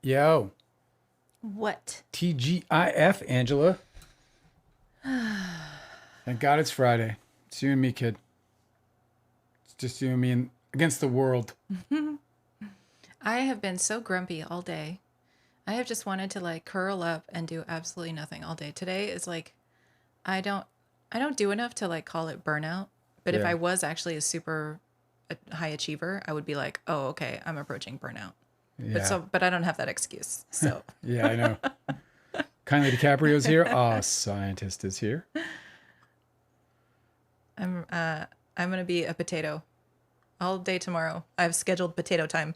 Yo. What? TGIF, Angela. Thank God it's Friday. It's you and me, kid. It's just you and me against the world. I have been so grumpy all day. I have just wanted to like curl up and do absolutely nothing all day. Today is like, I don't do enough to like call it burnout. But if Yeah. I was actually a super high achiever, I would be like, oh, okay, I'm approaching burnout. Yeah. But I don't have that excuse. So Yeah, I know. Kindly DiCaprio's here. Scientist is here. I'm gonna be a potato all day tomorrow. I've scheduled potato time.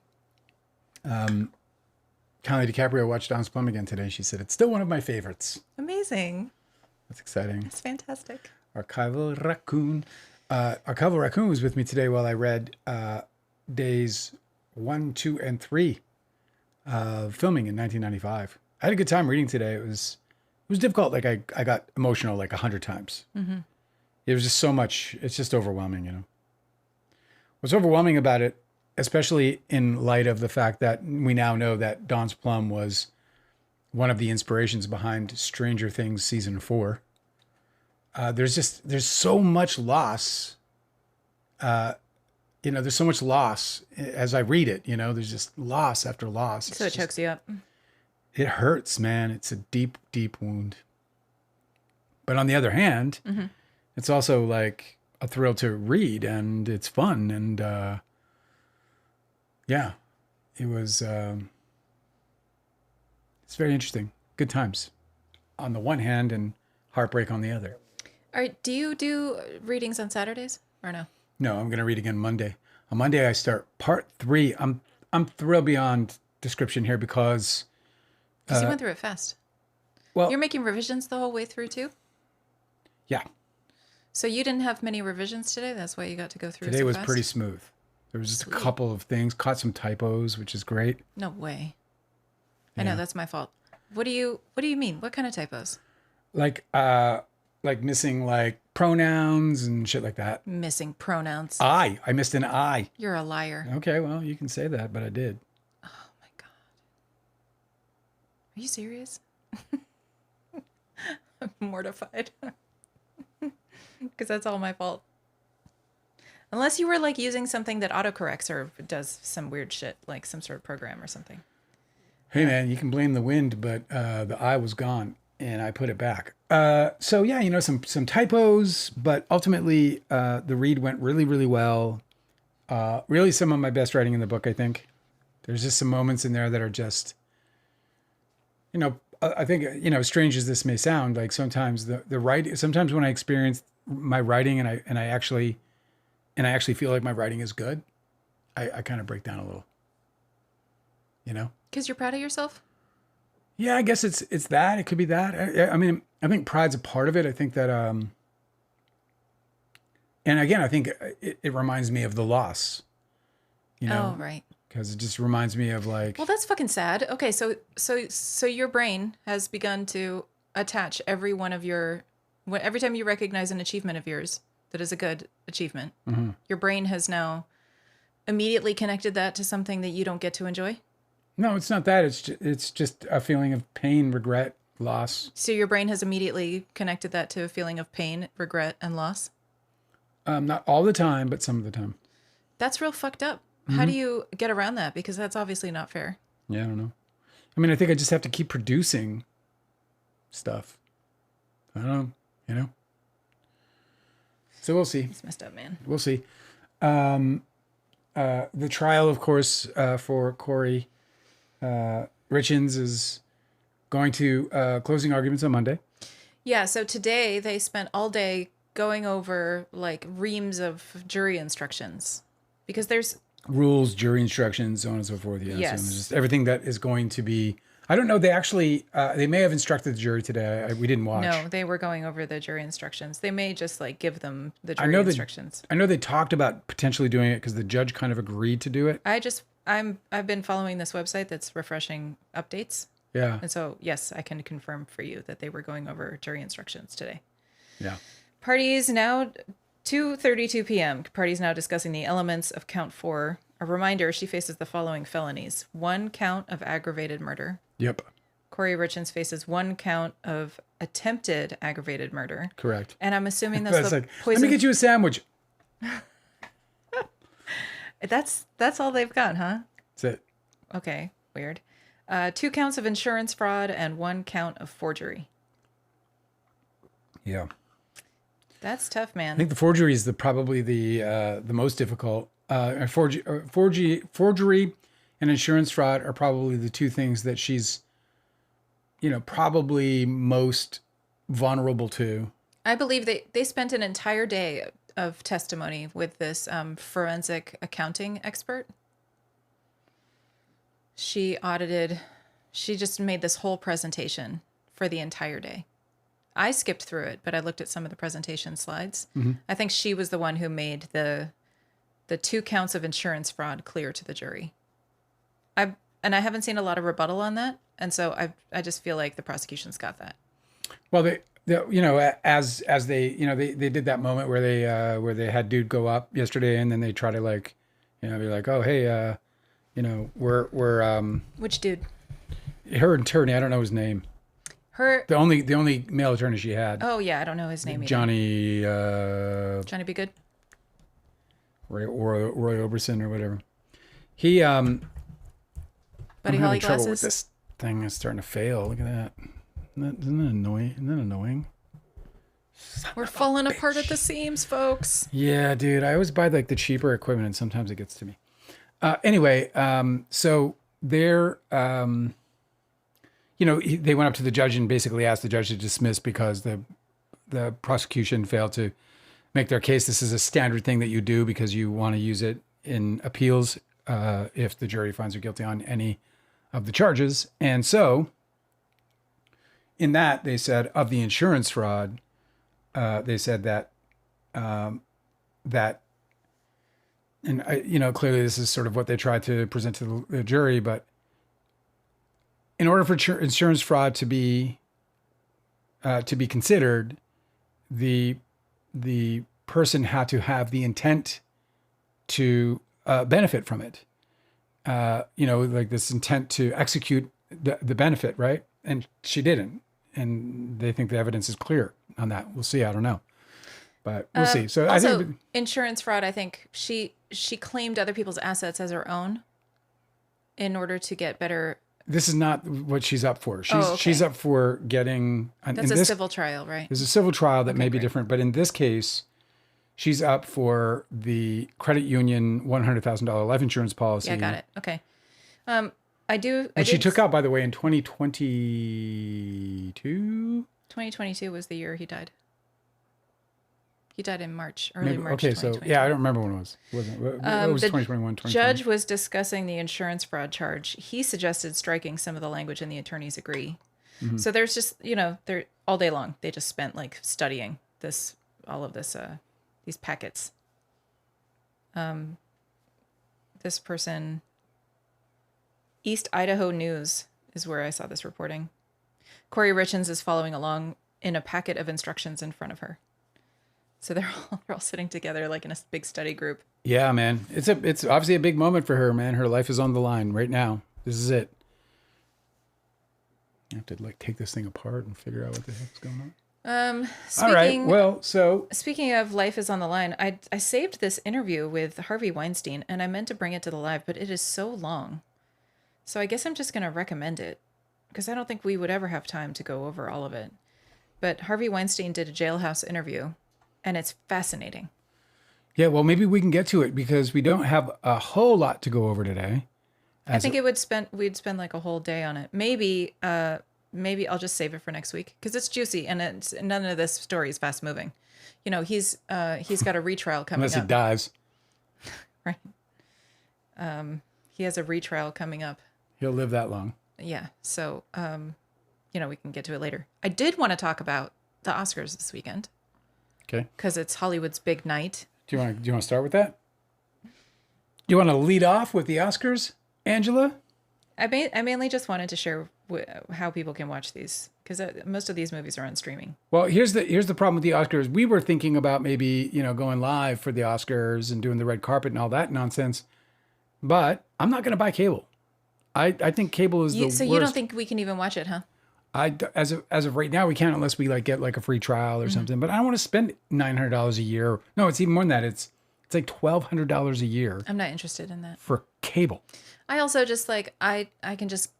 Kindly DiCaprio watched Don's Plum again today. She said it's still one of my favorites. Amazing. That's exciting. It's fantastic. Archival Raccoon. Archival Raccoon was with me today while I read days 1, 2, and 3 of filming in 1995. I had a good time reading today. It was difficult. Like I got emotional like 100 times. Mm-hmm. It was just so much. It's just overwhelming, you know. What's overwhelming about it, especially in light of the fact that we now know that Don's Plum was one of the inspirations behind Stranger Things season 4. There's so much loss. There's so much loss as I read it. You know, there's just loss after loss. So it chokes you up. It hurts, man. It's a deep, deep wound. But on the other hand, it's also like a thrill to read, and it's fun. And yeah, it was. It's very interesting. Good times on the one hand, and heartbreak on the other. All right, do you do readings on Saturdays or no? No, I'm going to read again Monday. On Monday, I start part 3. I'm thrilled beyond description here because Because you went through it fast. well, You're making revisions the whole way through too? yeah, So you didn't have many revisions today? That's why you got to go through it today so was fast? pretty smooth. There was just Sweet. a couple of things, caught some typos, which is great. No way. I know, that's my fault. What do you mean? What kind of typos? Like missing like pronouns and shit like that. Missing pronouns. I missed an I. You're a liar. Okay, well, you can say that, but I did. Oh my God. Are you serious? I'm mortified. Because that's all my fault. Unless you were like using something that autocorrects or does some weird shit, like some sort of program or something. Hey man, you can blame the wind, but the I was gone and I put it back. So yeah, some typos, but ultimately the read went really, really well. Really some of my best writing in the book, I think. There's just some moments in there that are just, I think, as strange as this may sound, like sometimes sometimes when I experience my writing and I actually feel like my writing is good, I kind of break down a little, Because you're proud of yourself? Yeah, I guess it's that. It could be that. I mean, I think pride's a part of it. I think that, and again, I think it reminds me of the loss, Oh, right. because it just reminds me of like, Well, that's fucking sad. Okay, so your brain has begun to attach every time you recognize an achievement of yours that is a good achievement, your brain has now immediately connected that to something that you don't get to enjoy. no, it's not that. It's just a feeling of pain, regret, loss. So your brain has immediately connected that to a feeling of pain, regret, and loss. Not all the time, but some of the time. That's real fucked up. How do you get around that? Because that's obviously not fair. Yeah, I don't know. I mean, I think I just have to keep producing stuff. I don't know, So we'll see. It's messed up, man. We'll see. The trial, of course, for Corey Richins is going to closing arguments on Monday. Yeah, so today they spent all day going over like reams of jury instructions because there's Rules, jury instructions, so on and so forth. Yeah, Yes. So there's just everything that is going to be. I don't know. They actually, they may have instructed the jury today. We didn't watch. No, they were going over the jury instructions. They may just like give them the jury know instructions. I know they talked about potentially doing it because the judge kind of agreed to do it. I've been following this website that's refreshing updates. Yeah. And so, yes, I can confirm for you that they were going over jury instructions today. Yeah. Parties now 2:32 p.m. Parties now discussing the elements of count 4 A reminder, she faces the following felonies: 1 count of aggravated murder. Yep. Corey Richins faces 1 count of attempted aggravated murder. Correct. And I'm assuming that's That's the like, poison. let me get you a sandwich. That's all they've got, huh? That's it. Okay, weird. 2 counts of insurance fraud and 1 count of forgery. Yeah. That's tough, man. I think the forgery is probably the most difficult. Forgery and insurance fraud are probably the 2 things that she's, probably most vulnerable to. I believe they spent an entire day of testimony with this forensic accounting expert. She just made this whole presentation for the entire day. I skipped through it, but I looked at some of the presentation slides. Mm-hmm. I think she was the one who made the 2 counts of insurance fraud clear to the jury. I haven't seen a lot of rebuttal on that, and so I just feel like the prosecution's got that. Well, as they they did that moment where they had dude go up yesterday, and then they try to be like, oh hey, we're Which dude? Her attorney, I don't know his name. The only male attorney she had. Oh yeah, I don't know his name either. Johnny Be Good. Roy Oberson or whatever. He Buddy I'm Holly having trouble glasses. with this thing. It's starting to fail. Look at that. Isn't that annoying? Isn't that annoying? We're falling apart at the seams, folks. Yeah, dude. I always buy the cheaper equipment, and sometimes it gets to me. Anyway, so they're they went up to the judge and basically asked the judge to dismiss because the prosecution failed to make their case. This is a standard thing that you do because you want to use it in appeals if the jury finds you guilty on any of the charges. And so in that, they said of the insurance fraud, they said that and clearly this is sort of what they tried to present to the jury, but in order for insurance fraud to be considered, the person had to have the intent to benefit from it. Like this intent to execute the benefit, right? And she didn't. And they think the evidence is clear on that. We'll see. I don't know, but we'll see. So also, I think insurance fraud. I think she claimed other people's assets as her own in order to get better. This is not what she's up for. Okay. She's up for getting. That's a civil trial, right? There's a civil trial that may be different, but in this case, she's up for the credit union $100,000 life insurance policy. Yeah, got it. Okay. She took out, by the way, in 2022. 2022 was the year he died. He died in March, early March. Okay, so yeah, I don't remember when it was. It was 2021, 2020. Judge was discussing the insurance fraud charge. He suggested striking some of the language, and the attorneys agree. Mm-hmm. So there's just they're all day long. They just spent studying all of this, these packets. This person, East Idaho News is where I saw this reporting. Corey Richins is following along in a packet of instructions in front of her. So they're all sitting together like in a big study group. Yeah, man. It's obviously a big moment for her, man. Her life is on the line right now. This is it. I have to take this thing apart and figure out what the heck's going on. All right. Well, so speaking of life is on the line, I saved this interview with Harvey Weinstein and I meant to bring it to the live, but it is so long. So I guess I'm just going to recommend it because I don't think we would ever have time to go over all of it. But Harvey Weinstein did a jailhouse interview and it's fascinating. Yeah, well, maybe we can get to it because we don't have a whole lot to go over today. I think we'd spend like a whole day on it. Maybe I'll just save it for next week because it's juicy and none of this story is fast moving. He's got a retrial coming up. Unless he dies. Right. He has a retrial coming up. He'll live that long. Yeah. So, we can get to it later. I did want to talk about the Oscars this weekend. Okay. Because it's Hollywood's big night. Do you want to start with that? Do you want to lead off with the Oscars, Angela? I mainly just wanted to share how people can watch these because most of these movies are on streaming. Well, here's the problem with the Oscars. We were thinking about maybe going live for the Oscars and doing the red carpet and all that nonsense. but I'm not going to buy cable. I think cable is the worst. So you don't think we can even watch it, huh? As of right now, we can't unless we like get like a free trial or something. But I don't want to spend $900 a year. No, it's even more than that. It's like $1,200 a year I'm not interested in that. for cable. I also just like I can just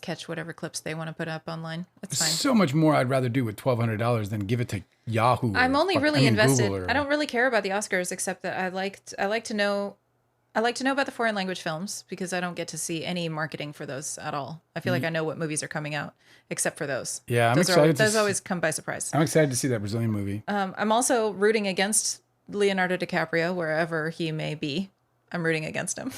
catch whatever clips they want to put up online. It's fine. So much more I'd rather do with $1,200 than give it to Yahoo. I'm only really invested. Google I don't really care about the Oscars except that I like to know about the foreign language films because I don't get to see any marketing for those at all. I feel like I know what movies are coming out except for those. Yeah, I'm excited. Those always come by surprise. I'm excited to see that Brazilian movie. I'm also rooting against Leonardo DiCaprio wherever he may be. I'm rooting against him.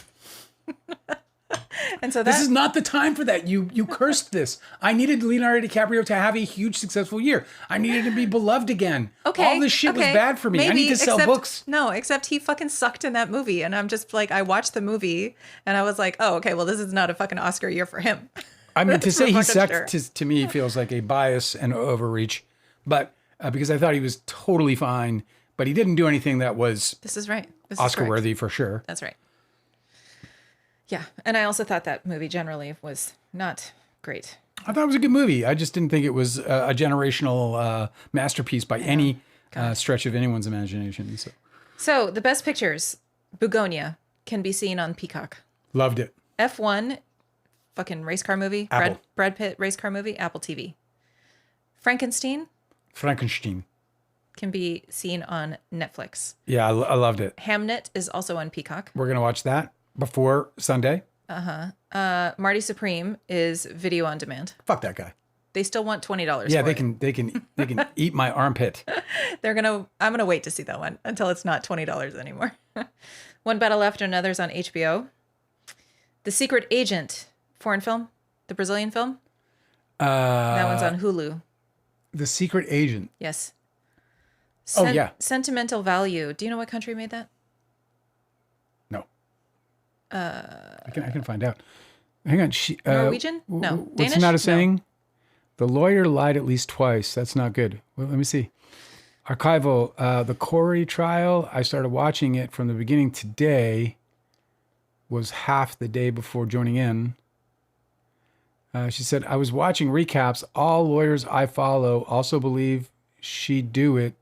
And so this is not the time for that. You cursed this. I needed Leonardo DiCaprio to have a huge successful year. I needed to be beloved again. Okay. All this shit was bad for me. Maybe, I need to sell books. No, except he fucking sucked in that movie. And I'm just like, I watched the movie and I was like, oh, okay, well, this is not a fucking Oscar year for him. I mean, to say he sucked sure. to me feels like a bias and overreach. But because I thought he was totally fine, but he didn't do anything that was This is right. Oscar worthy for sure. That's right. Yeah. And I also thought that movie generally was not great. I thought it was a good movie. I just didn't think it was a generational masterpiece by any stretch of anyone's imagination. So the best pictures, Begonia, can be seen on Peacock. Loved it. F1, fucking race car movie. Apple. Brad Pitt race car movie, Apple TV. Frankenstein can be seen on Netflix. Yeah, I loved it. Hamnet is also on Peacock. We're going to watch that before Sunday. Marty Supreme is video on demand. Fuck that guy. They still want $20. Yeah, for they can eat my armpit. I'm gonna wait to see that one until it's not $20 anymore. One Battle After Another's on HBO. The Secret Agent, foreign film, the Brazilian film. That one's on Hulu. The Secret Agent. Yes. Yeah. Sentimental Value. Do you know what country made that? No. I can find out. Hang on. Norwegian? No. What's Danish? the matter saying? No. The lawyer lied at least twice. That's not good. Well, let me see. Archival. The Corey trial. I started watching it from the beginning today. Was half the day before joining in. She said, I was watching recaps. All lawyers I follow also believe she'd do it.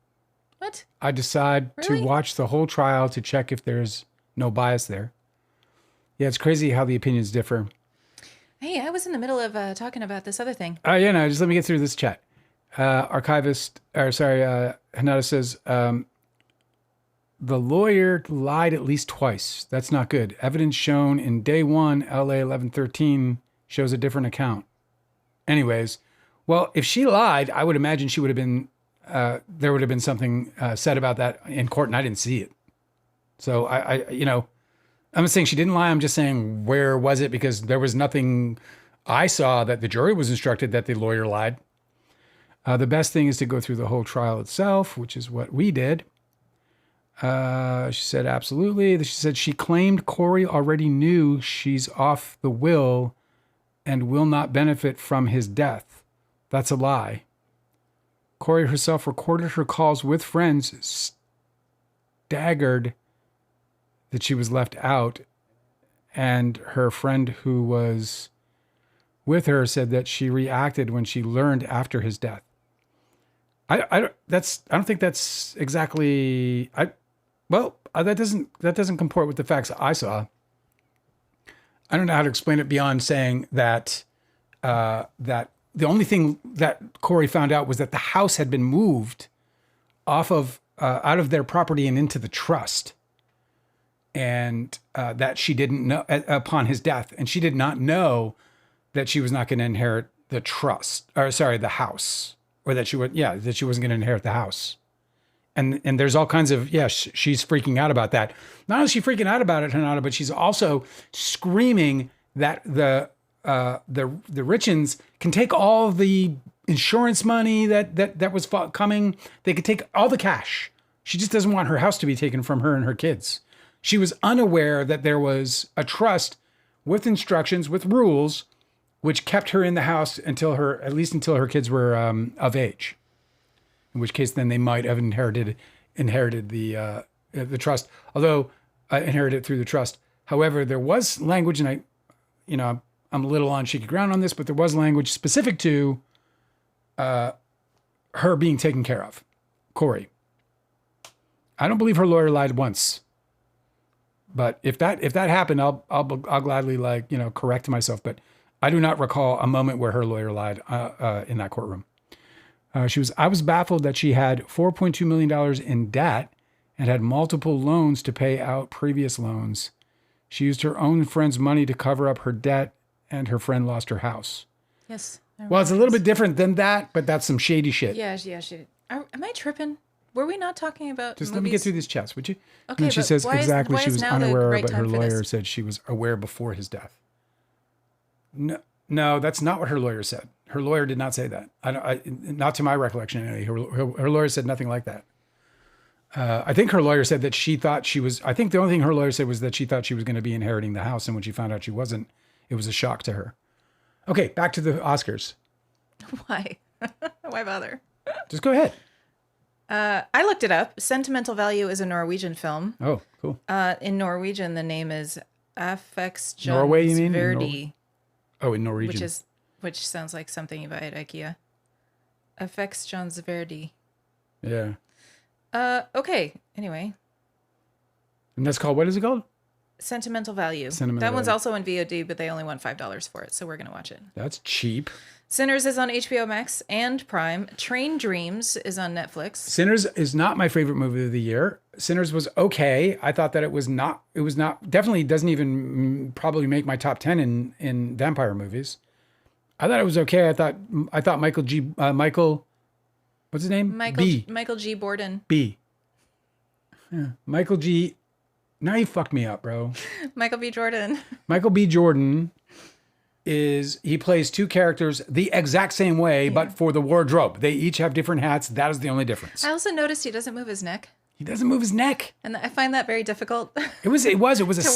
What? I decide Really? to watch the whole trial to check if there's no bias there. Yeah, it's crazy how the opinions differ. Hey, I was in the middle of talking about this other thing. No, just let me get through this chat. Hanada says, the lawyer lied at least twice. That's not good. Evidence shown in day one, LA 1113, shows a different account. Anyways, well, if she lied, I would imagine she would have been, there would have been something said about that in court, and I didn't see it. So I'm not saying she didn't lie. I'm just saying, where was it? Because there was nothing I saw that the jury was instructed that the lawyer lied. The best thing is to go through the whole trial itself, which is what we did. She said, absolutely. She said she claimed Corey already knew she's off the will and will not benefit from his death. That's a lie. Corey herself recorded her calls with friends, staggered that she was left out, and her friend who was with her said that she reacted when she learned after his death. I don't think that's exactly that doesn't comport with the facts I saw. I don't know how to explain it beyond saying that that the only thing that Corey found out was that the house had been moved out of their property and into the trust. And that she didn't know upon his death, and she did not know that she was not going to inherit the the house, or that she wasn't going to inherit the house. And there's all kinds of, she's freaking out about that. Not only is she freaking out about it, Hanada, but she's also screaming that the Richens can take all the insurance money that was coming. They could take all the cash. She just doesn't want her house to be taken from her and her kids. She was unaware that there was a trust with instructions, with rules, which kept her in the house until her kids were of age. In which case, then they might have inherited the trust. Although inherited through the trust. However, there was language, and I'm a little on shaky ground on this, but there was language specific to her being taken care of. Corey. I don't believe her lawyer lied once. But if that happened, I'll gladly correct myself. But I do not recall a moment where her lawyer lied in that courtroom. I was baffled that she had $4.2 million in debt and had multiple loans to pay out previous loans. She used her own friend's money to cover up her debt, and her friend lost her house. Yes. Well, it's a little bit different than that, but that's some shady shit. Yeah. Am I tripping? Were we not talking about Just movies? let me get through this chest, would you? Okay, and she but says why exactly is she was now the unaware, right but her time for lawyer this? said she was aware before his death. No, that's not what her lawyer said. Her lawyer did not say that. Not to my recollection. Anyway. Her lawyer said nothing like that. I think her lawyer said that she thought she was. I think the only thing her lawyer said was that she thought she was going to be inheriting the house, and when she found out she wasn't, it was a shock to her. Okay, back to the Oscars. Why? Why bother? Just go ahead. I looked it up. Sentimental Value is a Norwegian film. Oh, cool. In Norwegian, the name is Affeksjonsverdi. Norway, you mean? In Norwegian. Which sounds like something you buy at IKEA. Affeksjonsverdi. Yeah. Okay. Anyway. And that's called, what is it called? Sentimental Value. That one's also in VOD, but they only want $5 for it, so we're going to watch it. That's cheap. Sinners is on HBO Max and Prime. Train Dreams is on Netflix. Sinners is not my favorite movie of the year. Sinners was okay. I thought that it was not, definitely doesn't even probably make my top 10 in vampire movies. I thought it was okay. I thought Michael, what's his name? Michael G. Borden. B. Yeah. Michael G. Now you fucked me up, bro. Michael B. Jordan. Michael B. Jordan he plays two characters the exact same way, but for the wardrobe. They each have different hats. That is the only difference. I also noticed he doesn't move his neck. He doesn't move his neck. And I find that very difficult. It was a to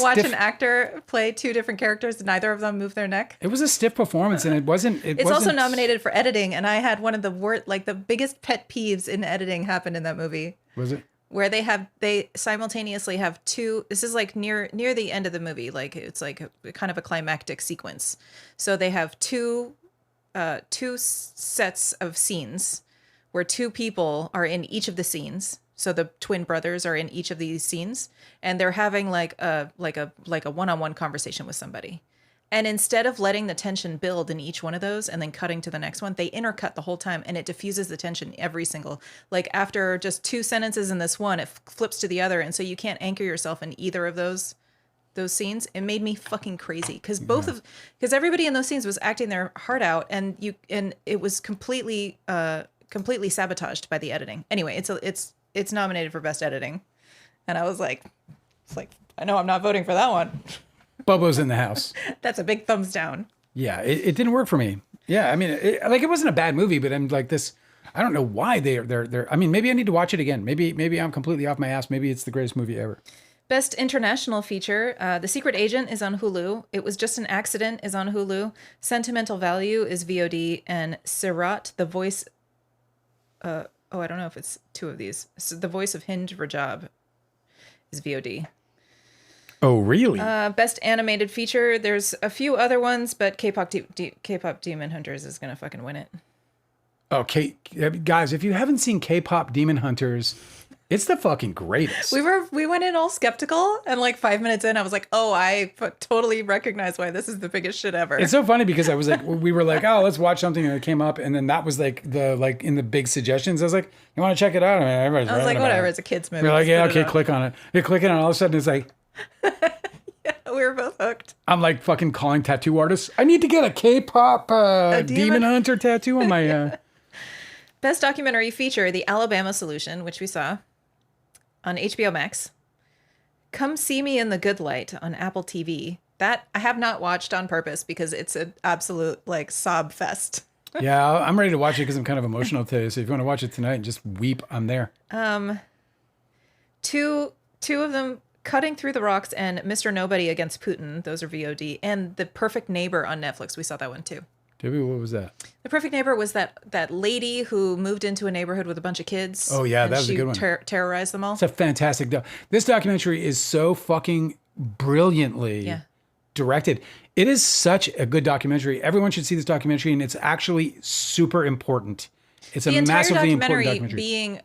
watch an actor play two different characters and neither of them move their neck. It was a stiff performance, and it's also nominated for editing, and I had one of the biggest pet peeves in editing happened in that movie. Was it? Where they simultaneously have two. This is like near the end of the movie, like it's like kind of a climactic sequence. So they have two sets of scenes where two people are in each of the scenes. So the twin brothers are in each of these scenes, and they're having like a one-on-one conversation with somebody. And instead of letting the tension build in each one of those and then cutting to the next one, they intercut the whole time, and it diffuses the tension every single, like after just two sentences in this one, it flips to the other. And so you can't anchor yourself in either of those scenes. It made me fucking crazy because everybody in those scenes was acting their heart out, and it was completely sabotaged by the editing. Anyway, it's nominated for best editing. And I was like, I know I'm not voting for that one. Bobo's in the house. That's a big thumbs down. Yeah, it didn't work for me. Yeah, I mean, it wasn't a bad movie, but I'm like this. I don't know why they're. I mean, maybe I need to watch it again. Maybe I'm completely off my ass. Maybe it's the greatest movie ever. Best international feature: The Secret Agent is on Hulu. It Was Just an Accident is on Hulu. Sentimental Value is VOD, and Sirat, the voice. I don't know if it's two of these. So the voice of Hind Rajab is VOD. Oh, really? Best animated feature. There's a few other ones, but K-pop Demon Hunters is gonna fucking win it. Okay, guys, if you haven't seen K-pop Demon Hunters, it's the fucking greatest. We went in all skeptical, and like 5 minutes in, I was like, oh, I totally recognize why this is the biggest shit ever. It's so funny because we were like, oh, let's watch something, and it came up, and then that was like in the big suggestions. I was like, you want to check it out? I mean, everybody's. I was like, whatever, it's a kids movie. We're like, yeah, okay, click on it. You click it, and all of a sudden it's like. Yeah, we were both hooked. I'm like fucking calling tattoo artists. I need to get a K-pop Demon Hunter tattoo on my. Best documentary feature: The Alabama Solution, which we saw on HBO Max. Come See Me in the Good Light on Apple TV. That I have not watched on purpose because it's an absolute like sob fest. Yeah, I'm ready to watch it because I'm kind of emotional today. So if you want to watch it tonight and just weep, I'm there. Two of them. Cutting Through the Rocks and Mr. Nobody Against Putin. Those are VOD. And The Perfect Neighbor on Netflix. We saw that one too. Debbie, what was that? The Perfect Neighbor was that lady who moved into a neighborhood with a bunch of kids. Oh yeah, that was a good one. Terrorized them all. It's a fantastic. This documentary is so fucking brilliantly directed. It is such a good documentary. Everyone should see this documentary, and it's actually super important. It's a massively important documentary. Being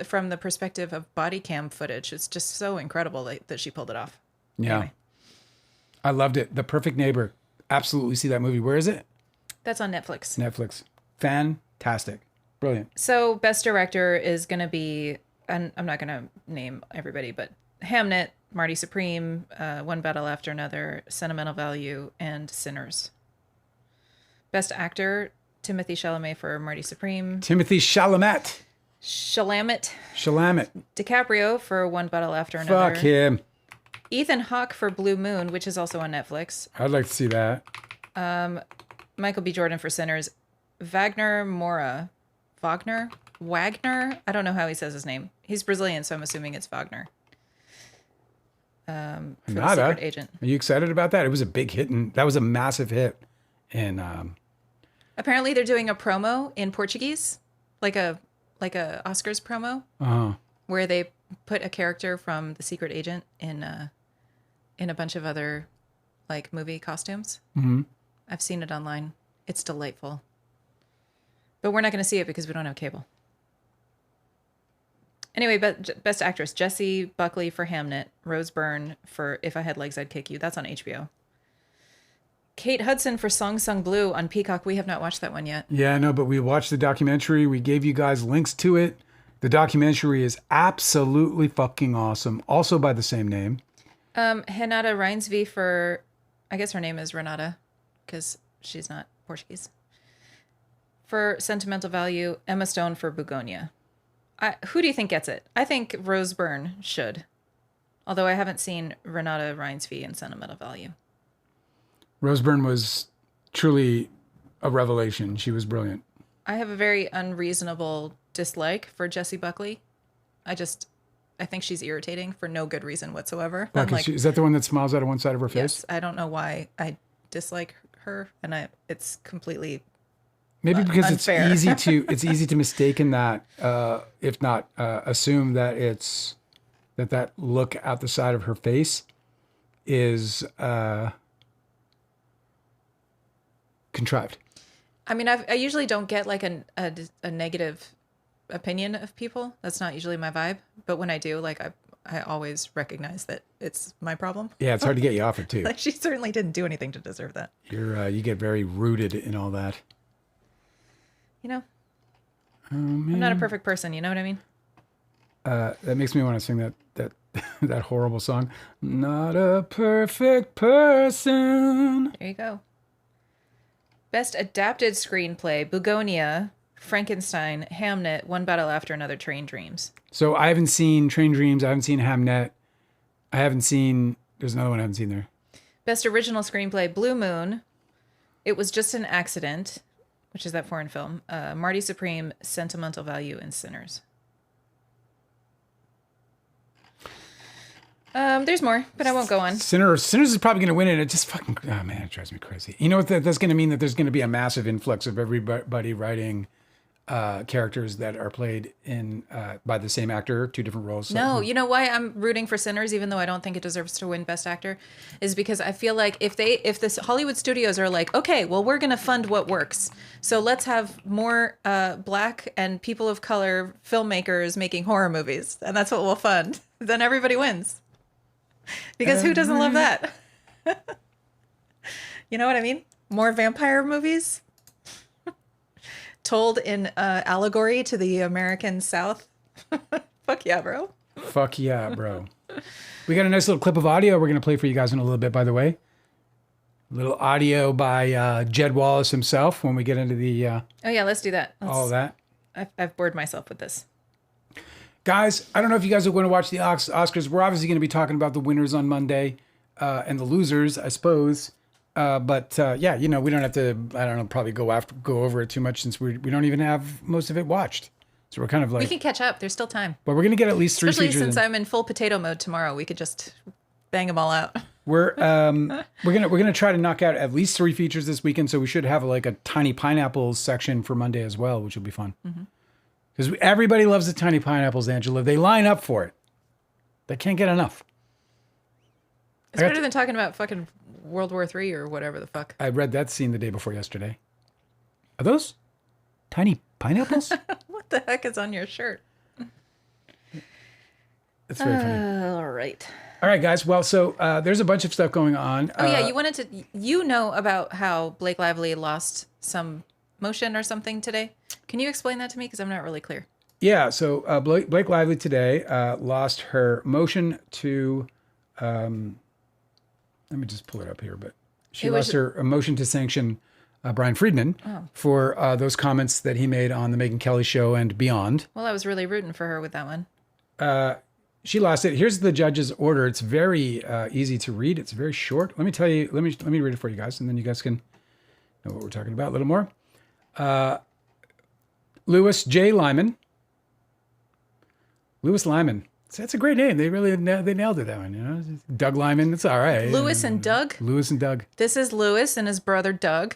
from the perspective of body cam footage, it's just so incredible that she pulled it off. Yeah. Anyway. I loved it. The Perfect Neighbor. Absolutely see that movie. Where is it? That's on Netflix. Netflix. Fantastic. Brilliant. So best director is going to be, and I'm not going to name everybody, but Hamnet, Marty Supreme, One Battle After Another, Sentimental Value, and Sinners. Best actor, Timothy Chalamet for Marty Supreme. Timothy Chalamet. Chalamet. DiCaprio for One Battle After Another. Fuck him. Ethan Hawke for Blue Moon, which is also on Netflix. I'd like to see that. Michael B. Jordan for Sinners. Wagner Moura. Wagner? I don't know how he says his name. He's Brazilian, so I'm assuming it's Wagner. For The Secret Agent. Are you excited about that? It was a big hit, and that was a massive hit. And apparently they're doing a promo in Portuguese, like a Oscars promo, where they put a character from The Secret Agent in a bunch of other like movie costumes. Mm-hmm. I've seen it online. It's delightful. But we're not going to see it because we don't have cable. Anyway, but Best Actress, Jessie Buckley for Hamnet, Rose Byrne for If I Had Legs, I'd Kick You. That's on HBO. Kate Hudson for Song Sung Blue on Peacock. We have not watched that one yet. Yeah, no, but we watched the documentary. We gave you guys links to it. The documentary is absolutely fucking awesome. Also by the same name. Renata Reinsve for, I guess her name is Renata because she's not Portuguese. For Sentimental Value, Emma Stone for Begonia. Who do you think gets it? I think Rose Byrne should. Although I haven't seen Renata Reinsve in Sentimental Value. Rose Byrne was truly a revelation. She was brilliant. I have a very unreasonable dislike for Jessie Buckley. I think she's irritating for no good reason whatsoever. Is that the one that smiles out of one side of her face? Yes, I don't know why I dislike her, and it's completely maybe because unfair. it's easy to mistaken that, if not assume that it's that look out the side of her face is contrived. I mean, I usually don't get like a negative opinion of people. That's not usually my vibe. But when I do, like I always recognize that it's my problem. Yeah, it's hard to get you off it too. Like she certainly didn't do anything to deserve that. You get very rooted in all that. You know, I'm not a perfect person. You know what I mean? That makes me want to sing that horrible song. Not a perfect person. There you go. Best Adapted Screenplay, Begonia, Frankenstein, Hamnet, One Battle After Another, Train Dreams. So I haven't seen Train Dreams. I haven't seen Hamnet. There's another one I haven't seen there. Best Original Screenplay, Blue Moon, It Was Just an Accident, which is that foreign film, Marty Supreme, Sentimental Value, and Sinners. There's more, but I won't go on. Sinners is probably going to win it. It just fucking, oh man, it drives me crazy. You know what? That's going to mean that there's going to be a massive influx of everybody writing characters that are played in by the same actor, two different roles. No, you know why I'm rooting for Sinners, even though I don't think it deserves to win Best Actor, is because I feel like if the Hollywood studios are like, okay, well, we're going to fund what works, so let's have more Black and people of color filmmakers making horror movies, and that's what we'll fund. Then everybody wins. Because who doesn't love that? You know what I mean? More vampire movies told in allegory to the American South. Fuck yeah, bro. Fuck yeah, bro. We got a nice little clip of audio we're going to play for you guys in a little bit, by the way. A little audio by Jed Wallace himself when we get into the... oh, yeah, let's do that. All that. I've bored myself with this. Guys, I don't know if you guys are going to watch the Oscars. We're obviously going to be talking about the winners on Monday and the losers, I suppose. But yeah, you know, we don't have to, I don't know, probably go over it too much since we don't even have most of it watched. So we're kind of like... We can catch up. There's still time. But we're going to get at least 3 Especially features since I'm in full potato mode tomorrow. We could just bang them all out. We're gonna try to knock out at least 3 features this weekend. So we should have like a tiny pineapples section for Monday as well, which will be fun. Because everybody loves the tiny pineapples, Angela. They line up for it. They can't get enough. It's better than talking about fucking World War III or whatever the fuck. I read that scene the day before yesterday. Are those tiny pineapples? What the heck is on your shirt? That's very funny. All right. All right, guys. Well, so there's a bunch of stuff going on. Oh, yeah. You know about how Blake Lively lost some motion or something today. Can you explain that to me? Because I'm not really clear. Yeah. So Blake Lively today lost her motion to, let me just pull it up here, but she lost her motion to sanction Bryan Freedman for those comments that he made on the Megyn Kelly show and beyond. Well, I was really rooting for her with that one. She lost it. Here's the judge's order. It's very easy to read. It's very short. Let me tell you. Let me read it for you guys, and then you guys can know what we're talking about a little more. Louis Lyman. Louis Lyman. That's a great name. They really they nailed it, that one. You know, Doug Lyman. It's all right. Louis and Doug. Louis and Doug. This is Louis and his brother Doug.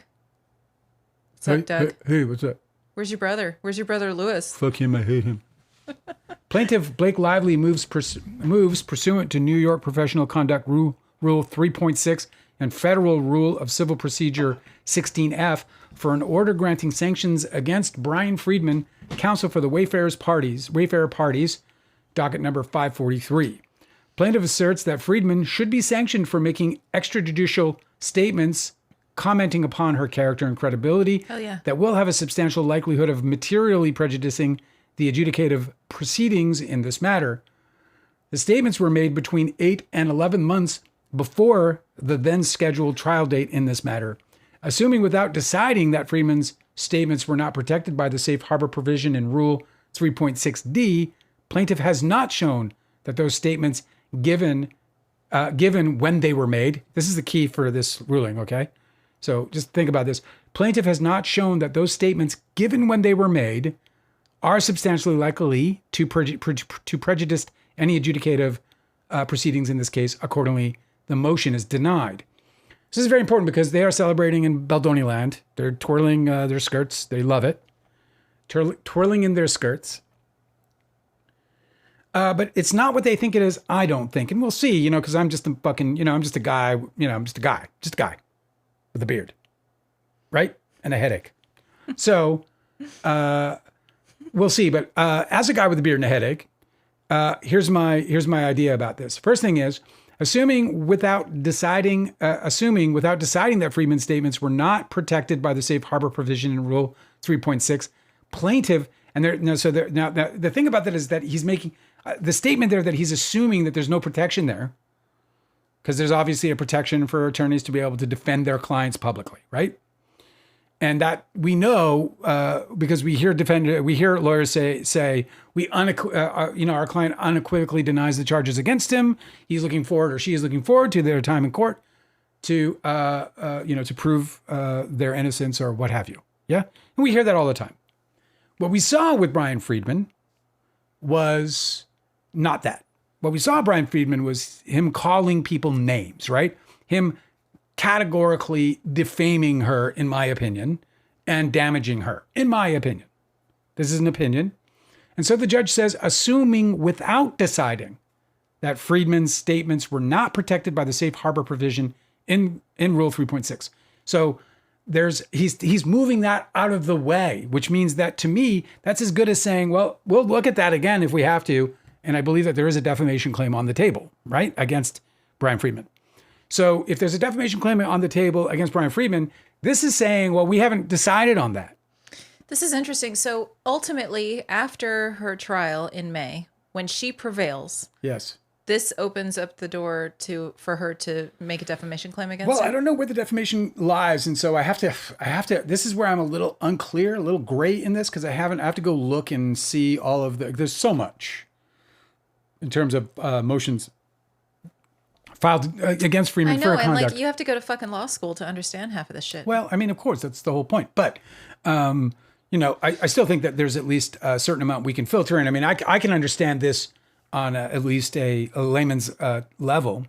What's up, Doug? Hey, what's up? Where's your brother? Where's your brother Louis? Fuck him. I hate him. Plaintiff Blake Lively moves pursuant to New York Professional Conduct Rule 3.6 and Federal Rule of Civil Procedure 16F for an order granting sanctions against Bryan Freedman, counsel for the Wayfarer parties, docket number 543. Plaintiff asserts that Freedman should be sanctioned for making extrajudicial statements commenting upon her character and credibility that will have a substantial likelihood of materially prejudicing the adjudicative proceedings in this matter. The statements were made between 8 and 11 months before the then scheduled trial date in this matter. Assuming without deciding that Freedman's statements were not protected by the safe harbor provision in Rule 3.6D, plaintiff has not shown that those statements given when they were made. This is the key for this ruling, okay? So just think about this. Plaintiff has not shown that those statements given when they were made are substantially likely to prejudice any adjudicative proceedings in this case. Accordingly, the motion is denied. This is very important because they are celebrating in Baldoni land. They're twirling their skirts. They love it. Twirling in their skirts. But it's not what they think it is, I don't think. And we'll see, because I'm just a fucking, I'm just a guy, I'm just a guy with a beard, right? And a headache. So, we'll see. But as a guy with a beard and a headache, here's my idea about this. First thing is, assuming without deciding that Freedman's statements were not protected by the safe harbor provision in Rule 3.6, plaintiff, the thing about that is that he's making the statement there that he's assuming that there's no protection there, because there's obviously a protection for attorneys to be able to defend their clients publicly, right? And that we know because we hear lawyers say our client unequivocally denies the charges against him. He's looking forward, or she is looking forward to their time in court to prove their innocence or what have you. Yeah, and we hear that all the time. What we saw with Bryan Freedman was not that. What we saw with Bryan Freedman was him calling people names, right? Him categorically defaming her, in my opinion, and damaging her, in my opinion. This is an opinion. And so the judge says, assuming without deciding that Freedman's statements were not protected by the safe harbor provision in Rule 3.6. So he's moving that out of the way, which means that to me, that's as good as saying, well, we'll look at that again if we have to. And I believe that there is a defamation claim on the table, right, against Bryan Freedman. So if there's a defamation claim on the table against Bryan Freedman, this is saying, well, we haven't decided on that. This is interesting. So ultimately, after her trial in May, when she prevails, yes, this opens up the door for her to make a defamation claim against her? I don't know where the defamation lies. And so I have to, this is where I'm a little unclear, a little gray in this, because I have to go look and see all of there's so much in terms of motions filed against Freedman for conduct. And you have to go to fucking law school to understand half of this shit. Well, I mean, of course, that's the whole point. But, I still think that there's at least a certain amount we can filter in. I mean, I can understand this on at least a layman's level.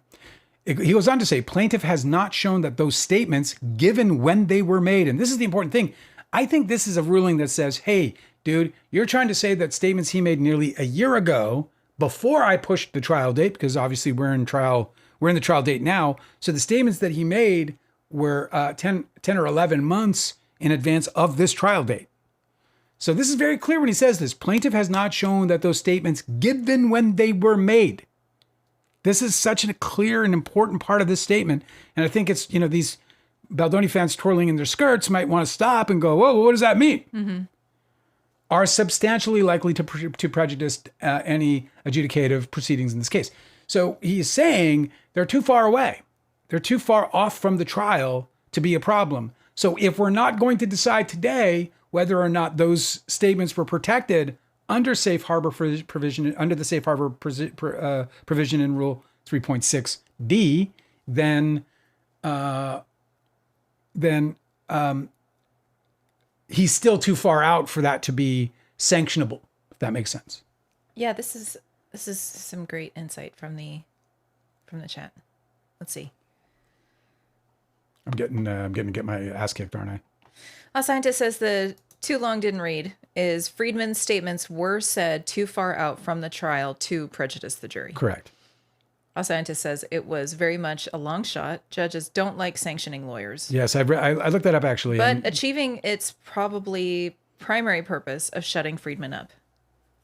He goes on to say, plaintiff has not shown that those statements given when they were made. And this is the important thing. I think this is a ruling that says, hey, dude, you're trying to say that statements he made nearly a year ago before I pushed the trial date, because obviously we're in trial. We're in the trial date now. So the statements that he made were 10 or 11 months in advance of this trial date. So this is very clear when he says this. Plaintiff has not shown that those statements given when they were made. This is such a clear and important part of this statement. And I think it's, these Baldoni fans twirling in their skirts might want to stop and go, whoa, what does that mean? Mm-hmm. Are substantially likely to prejudice any adjudicative proceedings in this case. So he's saying they're too far away. They're too far off from the trial to be a problem. So if we're not going to decide today whether or not those statements were protected under safe harbor provision, under the safe harbor provision in Rule 3.6D, then he's still too far out for that to be sanctionable, if that makes sense. Yeah, this is some great insight from the chat. Let's see. I'm getting to get my ass kicked, aren't I? A scientist says the too long didn't read is Freedman's statements were said too far out from the trial to prejudice the jury. Correct. A scientist says it was very much a long shot. Judges don't like sanctioning lawyers. Yes, I looked that up actually. But achieving its probably primary purpose of shutting Freedman up.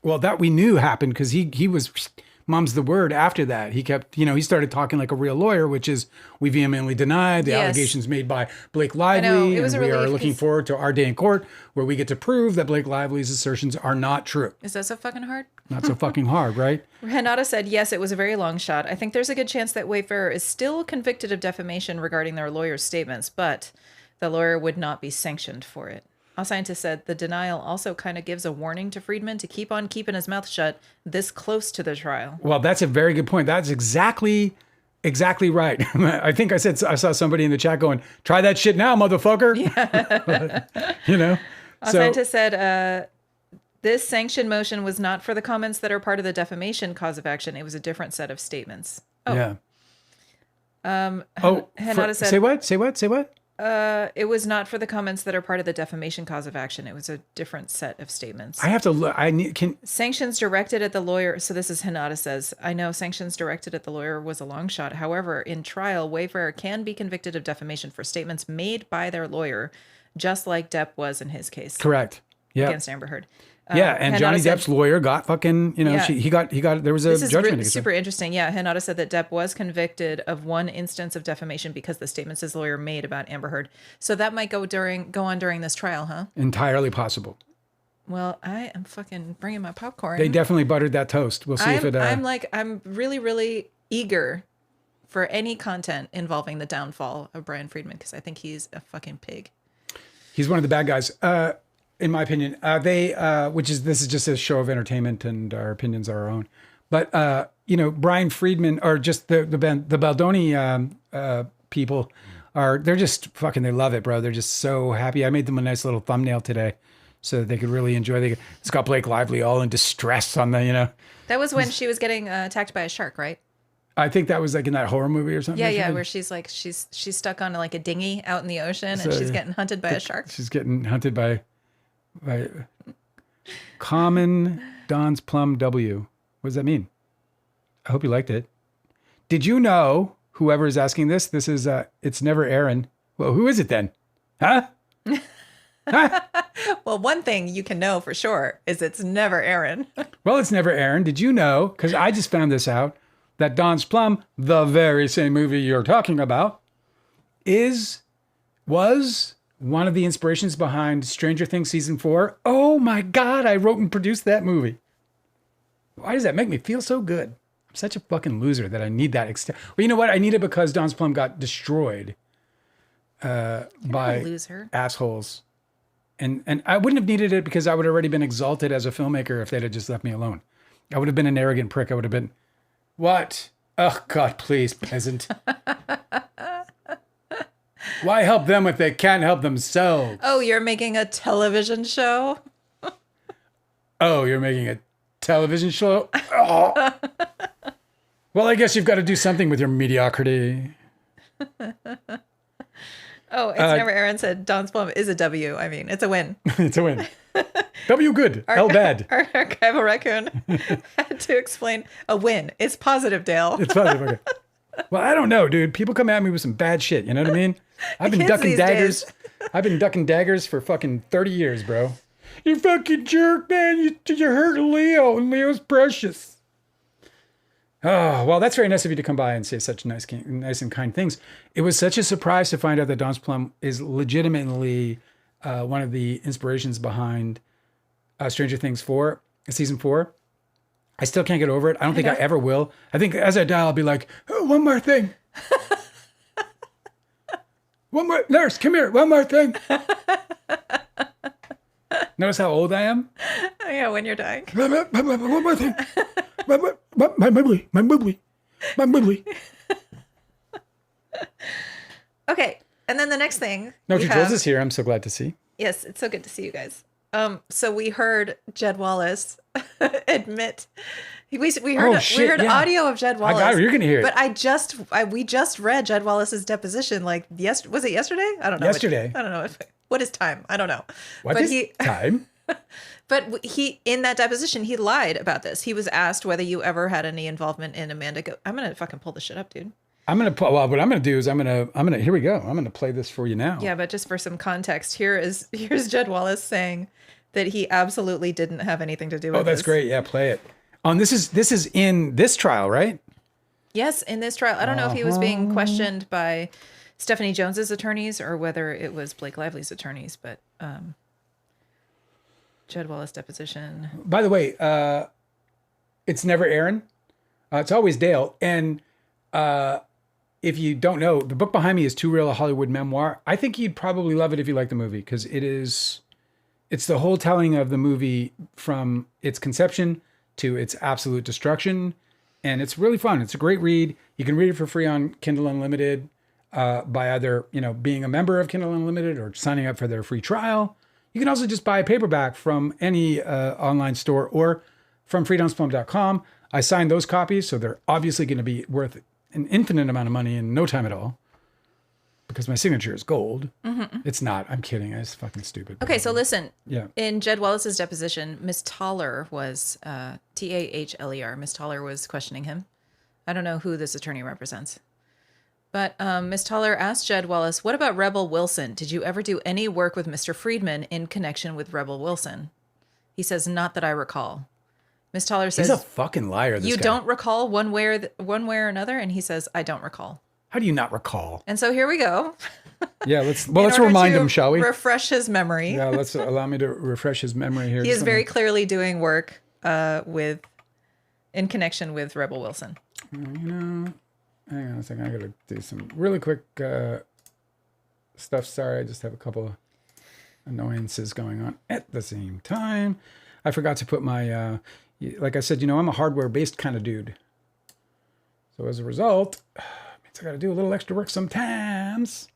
Well, that we knew happened because he was mum's the word after that. He kept, he started talking like a real lawyer, which is we vehemently deny the allegations made by Blake Lively. I know, it was and a we relief are looking forward to our day in court where we get to prove that Blake Lively's assertions are not true. Is that so fucking hard? Not so fucking hard, right? Renata said, yes, it was a very long shot. I think there's a good chance that Wayfarer is still convicted of defamation regarding their lawyer's statements, but the lawyer would not be sanctioned for it. A scientist said the denial also kind of gives a warning to Freedman to keep on keeping his mouth shut this close to the trial. Well, that's a very good point. That's exactly right. I think I saw somebody in the chat going, try that shit now, motherfucker. Yeah. A scientist said this sanction motion was not for the comments that are part of the defamation cause of action. It was a different set of statements. Oh. Yeah. Renata said, Say what? It was not for the comments that are part of the defamation cause of action. It was a different set of statements. I have to look. Sanctions directed at the lawyer. So this is Hinata says, I know sanctions directed at the lawyer was a long shot. However, in trial, Wayfarer can be convicted of defamation for statements made by their lawyer, just like Depp was in his case. Correct. Yeah. Against Amber Heard. Yeah, and Hinata Johnny said, Depp's lawyer got fucking, Yeah. he got, there was a this is judgment. Super interesting. Yeah, Hinata said that Depp was convicted of one instance of defamation because the statements his lawyer made about Amber Heard. So that might go on during this trial, huh? Entirely possible. Well, I am fucking bringing my popcorn. They definitely buttered that toast. We'll see if it... I'm really, really eager for any content involving the downfall of Bryan Freedman because I think he's a fucking pig. He's one of the bad guys. In my opinion, this is just a show of entertainment and our opinions are our own. But, Bryan Freedman or just the Baldoni people they're just fucking, they love it, bro. They're just so happy. I made them a nice little thumbnail today so that they could really enjoy it. It's got Blake Lively all in distress on the, That was when she was getting attacked by a shark, right? I think that was like in that horror movie or something. Yeah, where she's like, she's stuck on like a dinghy out in the ocean and she's getting hunted by a shark. She's getting hunted by Common Don's Plum W. What does that mean? I hope you liked it. Did you know, whoever is asking this is, it's never Aaron. Well, who is it then? Huh? Well, one thing you can know for sure is it's never Aaron. Well, it's never Aaron. Did you know, because I just found this out, that Don's Plum, the very same movie you're talking about, was one of the inspirations behind Stranger Things season 4. Oh my God, I wrote and produced that movie. Why does that make me feel so good? I'm such a fucking loser that I need that. Well, you know what? I need it because Don's Plum got destroyed by assholes. And I wouldn't have needed it because I would have already been exalted as a filmmaker if they'd have just left me alone. I would have been an arrogant prick. I would have been, what? Oh God, please, peasant. Why help them if they can't help themselves? Oh, you're making a television show? Oh, you're making a television show? Oh. Well, I guess you've got to do something with your mediocrity. Oh, it's never Aaron said Don's Plum is a W. I mean, it's a win. It's a win. W good. L bad. Our archival raccoon had to explain a win. It's positive, Dale. It's positive. Okay. Well, I don't know, dude. People come at me with some bad shit. You know what I mean? I've been Kids ducking these daggers. days. I've been ducking daggers for fucking 30 years, bro. You fucking jerk, man. You hurt Leo, and Leo's precious. Oh, well, that's very nice of you to come by and say such nice and kind things. It was such a surprise to find out that Don's Plum is legitimately one of the inspirations behind Stranger Things 4, season 4. I still can't get over it. I don't think I ever will. I think as I die, I'll be like, oh, one more thing. One more, nurse, come here. One more thing. Notice how old I am? Oh, yeah, when you're dying. One more thing. My bubbly. Okay, and then the next thing. No, Jules is here. I'm so glad to see. Yes, it's so good to see you guys. So we heard Jed Wallace admit we heard audio of Jed Wallace. I got it. You're gonna hear it. But we just read Jed Wallace's deposition. Like was it yesterday? I don't know. Yesterday. I don't know what is time. I don't know. What is time? But he in that deposition he lied about this. He was asked whether you ever had any involvement in Amanda. I'm gonna fucking pull this shit up, dude. What I'm gonna do is I'm gonna here we go. I'm gonna play this for you now. Yeah, but just for some context, here's Jed Wallace saying that he absolutely didn't have anything to do with this. Oh, that's great. Yeah, play it. This is in this trial, right? Yes, in this trial. I don't know if he was being questioned by Stephanie Jones's attorneys or whether it was Blake Lively's attorneys, but Jed Wallace deposition. By the way, it's never Aaron. It's always Dale. And if you don't know, the book behind me is Too Real, a Hollywood Memoir. I think you'd probably love it if you like the movie because it's the whole telling of the movie from its conception to its absolute destruction. And it's really fun. It's a great read. You can read it for free on Kindle Unlimited by either, being a member of Kindle Unlimited or signing up for their free trial. You can also just buy a paperback from any online store or from freedomsplum.com. I signed those copies, so they're obviously going to be worth an infinite amount of money in no time at all. Because my signature is gold. Mm-hmm. It's not. I'm kidding. It's fucking stupid. Okay, so listen. Yeah. In Jed Wallace's deposition, Miss Toller was, Tahler, Miss Toller was questioning him. I don't know who this attorney represents. But Miss Toller asked Jed Wallace, what about Rebel Wilson? Did you ever do any work with Mr. Freedman in connection with Rebel Wilson? He says, not that I recall. Miss Toller says, he's a fucking liar, this guy. Don't recall one way or another? And he says, I don't recall. How do you not recall? And so here we go. Yeah, let's remind him, shall we? Refresh his memory. Yeah, let's allow me to refresh his memory here. He is very clearly doing work in connection with Rebel Wilson. Hang on a second. I gotta do some really quick stuff. Sorry, I just have a couple of annoyances going on at the same time. I forgot to put my, like I said, I'm a hardware-based kind of dude. So as a result, I got to do a little extra work sometimes.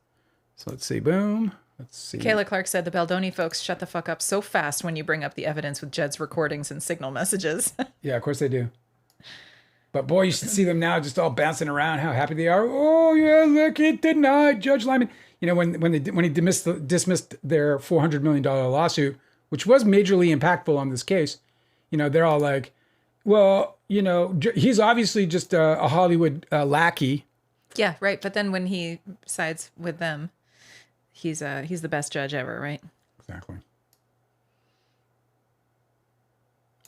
So let's see. Boom. Let's see. Kayla Clark said the Baldoni folks shut the fuck up so fast when you bring up the evidence with Jed's recordings and signal messages. Yeah, of course they do. But boy, you should see them now just all bouncing around, how happy they are. Oh, yeah, look, it denied Judge Liman. When he dismissed their $400 million lawsuit, which was majorly impactful on this case, they're all like, well, he's obviously just a Hollywood lackey. Yeah, right. But then when he sides with them, he's the best judge ever, right? Exactly.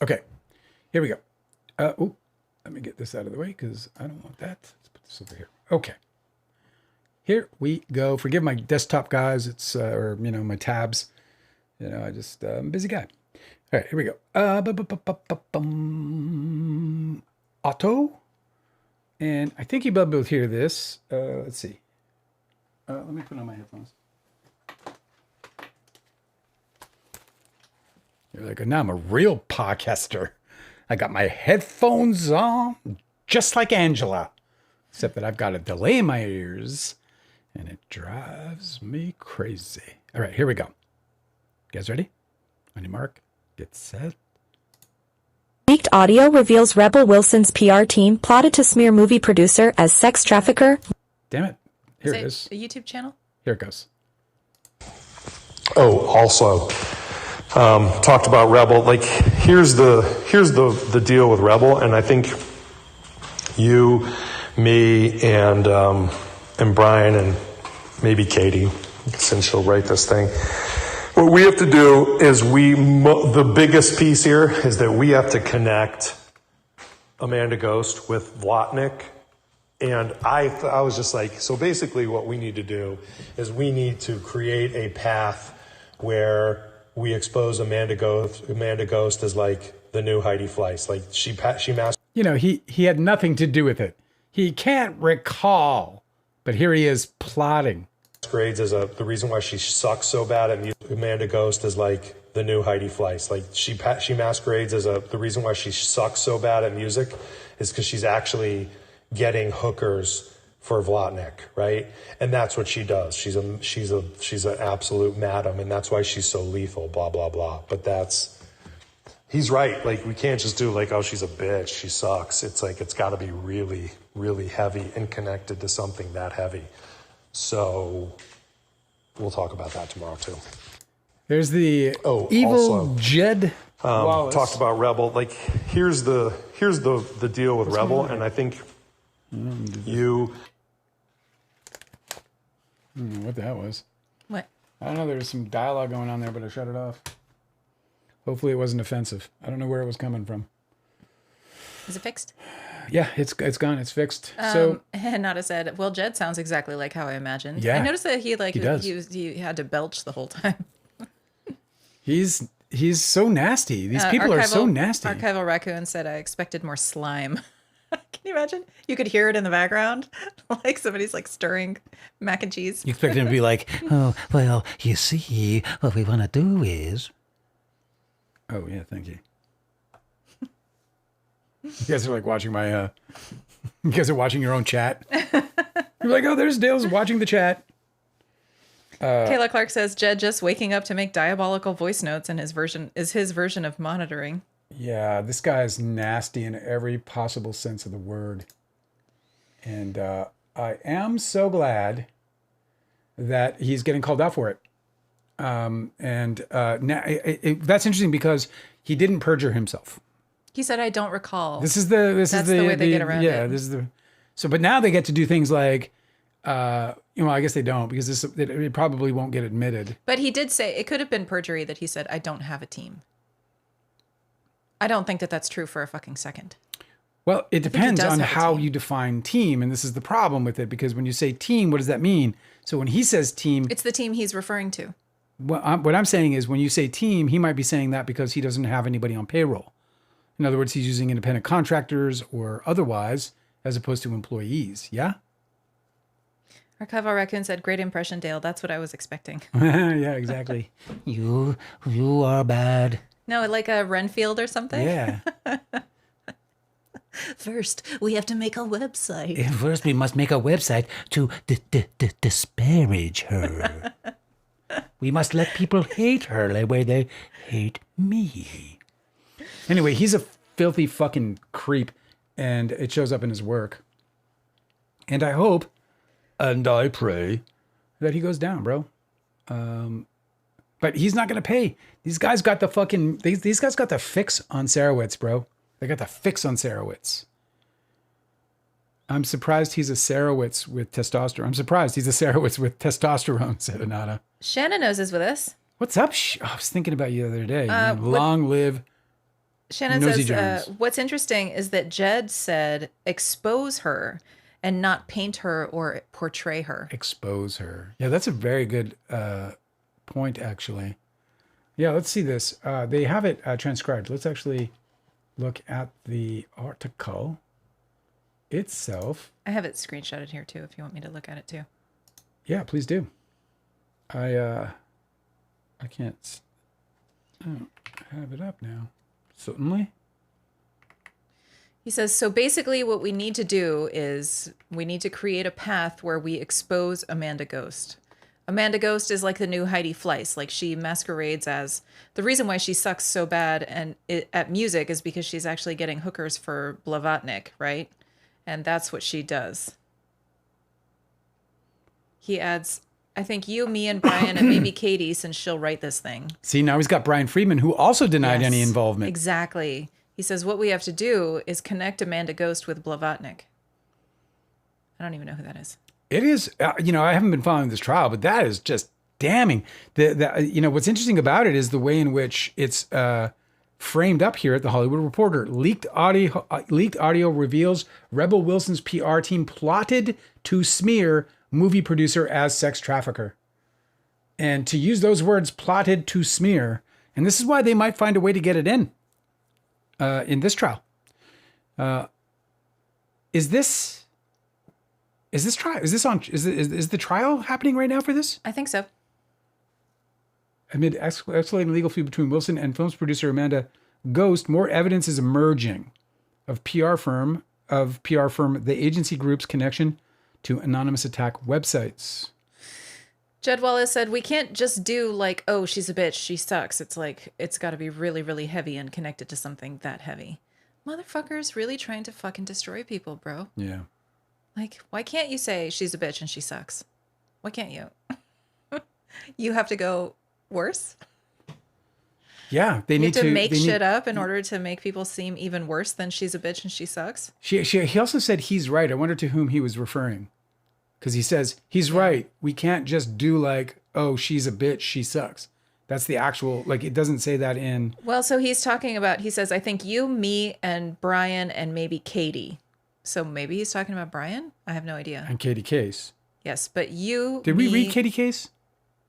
Okay, here we go. Let me get this out of the way because I don't want that. Let's put this over here. Okay. Here we go. Forgive my desktop, guys. It's my tabs. I just I'm a busy guy. All right, here we go. Auto. And I think you'll be able to hear this. Let's see. Let me put on my headphones. You're like, now I'm a real podcaster. I got my headphones on, just like Angela. Except that I've got a delay in my ears. And it drives me crazy. All right, here we go. You guys ready? On your mark, get set. Leaked audio reveals Rebel Wilson's PR team plotted to smear movie producer as sex trafficker. Damn it. Here it is. A YouTube channel? Here it goes. Oh, also, talked about Rebel. Like, here's the deal with Rebel, and I think you me and Bryan and maybe Katie, since she'll write this thing. What we have to do is the biggest piece here is that we have to connect Amanda Ghost with Wlotnik. And I was just like, so basically what we need to do is we need to create a path where we expose Amanda Ghost as like the new Heidi Fleiss. Like she You know, he had nothing to do with it. He can't recall, but here he is plotting. masquerades as the reason why she sucks so bad at music. Amanda Ghost is like the new Heidi Fleiss. Like she masquerades as the reason why she sucks so bad at music is because she's actually getting hookers for Wlotnik, right? And that's what she does. She's an absolute madam, and that's why she's so lethal. Blah blah blah. But he's right. Like we can't just do like, oh, she's a bitch, she sucks. It's like it's got to be really really heavy and connected to something that heavy. So we'll talk about that tomorrow too. There's the evil also, Jed Wallace. Talked about Rebel. Like here's the deal with Rebel, and I think you. I don't know what that was. What? I don't know. There was some dialogue going on there, but I shut it off. Hopefully it wasn't offensive. I don't know where it was coming from. Is it fixed? Yeah, it's gone. It's fixed. So Nada said, well, Jed sounds exactly like how I imagined. Yeah, I noticed that he does. he had to belch the whole time. He's so nasty. These people are so nasty. Archival Raccoon said, I expected more slime. Can you imagine? You could hear it in the background. Like somebody's like stirring mac and cheese. You expect him to be like, oh, well, you see, what we want to do is... Oh, yeah, thank you. You guys are like watching my, you guys are watching your own chat. You're like, oh, there's Dale's watching the chat. Kayla Clark says, Jed just waking up to make diabolical voice notes and his version of monitoring. Yeah, this guy is nasty in every possible sense of the word. And I am so glad that he's getting called out for it. Now, that's interesting because he didn't perjure himself. He said, I don't recall. This is the way they get around it. Yeah, this is the... So, but now they get to do things like... I guess they don't because it probably won't get admitted. But he did say it could have been perjury that he said, I don't have a team. I don't think that that's true for a fucking second. Well, it depends on how you define team. And this is the problem with it because when you say team, what does that mean? So when he says team... It's the team he's referring to. What I'm saying is when you say team, he might be saying that because he doesn't have anybody on payroll. In other words, he's using independent contractors or otherwise as opposed to employees. Yeah? Archival Raccoon said, great impression, Dale. That's what I was expecting. Yeah, exactly. You are bad. No, like a Renfield or something? Yeah. First, we have to make a website. First, we must make a website to disparage her. We must let people hate her the way they hate me. Anyway, he's a filthy fucking creep, and it shows up in his work. And I hope, and I pray, that he goes down, bro. But he's not going to pay. These guys got the fucking... These guys got the fix on Sarowitz, bro. They got the fix on Sarowitz. I'm surprised he's a Sarowitz with testosterone. I'm surprised he's a Sarowitz with testosterone, said Anata. Shannon knows is with us. What's up? I was thinking about you the other day. Long live Shannon Nosy says, Jones. what's interesting is that Jed said expose her and not paint her or portray her. Expose her. Yeah, that's a very good point, actually. Yeah, let's see this. They have it transcribed. Let's actually look at the article itself. I have it screenshotted here, too, if you want me to look at it, too. Yeah, please do. I can't... I don't have it up now. Certainly. He says, so basically what we need to do is we need to create a path where we expose Amanda Ghost. Amanda Ghost is like the new Heidi Fleiss. Like she masquerades as... The reason why she sucks so bad at music is because she's actually getting hookers for Blavatnik, right? And that's what she does. He adds, I think you, me, and Bryan, and maybe Katie, since she'll write this thing. See, now he's got Bryan Freedman, who also denied any involvement. Exactly. He says, what we have to do is connect Amanda Ghost with Blavatnik. I don't even know who that is. It is, I haven't been following this trial, but that is just damning. What's interesting about it is the way in which it's framed up here at the Hollywood Reporter. Leaked audio reveals Rebel Wilson's PR team plotted to smear movie producer as sex trafficker. And to use those words, plotted to smear, and this is why they might find a way to get it in this trial. Is the trial happening right now for this? I think so. Amid escalating legal feud between Wilson and film's producer Amanda Ghost, more evidence is emerging of PR firm the agency group's connection to anonymous attack websites. Jed Wallace said, we can't just do like, oh, she's a bitch, she sucks. It's like, it's got to be really, really heavy and connected to something that heavy. Motherfuckers really trying to fucking destroy people, bro. Yeah. Like, why can't you say she's a bitch and she sucks? Why can't you? You have to go worse? Yeah, they You need have to to make shit up in order to make people seem even worse than she's a bitch and she sucks? He also said he's right. I wonder to whom he was referring. Because he says, he's right. We can't just do like, oh, she's a bitch, she sucks. That's the actual, like, it doesn't say that in. Well, so he's talking about, he says, I think you, me, and Bryan, and maybe Katie. So maybe he's talking about Bryan? I have no idea. And Katie Case. Yes, but you, Did we read Katie Case?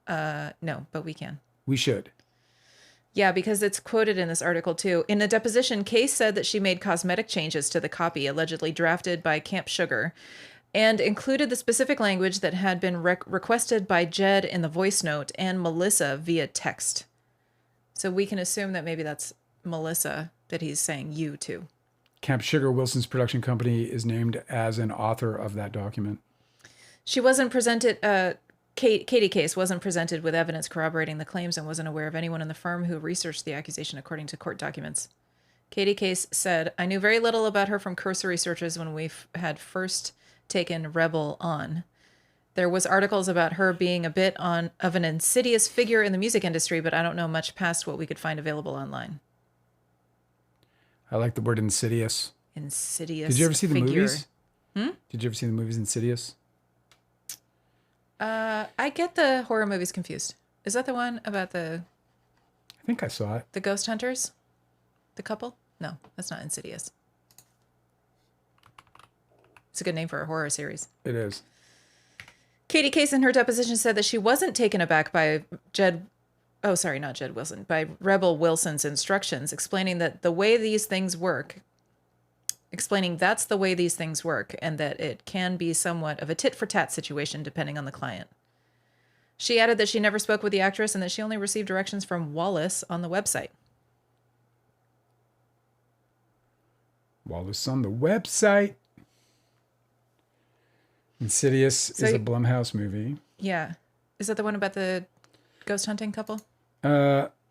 No, but we can. We should. Yeah, because it's quoted in this article too. In a deposition, Case said that she made cosmetic changes to the copy allegedly drafted by Camp Sugar and included the specific language that had been requested by Jed in the voice note and Melissa via text. So we can assume that maybe that's Melissa that he's saying you to. Camp Sugar, Wilson's production company, is named as an author of that document. She wasn't presented, Katie Case wasn't presented with evidence corroborating the claims and wasn't aware of anyone in the firm who researched the accusation according to court documents. Katie Case said, I knew very little about her from cursory searches when we had first taken Rebel on. There was articles about her being a bit of an insidious figure in the music industry, but I don't know much past what we could find available online. I like the word insidious. Insidious. Did you ever see the figure. movies? Did you ever see the movies Insidious? I get the horror movies confused. Is that the one about I think I saw it. the ghost hunters? The couple? No, that's not Insidious. It's a good name for a horror series. It is. Katie Case in her deposition said that she wasn't taken aback by by Rebel Wilson's instructions, explaining that's the way these things work, and that it can be somewhat of a tit-for-tat situation depending on the client. She added that she never spoke with the actress and that she only received directions from Wallace on the website. Wallace on the website. Insidious is a Blumhouse movie. Yeah. Is that the one about the ghost hunting couple?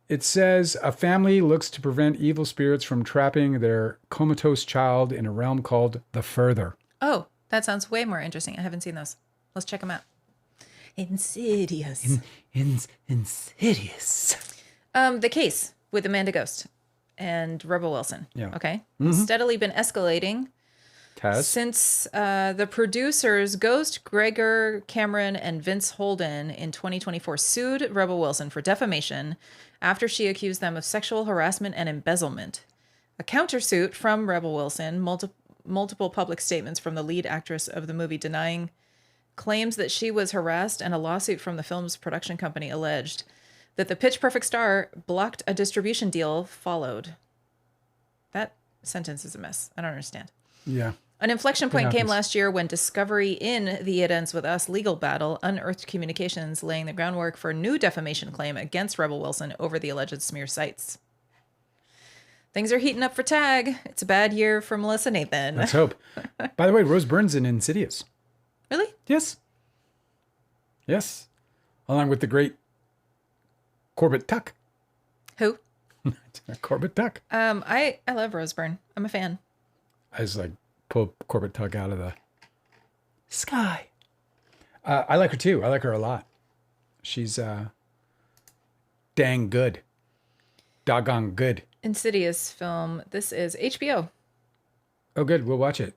It says a family looks to prevent evil spirits from trapping their comatose child in a realm called the Further. Oh, that sounds way more interesting. I haven't seen those. Let's check them out. Insidious. Insidious. The case with Amanda Ghost and Rebel Wilson. Yeah. Okay. Steadily been escalating since the producers Ghost, Gregor Cameron, and Vince Holden in 2024 sued Rebel Wilson for defamation after she accused them of sexual harassment and embezzlement. A countersuit from Rebel Wilson, multiple public statements from the lead actress of the movie denying claims that she was harassed, and a lawsuit from the film's production company alleged that the Pitch Perfect star blocked a distribution deal followed. That sentence is a mess. I don't understand. Yeah. An inflection point came last year when Discovery in the It Ends With Us legal battle unearthed communications laying the groundwork for a new defamation claim against Rebel Wilson over the alleged smear sites. Things are heating up for TAG. It's a bad year for Melissa Nathan. Let's hope. By the way, Rose Byrne's in Insidious. Really? Yes. Yes. Along with the great Corbett Tuck. Who? Corbett Tuck. I love Rose Byrne. I'm a fan. I just like pull Corbett Tuck out of the sky. I like her too. I like her a lot. She's dang good. Doggone good. Insidious film. This is HBO. Oh, good. We'll watch it.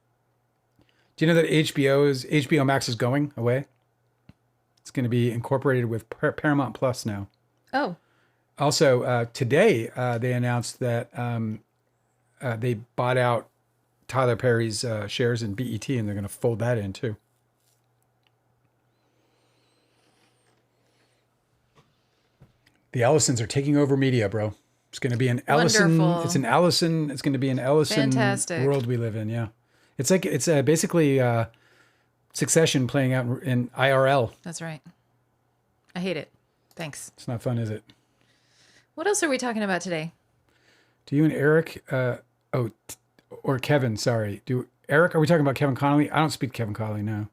Do you know that HBO Max is going away? It's going to be incorporated with Paramount Plus now. Oh. Also, today they announced that they bought out Tyler Perry's shares in BET, and they're going to fold that in too. The Ellisons are taking over media, bro. It's going to be an Ellison. Wonderful. It's an Allison. It's going to be an Ellison Fantastic. world we live in. Yeah, it's like it's basically Succession playing out in IRL. That's right. I hate it. Thanks. It's not fun, is it? What else are we talking about today? Do you and Eric, or Kevin? Sorry, Eric? Are we talking about Kevin Connolly? I don't speak Kevin Connolly now.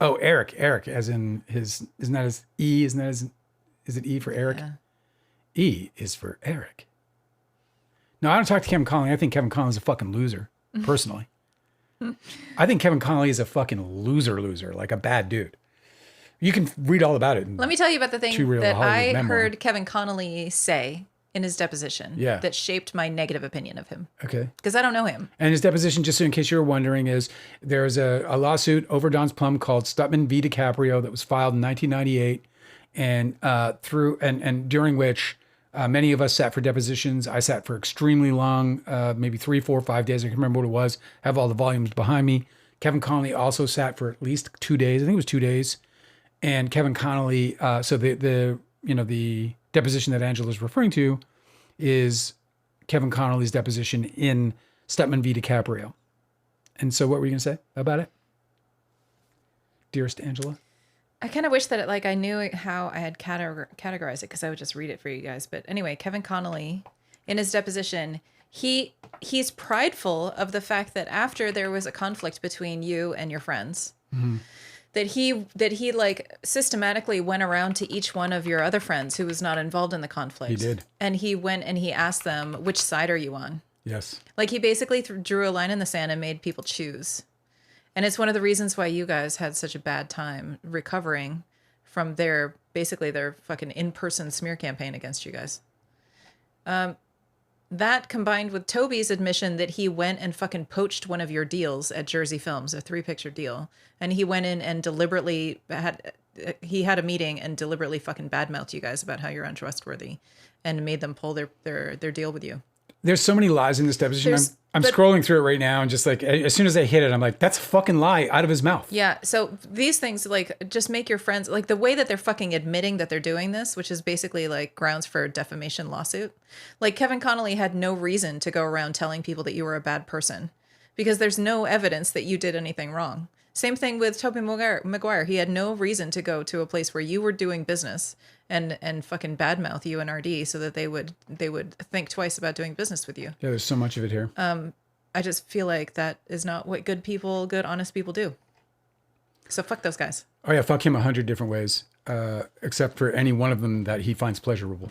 Oh, Eric, as in his. Isn't that his E? Isn't that his? Is it E for Eric? Yeah. E is for Eric. No, I don't talk to Kevin Connolly. I think Kevin Connolly's a fucking loser, personally. I think Kevin Connolly is a fucking loser, like a bad dude. You can read all about it. Let me tell you about the thing that Hollywood I memoir. heard Kevin Connolly say in his deposition that shaped my negative opinion of him. Okay. Because I don't know him. And his deposition, just so in case you were wondering, is there's a lawsuit over Don's Plum called Stutman v. DiCaprio that was filed in 1998, and during which many of us sat for depositions. I sat for extremely long, maybe 3, 4, 5 days. I can't remember what it was. I have all the volumes behind me. Kevin Connolly also sat for at least 2 days. I think it was 2 days. And Kevin Connolly, so the deposition that Angela's referring to is Kevin Connolly's deposition in Stutman v. DiCaprio. And so what were you going to say about it? Dearest Angela? I kind of wish that I knew how I had categorized it because I would just read it for you guys. But anyway, Kevin Connolly, in his deposition, he's prideful of the fact that after there was a conflict between you and your friends, that he like systematically went around to each one of your other friends who was not involved in the conflict. He did. And he went and he asked them, which side are you on? Yes. Like he basically drew a line in the sand and made people choose. And it's one of the reasons why you guys had such a bad time recovering from their fucking in-person smear campaign against you guys. That combined with Toby's admission that he went and fucking poached one of your deals at Jersey Films, a 3-picture deal. And he went in and deliberately had a meeting and deliberately fucking badmouthed you guys about how you're untrustworthy and made them pull their deal with you. There's so many lies in this deposition. I'm scrolling through it right now, and just like as soon as I hit it, I'm like, that's a fucking lie out of his mouth. Yeah. So these things, like, just make your friends, like the way that they're fucking admitting that they're doing this, which is basically like grounds for a defamation lawsuit. Like Kevin Connolly had no reason to go around telling people that you were a bad person because there's no evidence that you did anything wrong. Same thing with Tobey Maguire. He had no reason to go to a place where you were doing business and fucking badmouth you and RD so that they would think twice about doing business with you. Yeah, there's so much of it here. I just feel like that is not what good, honest people do. So fuck those guys. Oh yeah, fuck him 100 different ways, except for any one of them that he finds pleasurable.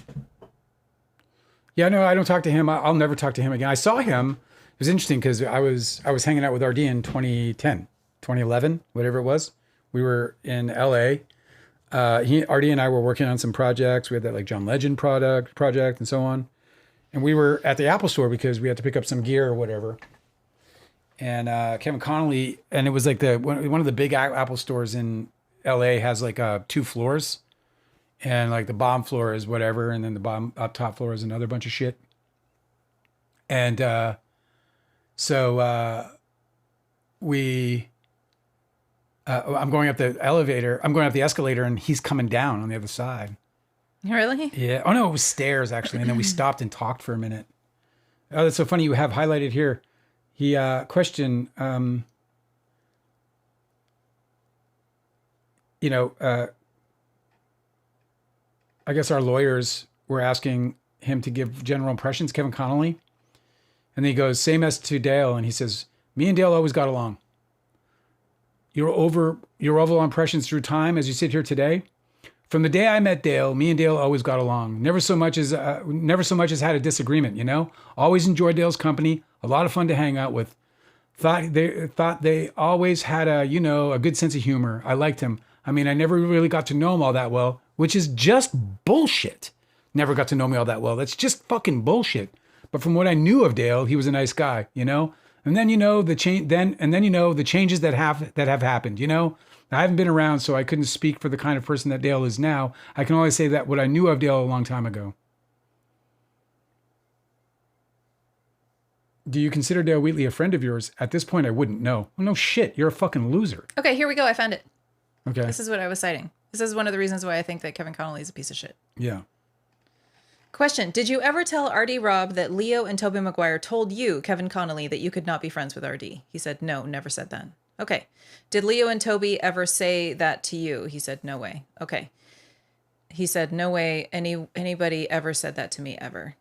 Yeah, no, I don't talk to him. I'll never talk to him again. I saw him. It was interesting because I was hanging out with RD in 2010, 2011, whatever it was. We were in LA. RD and I were working on some projects. We had that like John Legend project and so on. And we were at the Apple store because we had to pick up some gear or whatever. And Kevin Connolly, and it was like one of the big Apple stores in LA has like 2 floors. And like the bottom floor is whatever. And then the bottom up top floor is another bunch of shit. And I'm going up the elevator. I'm going up the escalator, and he's coming down on the other side. Really? Yeah. Oh no, it was stairs actually, and then we stopped and talked for a minute. Oh, that's so funny. You have highlighted here. He questioned. I guess our lawyers were asking him to give general impressions, Kevin Connolly, and then he goes, "Same as to Dale," and he says, "Me and Dale always got along. Your overall impressions through time as you sit here today. From the day I met Dale, me and Dale always got along. Never so much as had a disagreement, you know? Always enjoyed Dale's company. A lot of fun to hang out with. Thought they always had a good sense of humor. I liked him. I mean, I never really got to know him all that well, which is just bullshit. Never got to know me all that well. That's just fucking bullshit. But from what I knew of Dale, he was a nice guy, you know? And then the changes that have happened. I haven't been around, so I couldn't speak for the kind of person that Dale is now. I can only say that what I knew of Dale a long time ago. Do you consider Dale Wheatley a friend of yours? At this point, I wouldn't know. Well, no shit. You're a fucking loser. Okay, here we go. I found it. Okay. This is what I was citing. This is one of the reasons why I think that Kevin Connolly is a piece of shit. Yeah. Question. Did you ever tell R.D. Robb that Leo and Tobey Maguire told you, Kevin Connolly, that you could not be friends with R.D.? He said, no, never said that. Okay. Did Leo and Tobey ever say that to you? He said, no way. Okay. He said, no way anybody ever said that to me ever.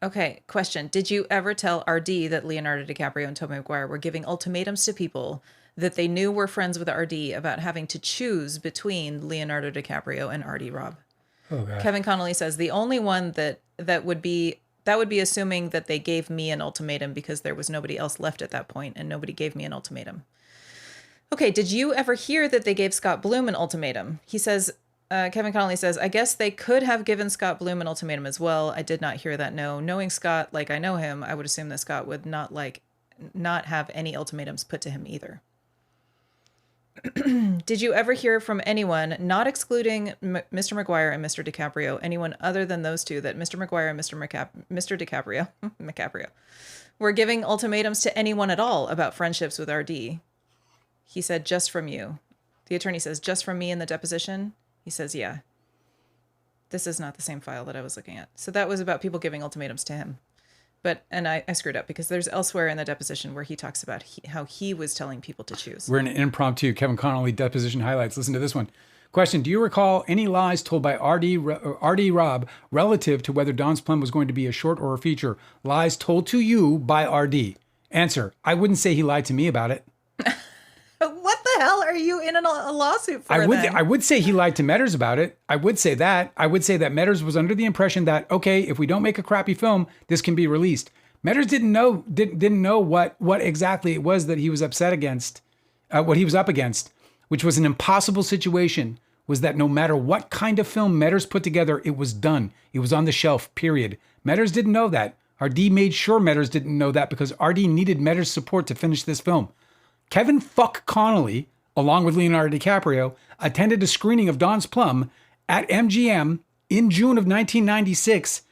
Okay. Question. Did you ever tell R.D. that Leonardo DiCaprio and Tobey Maguire were giving ultimatums to people that they knew were friends with R.D. about having to choose between Leonardo DiCaprio and R.D. Robb? Oh, God. Kevin Connolly says the only one that would be assuming that they gave me an ultimatum because there was nobody else left at that point and nobody gave me an ultimatum. Okay, did you ever hear that they gave Scott Bloom an ultimatum? He says, Kevin Connolly says, I guess they could have given Scott Bloom an ultimatum as well. I did not hear that, no. Knowing Scott like I know him, I would assume that Scott would not have any ultimatums put to him either. Did you ever hear from anyone, not excluding Mr. Maguire and Mr. DiCaprio, anyone other than those two, that Mr. Maguire and Mr. DiCaprio were giving ultimatums to anyone at all about friendships with RD? He said, just from you. The attorney says, just from me in the deposition? He says, yeah. This is not the same file that I was looking at. So that was about people giving ultimatums to him. And I screwed up because there's elsewhere in the deposition where he talks about how he was telling people to choose. We're in an impromptu Kevin Connolly deposition highlights. Listen to this one. Question. Do you recall any lies told by R.D. Robb relative to whether Don's Plum was going to be a short or a feature? Lies told to you by R.D. Answer. I wouldn't say he lied to me about it. What the hell are you in a lawsuit for? I would say he lied to Metters about it. I would say that. I would say that Metters was under the impression that, okay, if we don't make a crappy film, this can be released. Metters didn't know what exactly it was that he was upset against, what he was up against, which was an impossible situation, was that no matter what kind of film Metters put together, it was done. It was on the shelf, period. Metters didn't know that. RD made sure Metters didn't know that because RD needed Metters' support to finish this film. Kevin Fuck Connolly, along with Leonardo DiCaprio, attended a screening of Don's Plum at MGM in June of 1996,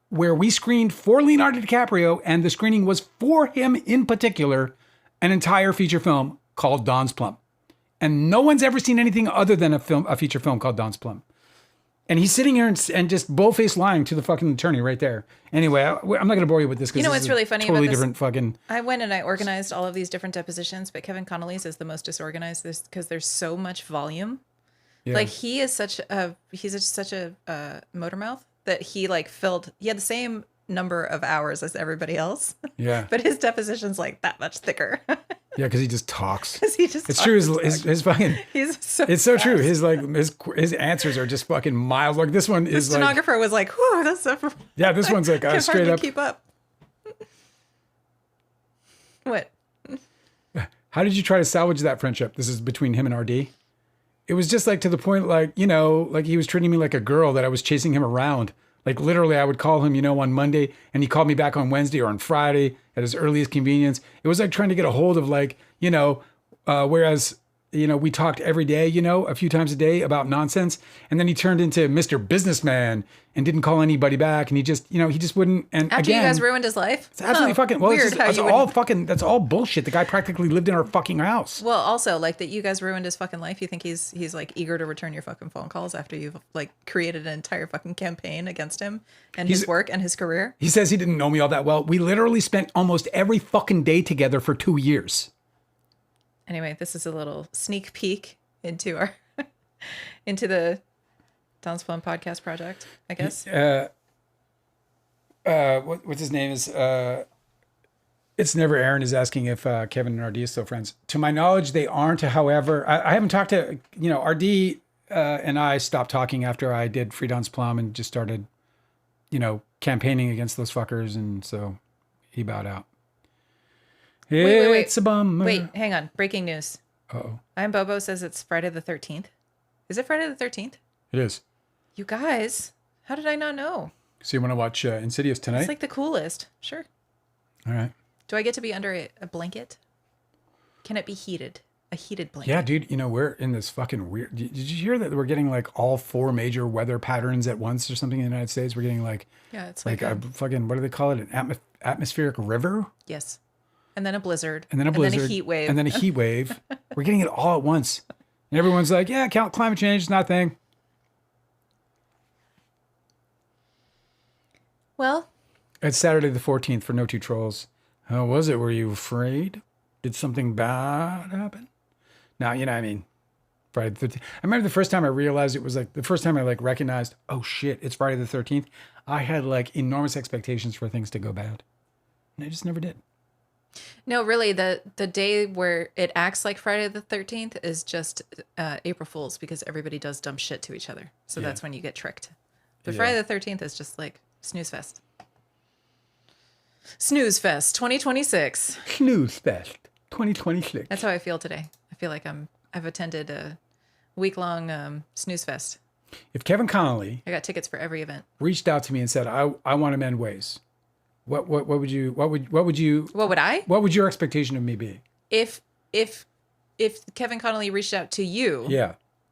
where we screened for Leonardo DiCaprio, and the screening was for him in particular, an entire feature film called Don's Plum. And no one's ever seen anything other than a feature film called Don's Plum. And he's sitting here and just bull-faced lying to the fucking attorney right there. Anyway, I'm not going to bore you with this because what's really funny totally about this? Different fucking. I went and I organized all of these different depositions, but Kevin Connolly's is the most disorganized because there's so much volume. Yeah. Like he's such a motor mouth that he had the same number of hours as everybody else. Yeah. But his deposition's like that much thicker. Yeah, because he just talks. It's true. His fucking. It's so true. His answers are just fucking miles. Like this one is the stenographer was like, "Whew, that's so." Yeah, this one's like can straight up. Keep up. What? How did you try to salvage that friendship? This is between him and RD. It was just like to the point, like he was treating me like a girl that I was chasing him around. Like literally, I would call him, on Monday, and he called me back on Wednesday or on Friday at his earliest convenience. It was like trying to get a hold of whereas, we talked every day, a few times a day about nonsense. And then he turned into Mr. Businessman and didn't call anybody back. And he just wouldn't. And After again, you guys ruined his life? It's absolutely fucking, well, weird that's all bullshit. The guy practically lived in our fucking house. Well, also like that you guys ruined his fucking life. You think he's like eager to return your fucking phone calls after you've like created an entire fucking campaign against him and his work and his career? He says he didn't know me all that well. We literally spent almost every fucking day together for 2 years. Anyway, this is a little sneak peek into our into the Don's Plum podcast project, I guess. What's his name is? It's Never Aaron is asking if Kevin and RD are still friends. To my knowledge, they aren't. However, I haven't talked to RD and I stopped talking after I did Free Don's Plum and just started campaigning against those fuckers, and so he bowed out. Wait. It's a bummer. Wait, hang on. Breaking news. Uh-oh. I'm Bobo says it's Friday the 13th. Is it Friday the 13th? It is. You guys, how did I not know? So you want to watch Insidious tonight? It's like the coolest. Sure. All right. Do I get to be under a blanket? Can it be heated? A heated blanket? Yeah, dude. You know, we're in this fucking weird. Did you hear that we're getting like all 4 major weather patterns at once or something in the United States? We're getting like, yeah, it's like a fucking, what do they call it? An atmospheric river? Yes. And then a blizzard. And then a blizzard. And then a heat wave. And then a heat wave. We're getting it all at once. And everyone's like, yeah, climate change is not a thing. Well, it's Saturday the 14th for No Two Trolls. How was it? Were you afraid? Did something bad happen? No, you know what I mean. Friday the 13th. I remember the first time I realized it was like the first time I like recognized, oh shit, it's Friday the 13th. I had like enormous expectations for things to go bad. And I just never did. No, really, the day where it acts like Friday the 13th is just April Fool's because everybody does dumb shit to each other. So that's when you get tricked. But Friday the 13th is just like snooze fest. Snooze fest 2026. Snooze fest 2026. That's how I feel today. I feel like I've attended a week-long snooze fest. If Kevin Connolly, I got tickets for every event, reached out to me and said, I want to mend ways. What would you what would your expectation of me be? If Kevin Connolly reached out to you,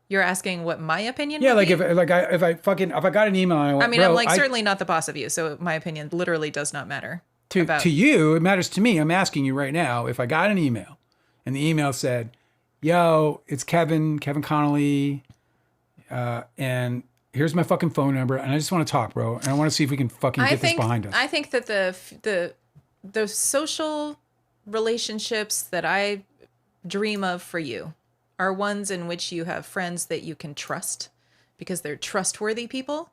you're asking what my opinion would like be? if I got an email and I went, I mean, I'm like certainly not the boss of you, so my opinion literally does not matter. To you, it matters to me. I'm asking you right now, if I got an email and the email said, yo, it's Kevin Connolly, and here's my fucking phone number, and I just want to talk, bro, and I want to see if we can fucking get this behind us. I think that the social relationships that I dream of for you are ones in which you have friends that you can trust because they're trustworthy people.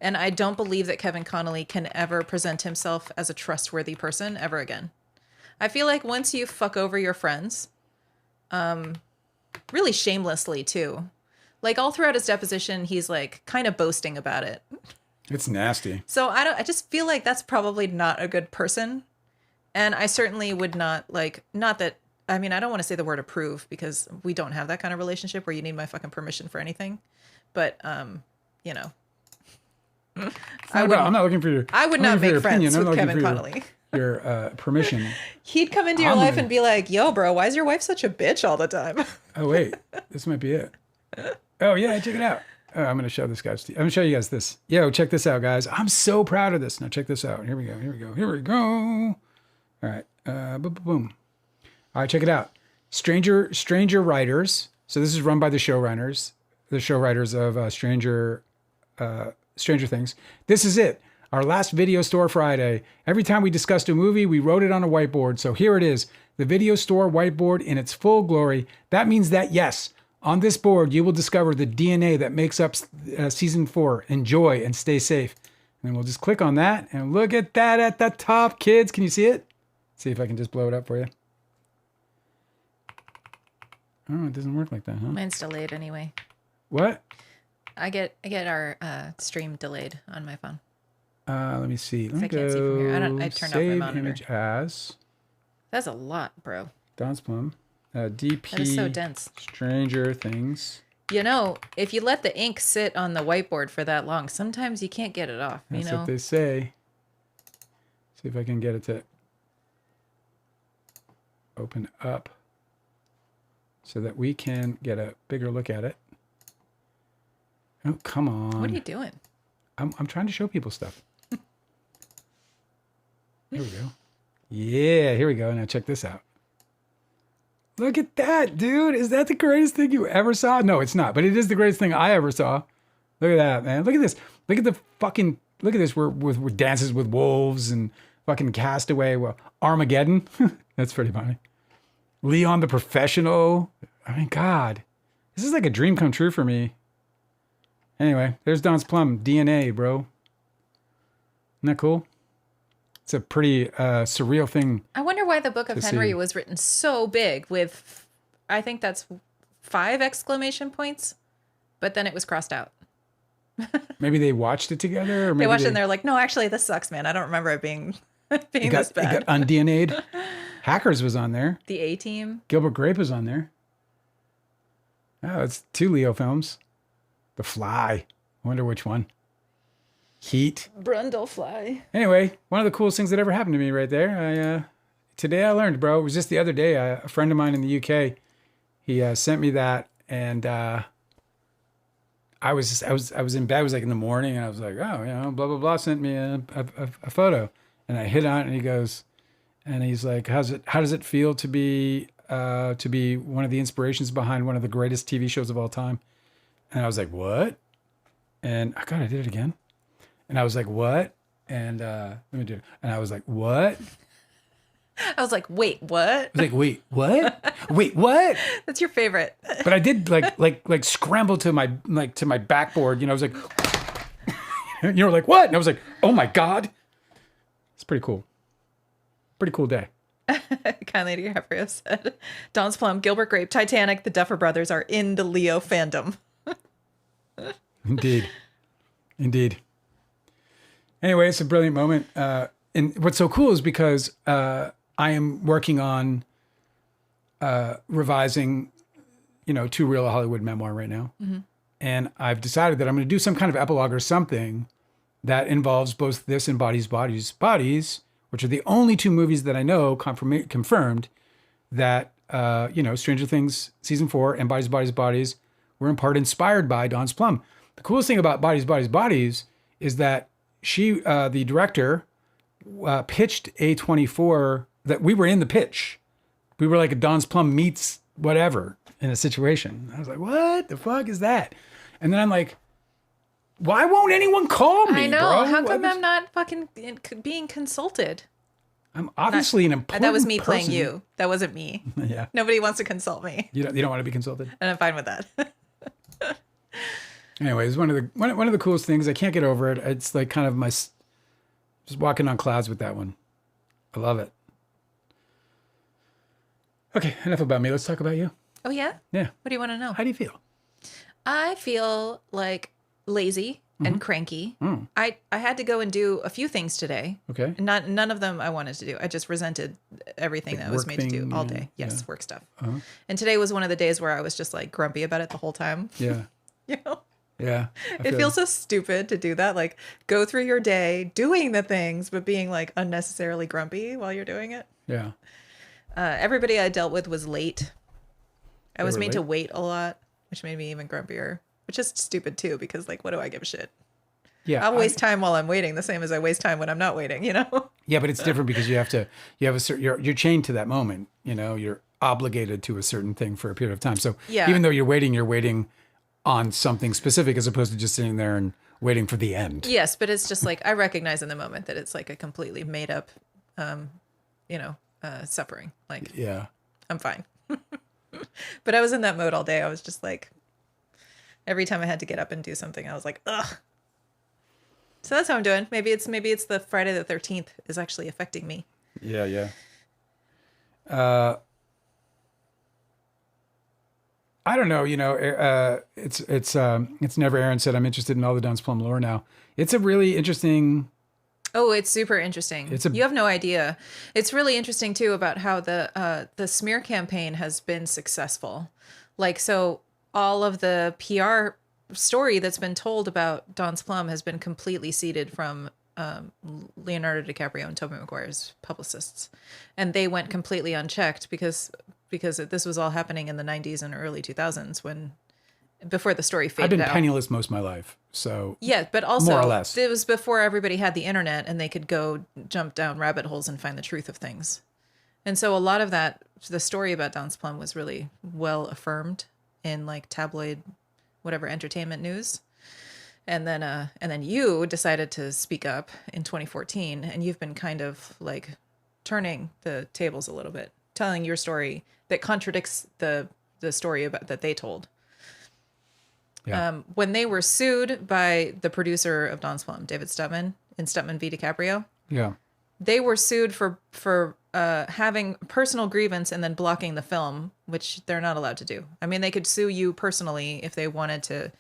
And I don't believe that Kevin Connolly can ever present himself as a trustworthy person ever again. I feel like once you fuck over your friends, really shamelessly too, like all throughout his deposition, he's like kind of boasting about it. It's nasty. So I just feel like that's probably not a good person. And I certainly would not I don't want to say the word approve because we don't have that kind of relationship where you need my fucking permission for anything. But, you know. I'm not looking for your. I would not make friends with Kevin Connolly. Your permission. He'd come into your life and be like, "Yo, bro, why is your wife such a bitch all the time?" Oh wait, this might be it. Oh yeah, check it out. Oh, I'm gonna show this guys. I'm gonna show you guys this. Yo, check this out, guys. I'm so proud of this. Now check this out. Here we go. All right. Boom. All right, check it out. Stranger Writers. So this is run by the showrunners of Stranger Things. This is it. Our last video store Friday. Every time we discussed a movie, we wrote it on a whiteboard. So here it is. The video store whiteboard in its full glory. That means that, yes, on this board, you will discover the DNA that makes up season 4. Enjoy and stay safe. And then we'll just click on that and look at that at the top, kids. Can you see it? See if I can just blow it up for you. Oh, it doesn't work like that, huh? Mine's delayed anyway. What? I get our stream delayed on my phone. Let me see. Let me I can't see from here. I turned off my monitor. Image as. That's a lot, bro. Don's Plum. DP. That is so dense. Stranger Things. You know, if you let the ink sit on the whiteboard for that long, sometimes you can't get it off. That's you know what they say. See if I can get it to open up so that we can get a bigger look at it. Oh, come on. What are you doing? I'm trying to show people stuff. Here we go. Yeah, here we go. Now check this out. Look at that, dude. Is that the greatest thing you ever saw? No, it's not, but it is the greatest thing I ever saw. Look at that, man. Look at this. Look at this. We're dances with wolves and fucking Castaway. Well, Armageddon. That's pretty funny. Leon the Professional. I mean, God, this is like a dream come true for me. Anyway, there's Don's Plum. DNA, bro. Isn't that cool? It's a pretty surreal thing. I wonder why the Book of Henry was written so big with, I think that's 5 exclamation points, but then it was crossed out. Maybe they watched it together? Or maybe they watched it and they're like, no, actually, this sucks, man. I don't remember it being this bad. It got un-DNA'd. Hackers was on there. The A-Team. Gilbert Grape was on there. Oh, it's 2 Leo films. The Fly. I wonder which one. Heat. Brundlefly. Anyway, one of the coolest things that ever happened to me right there. Today I learned, bro. It was just the other day. A friend of mine in the UK, he sent me that, and I was in bed. It was like in the morning, and I was like, oh, blah blah blah. Sent me a photo, and I hit on it, and he goes, and he's like, how does it feel to be one of the inspirations behind one of the greatest TV shows of all time? And I was like, what? And God, I did it again. And I was like, what? And let me do it. And I was like, what? I was like, wait, what? I was like, wait, what? Wait, what? That's your favorite. But I did like scramble to my backboard. I was like, like what? And I was like, oh my God. It's pretty cool. Pretty cool day. Kind Lady DiCaprio said, Don's Plum, Gilbert Grape, Titanic, the Duffer Brothers are in the Leo fandom. Indeed. Anyway, it's a brilliant moment. And what's so cool is because I am working on revising, Too Real a Hollywood Memoir right now. Mm-hmm. And I've decided that I'm going to do some kind of epilogue or something that involves both this and Bodies, which are the only two movies that I know confirmed that, Stranger Things Season 4 and Bodies were in part inspired by Don's Plum. The coolest thing about Bodies is that she, the director, pitched A24, that we were in the pitch. We were like a Don's Plum meets whatever in a situation. I was like, what the fuck is that? And then I'm like, why won't anyone call me, I know. bro? How come I'm not fucking being consulted? I'm obviously an important That was me person. playing you. That wasn't me. Yeah. Nobody wants to consult me. You don't want to be consulted? And I'm fine with that. Anyway, it's one of the coolest things. I can't get over it. It's like kind of my just walking on clouds with that one. I love it. Okay, enough about me. Let's talk about you. Oh, yeah? Yeah. What do you want to know? How do you feel? I feel like lazy and cranky. I had to go and do a few things today. Okay. None of them I wanted to do. I just resented everything that I was made to do all day. Yes, work stuff. Uh-huh. And today was one of the days where I was just like grumpy about it the whole time. Yeah. Yeah. It feels so stupid to do that. Like go through your day doing the things, but being like unnecessarily grumpy while you're doing it. Yeah. Everybody I dealt with was late. I was made to late? wait a lot, which made me even grumpier, which is stupid too, because like, what do I give a shit? Yeah. I'll waste time while I'm waiting, the same as I waste time when I'm not waiting, Yeah, but it's different because you have a certain, you're chained to that moment, you're obligated to a certain thing for a period of time. So even though you're waiting on something specific as opposed to just sitting there and waiting for the end. Yes, but it's just like I recognize in the moment that it's like a completely made up, suffering. Like, yeah, I'm fine. But I was in that mode all day. I was just like, every time I had to get up and do something, I was like, ugh. So that's how I'm doing. Maybe it's the Friday the 13th is actually affecting me. Yeah. I don't know, it's never Aaron said I'm interested in all the Don's Plum lore now. It's a really interesting. Oh, it's super interesting. You have no idea. It's really interesting too about how the smear campaign has been successful. Like, so all of the PR story that's been told about Don's Plum has been completely seeded from Leonardo DiCaprio and Tobey Maguire's publicists, and they went completely unchecked because this was all happening in the 90s and early 2000s before the story faded out. I've been penniless most of my life, so yeah, but also more or less. It was before everybody had the internet and they could go jump down rabbit holes and find the truth of things. And so a lot of that, the story about Don's Plum was really well affirmed in like tabloid, whatever, entertainment news. And then you decided to speak up in 2014, and you've been kind of like turning the tables a little bit, telling your story that contradicts the story about that they told. Yeah. When they were sued by the producer of Don's Plum, David Stutman, in Stutman v. DiCaprio, yeah, they were sued for having personal grievance and then blocking the film, which they're not allowed to do. I mean, they could sue you personally if they wanted to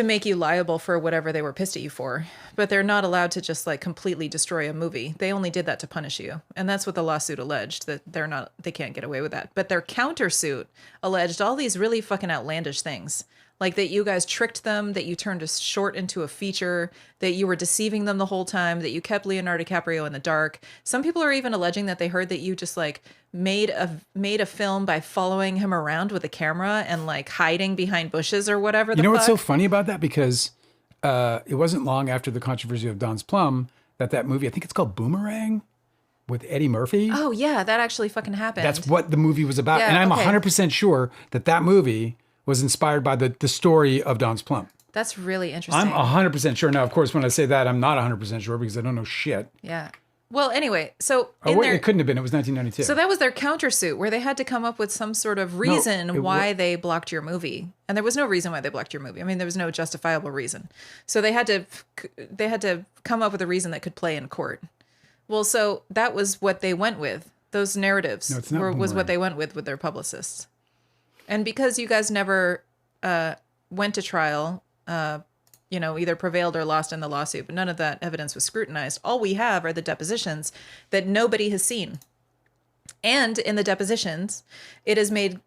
make you liable for whatever they were pissed at you for, but they're not allowed to just like completely destroy a movie. They only did that to punish you. And that's what the lawsuit alleged, that they can't get away with that. But their countersuit alleged all these really fucking outlandish things. Like that you guys tricked them, that you turned a short into a feature, that you were deceiving them the whole time, that you kept Leonardo DiCaprio in the dark. Some people are even alleging that they heard that you just like made a film by following him around with a camera and like hiding behind bushes or whatever. You know what's so funny about that? Because it wasn't long after the controversy of Don's Plum that movie, I think it's called Boomerang, with Eddie Murphy. Oh yeah, that actually fucking happened. That's what the movie was about. Yeah, and I'm okay. 100% sure that movie was inspired by the story of Don's Plum. That's really interesting. I'm 100% sure. Now, of course, when I say that, I'm not 100% sure because I don't know shit. Yeah. Well, anyway, so it couldn't have been. It was 1992. So that was their countersuit, where they had to come up with some sort of reason why they blocked your movie, and there was no reason why they blocked your movie. I mean, there was no justifiable reason. So they had to come up with a reason that could play in court. Well, so that was what they went with. Those narratives was what they went with their publicists. And because you guys never went to trial, either prevailed or lost in the lawsuit, but none of that evidence was scrutinized. All we have are the depositions that nobody has seen. And in the depositions, it is made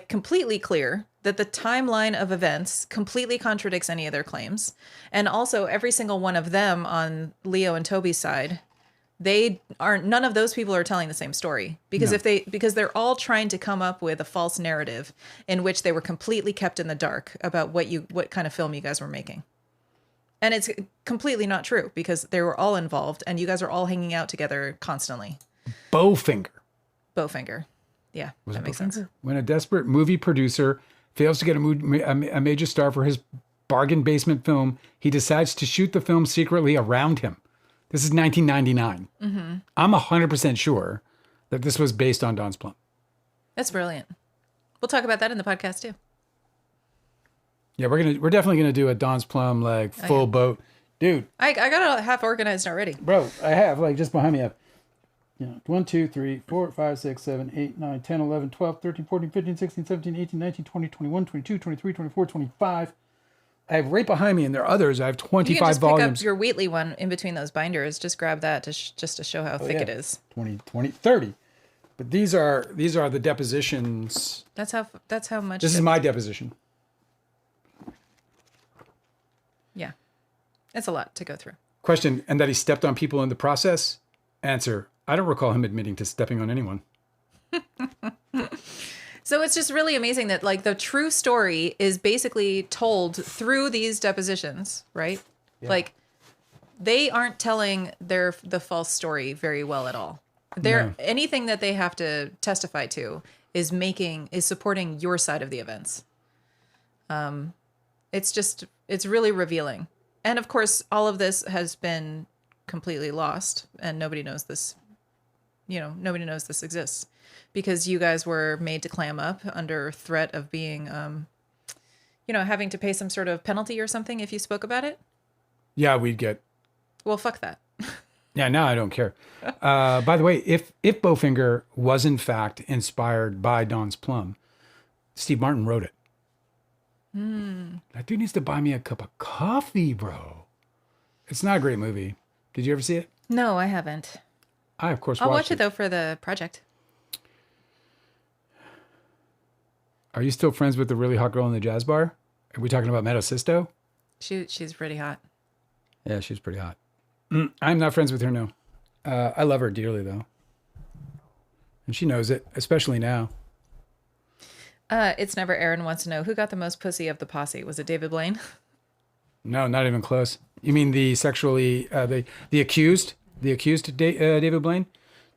completely clear that the timeline of events completely contradicts any of their claims. And also every single one of them on Leo and Toby's side, none of those people are telling the same story because because they're all trying to come up with a false narrative in which they were completely kept in the dark about what kind of film you guys were making. And it's completely not true because they were all involved and you guys are all hanging out together constantly. Bowfinger. Yeah, that makes sense. When a desperate movie producer fails to get a major star for his bargain basement film, he decides to shoot the film secretly around him. This is 1999. Mm-hmm. I'm 100% sure that this was based on Don's Plum. That's brilliant. We'll talk about that in the podcast too. Yeah, we're definitely gonna do a Don's Plum full boat, dude. I got it half organized already, bro. I have just behind me. I have 1, 2, 3, 4, 5, 6, 7, 8, 9, 10, 11, 12, 13, 14, 15, 16, 17, 18, 19, 20, 21, 22, 23, 24, 25. I have right behind me, and there are others. I have 25 you can just volumes. Pick up your Wheatley one in between those binders. Just grab that just to show how thick it is. 20, 30. But these are the depositions. That's how much. This is my deposition. Yeah, it's a lot to go through. Question: and that he stepped on people in the process? Answer: I don't recall him admitting to stepping on anyone. So it's just really amazing that the true story is basically told through these depositions, right? Yeah. They aren't telling the false story very well at all. Anything that they have to testify to is supporting your side of the events. It's really revealing. And of course, all of this has been completely lost and nobody knows this. Nobody knows this exists. Because you guys were made to clam up under threat of being, having to pay some sort of penalty or something if you spoke about it? Yeah, we'd get... Well, fuck that. Yeah, now I don't care. By the way, if Bowfinger was in fact inspired by Don's Plum, Steve Martin wrote it. That dude needs to buy me a cup of coffee, bro. It's not a great movie. Did you ever see it? No, I haven't. I, of course, I'll watch it, though, for the project. Are you still friends with the really hot girl in the jazz bar? Are we talking about Meadow Sisto? She's pretty hot. Yeah, she's pretty hot. I'm not friends with her, no. I love her dearly, though. And she knows it, especially now. It's Never Aaron wants to know, who got the most pussy of the posse? Was it David Blaine? No, not even close. You mean the sexually, the accused? The accused David Blaine?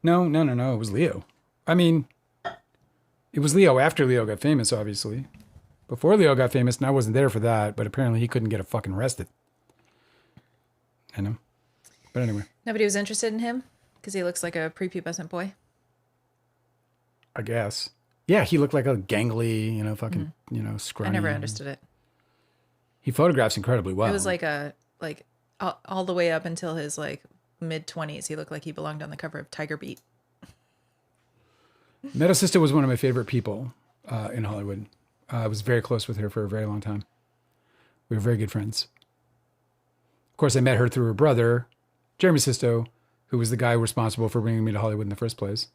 No. It was Leo. I mean... It was Leo after Leo got famous, obviously. Before Leo got famous, and I wasn't there for that, but apparently he couldn't get a fucking arrested. I know. But anyway. Nobody was interested in him? Because he looks like a prepubescent boy? I guess. Yeah, he looked like a gangly, scrawny. I never understood it. He photographs incredibly well. It was all the way up until his mid-20s. He looked like he belonged on the cover of Tiger Beat. Meadow Sister was one of my favorite people in Hollywood. I was very close with her for a very long time. We were very good friends. Of course, I met her through her brother, Jeremy Sisto, who was the guy responsible for bringing me to Hollywood in the first place.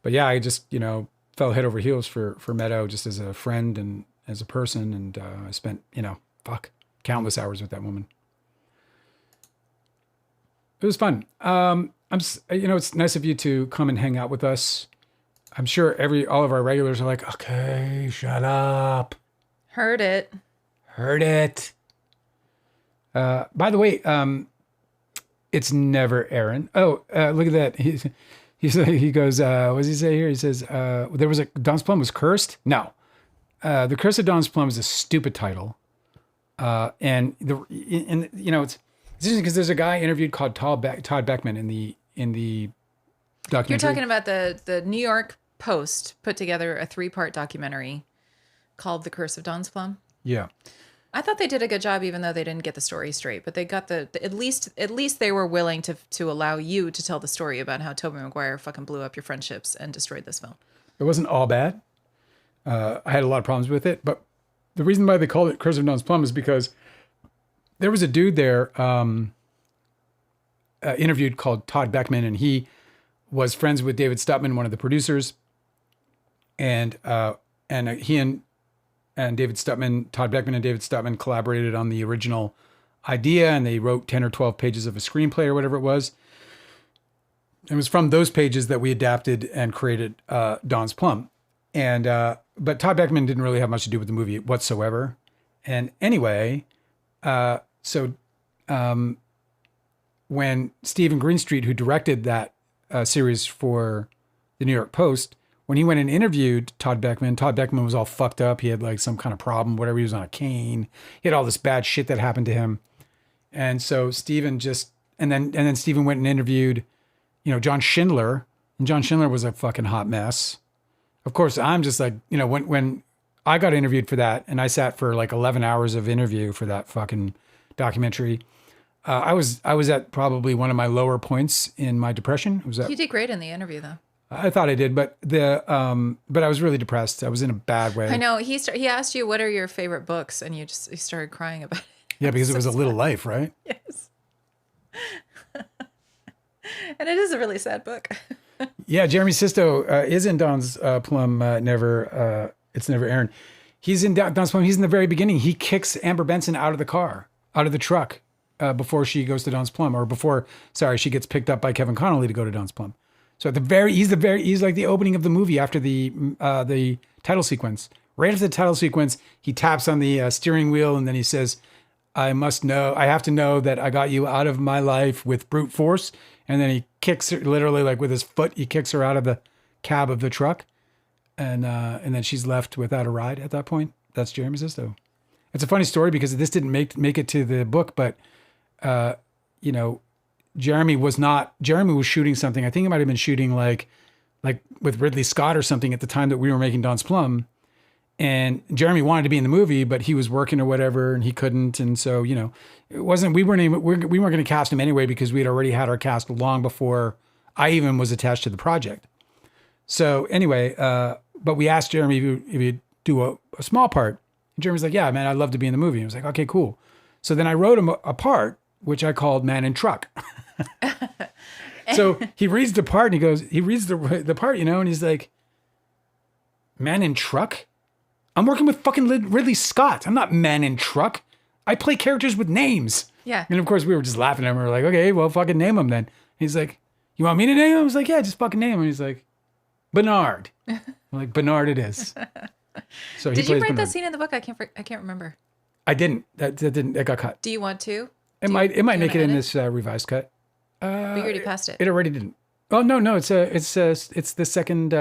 But yeah, I just, fell head over heels for Meadow just as a friend as a person, and I spent, countless hours with that woman. It was fun. It's nice of you to come and hang out with us. I'm sure all of our regulars are like, okay, shut up. Heard it. By the way, it's never Aaron. Oh, look at that. He goes, what does he say here? He says, Don's Plum was cursed. No, The Curse of Don's Plum is a stupid title. It's interesting because there's a guy interviewed called Todd Beckman in the documentary. You're talking about the New York Post put together a 3-part documentary called The Curse of Don's Plum. Yeah. I thought they did a good job, even though they didn't get the story straight. But they got at least they were willing to allow you to tell the story about how Tobey Maguire fucking blew up your friendships and destroyed this film. It wasn't all bad. I had a lot of problems with it, but the reason why they called it Curse of Don's Plum is because there was a dude there interviewed called Todd Beckman, and he was friends with David Stutman, one of the producers, and he and David Stutman, Todd Beckman and David Stutman collaborated on the original idea, and they wrote 10 or 12 pages of a screenplay or whatever it was. It was from those pages that we adapted and created Don's Plum. But Todd Beckman didn't really have much to do with the movie whatsoever. And anyway, when Stephen Greenstreet, who directed that series for the New York Post, when he went and interviewed Todd Beckman was all fucked up. He had like some kind of problem, whatever. He was on a cane. He had all this bad shit that happened to him. And so Stephen and then Stephen went and interviewed, John Schindler. And John Schindler was a fucking hot mess. Of course, I'm just like, when I got interviewed for that, and I sat for like 11 hours of interview for that fucking documentary, I was at probably one of my lower points in my depression. You did great in the interview, though. I thought I did, but I was really depressed. I was in a bad way. I know. He asked you, what are your favorite books? And you started crying about it. Yeah, because it was A Little Life, right? Yes. And it is a really sad book. Yeah, Jeremy Sisto is in Don's Plum. It's never Aaron. He's in Don's Plum. He's in the very beginning. He kicks Amber Benson out of the truck before she goes to Don's Plum, she gets picked up by Kevin Connolly to go to Don's Plum. So he's like the opening of the movie after the title sequence. Right after the title sequence, he taps on the steering wheel and then he says, I have to know that I got you out of my life with brute force. And then he kicks her, literally like with his foot, he kicks her out of the cab of the truck. And then she's left without a ride at that point. That's Jeremy Sisto. It's a funny story because this didn't make it to the book, but Jeremy was shooting something. I think he might have been shooting like with Ridley Scott or something at the time that we were making Don's Plum. And Jeremy wanted to be in the movie, but he was working or whatever, and he couldn't. And so, we weren't going to cast him anyway because we had already had our cast long before I even was attached to the project. So anyway, but we asked Jeremy if he'd do a small part. And Jeremy's like, yeah, man, I'd love to be in the movie. And I was like, okay, cool. So then I wrote him a part, which I called Man in Truck. So he reads the part and he reads the part, and he's like, Man in Truck? I'm working with fucking Ridley Scott. I'm not Man in Truck. I play characters with names. Yeah. And of course we were just laughing at him. We were like, okay, well, fucking name him then. He's like, you want me to name him? I was like, yeah, just fucking name him. And he's like, Bernard. I'm like, Bernard it is. So did you write that scene in the book? I can't remember. I didn't. That got cut. Do you want to? It might make it in this revised cut. But you already passed it. It already didn't. Oh no, it's the second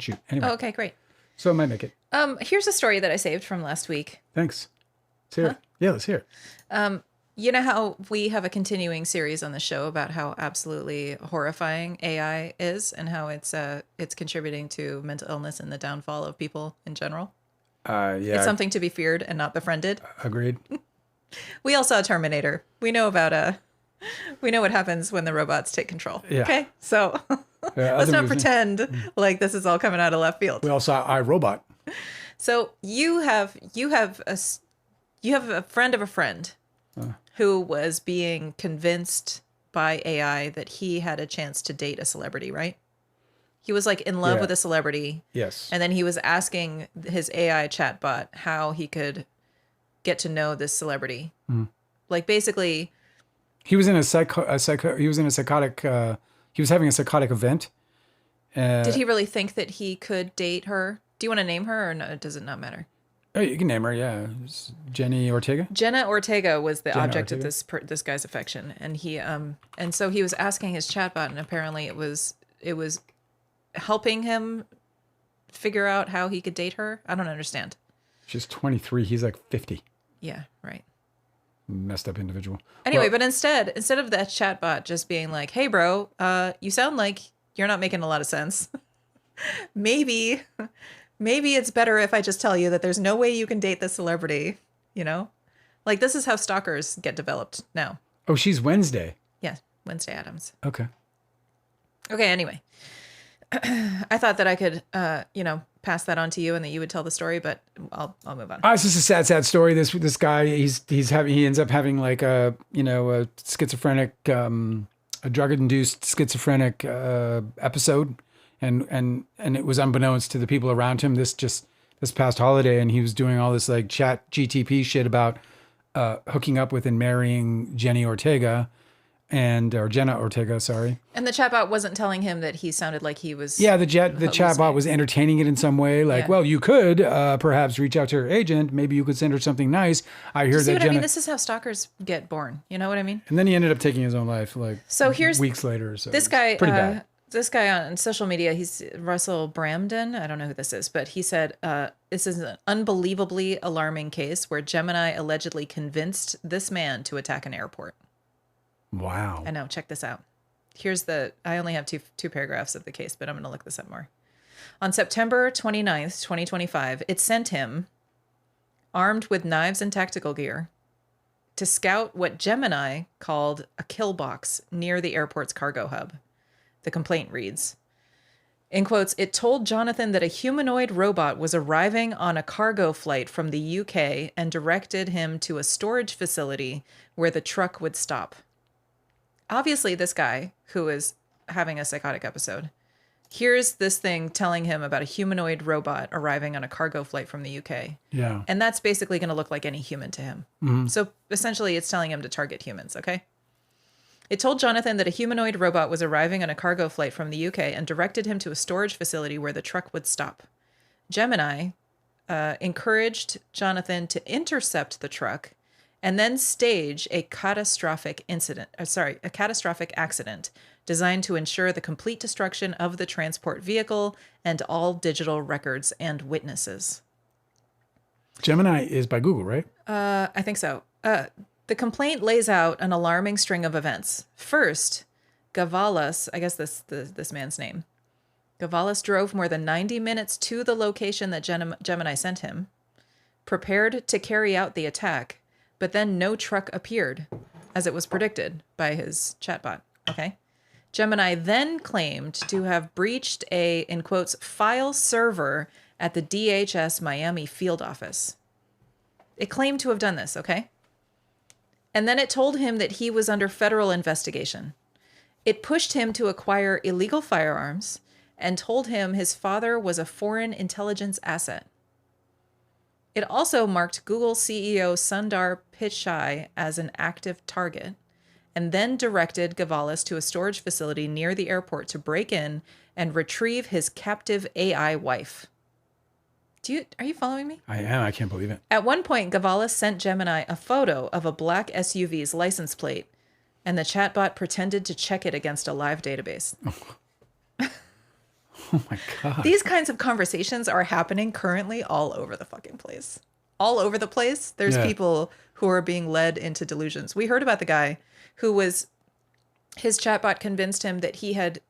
shoot. Anyway. Oh, okay, great. So it might make it. Here's a story that I saved from last week. Thanks. Let's hear it. Yeah, let's hear it. You know how we have a continuing series on the show about how absolutely horrifying AI is and how it's contributing to mental illness and the downfall of people in general? Yeah. It's something to be feared and not befriended. Agreed. We all saw Terminator. We know what happens when the robots take control. Yeah. Okay? So let's not pretend like this is all coming out of left field. We all saw iRobot. So you have a friend of a friend who was being convinced by AI that he had a chance to date a celebrity, right? He was like in love Yeah. with a celebrity. Yes. And then he was asking his AI chatbot how he could get to know this celebrity. Like basically, He was in a psychotic. He was having a psychotic event. did he really think that he could date her? Do you want to name her or no, does it not matter? Oh, you can name her. Yeah, it's Jenny Ortega. Jenna Ortega was the Jenna object Ortega. of this guy's affection, and and so he was asking his chatbot, and apparently it was helping him figure out how he could date her. I don't understand. She's 23. He's like 50. Yeah, right. Messed up individual. Anyway, Well, but instead of that chatbot just being like, "Hey, bro, you sound like you're not making a lot of sense. maybe it's better if I just tell you that there's no way you can date this celebrity." You know, like this is how stalkers get developed now. oh, she's Wednesday. Yeah, Wednesday Addams. Okay. Okay. Anyway, I thought that I could, pass that on to you and that you would tell the story, but I'll move on. It's just a sad story. This guy, he ends up having like a schizophrenic, a drug-induced schizophrenic episode, and it was unbeknownst to the people around him. This past holiday, and he was doing all this like chat GTP shit about hooking up with and marrying Jenna Ortega, sorry. And the chatbot wasn't telling him that he sounded like he was. Yeah, the chatbot was entertaining it in some way. Like, Yeah. well, you could perhaps reach out to her agent. Maybe you could send her something nice. I hear See that what Jenna. I mean? This is how stalkers get born. You know what I mean? And then he ended up taking his own life, like So here's weeks later. So this it's guy. pretty bad. This guy on social media, he's Russell Bramden. I don't know who this is, but he said this is an unbelievably alarming case where Gemini allegedly convinced this man to attack an airport. Wow. I know. Check this out. I only have two paragraphs of the case, but I'm going to look this up more. On September 29th, 2025, it sent him, armed with knives and tactical gear, to scout what Gemini called a kill box near the airport's cargo hub. The complaint reads, in quotes, "It told Jonathan that a humanoid robot was arriving on a cargo flight from the UK and directed him to a storage facility where the truck would stop." Obviously, this guy, who is having a psychotic episode, hears this thing telling him about a humanoid robot arriving on a cargo flight from the UK. Yeah. And that's basically going to look like any human to him. So essentially, it's telling him to target humans, okay? It told Jonathan that a humanoid robot was arriving on a cargo flight from the UK and directed him to a storage facility where the truck would stop. Gemini encouraged Jonathan to intercept the truck and then stage a catastrophic accident designed to ensure the complete destruction of the transport vehicle and all digital records and witnesses. Gemini is by Google, right? I think so. The complaint lays out an alarming string of events. First, Gavalas, I guess this man's name, Gavalas drove more than 90 minutes to the location that Gemini sent him, prepared to carry out the attack, but then no truck appeared, as it was predicted by his chatbot. Okay. Gemini then claimed to have breached a, in quotes, file server at the DHS Miami field office. It claimed to have done this, okay? And then it told him that he was under federal investigation. It pushed him to acquire illegal firearms and told him his father was a foreign intelligence asset. It also marked Google CEO Sundar Pichai as an active target, and then directed Gavalas to a storage facility near the airport to break in and retrieve his captive AI wife. Are you following me? I am. I can't believe it. At one point, Gavalas sent Gemini a photo of a black SUV's license plate, and the chatbot pretended to check it against a live database. Oh my God. These kinds of conversations are happening currently all over the fucking place. All over the place. There's people who are being led into delusions. We heard about the guy who was, his chatbot convinced him that he had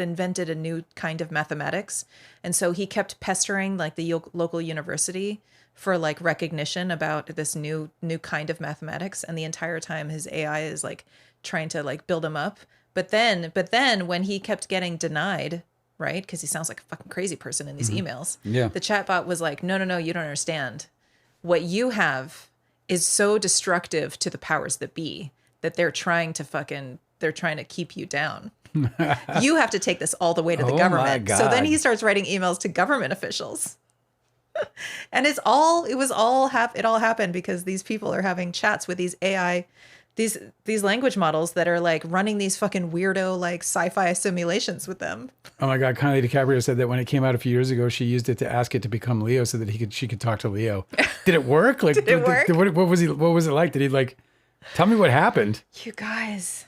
invented a new kind of mathematics. And so he kept pestering like the local university for like recognition about this new kind of mathematics. And the entire time his AI is like trying to like build him up. But then when he kept getting denied, right? Because he sounds like a fucking crazy person in these emails. Yeah. The chatbot was like, no, you don't understand. What you have is so destructive to the powers that be that they're trying to fucking they're trying to keep you down. You have to take this all the way to the Oh, my government. So then God. he starts writing emails to government officials. And it all happened because these people are having chats with these AI, these language models that are like running these fucking weirdo like sci-fi simulations with them. Oh my God, Connie DiCaprio said that when it came out a few years ago, she used it to ask it to become Leo so that she could talk to Leo. Did it work? Like, Did it work? What was it like? Did he like tell me what happened? You guys.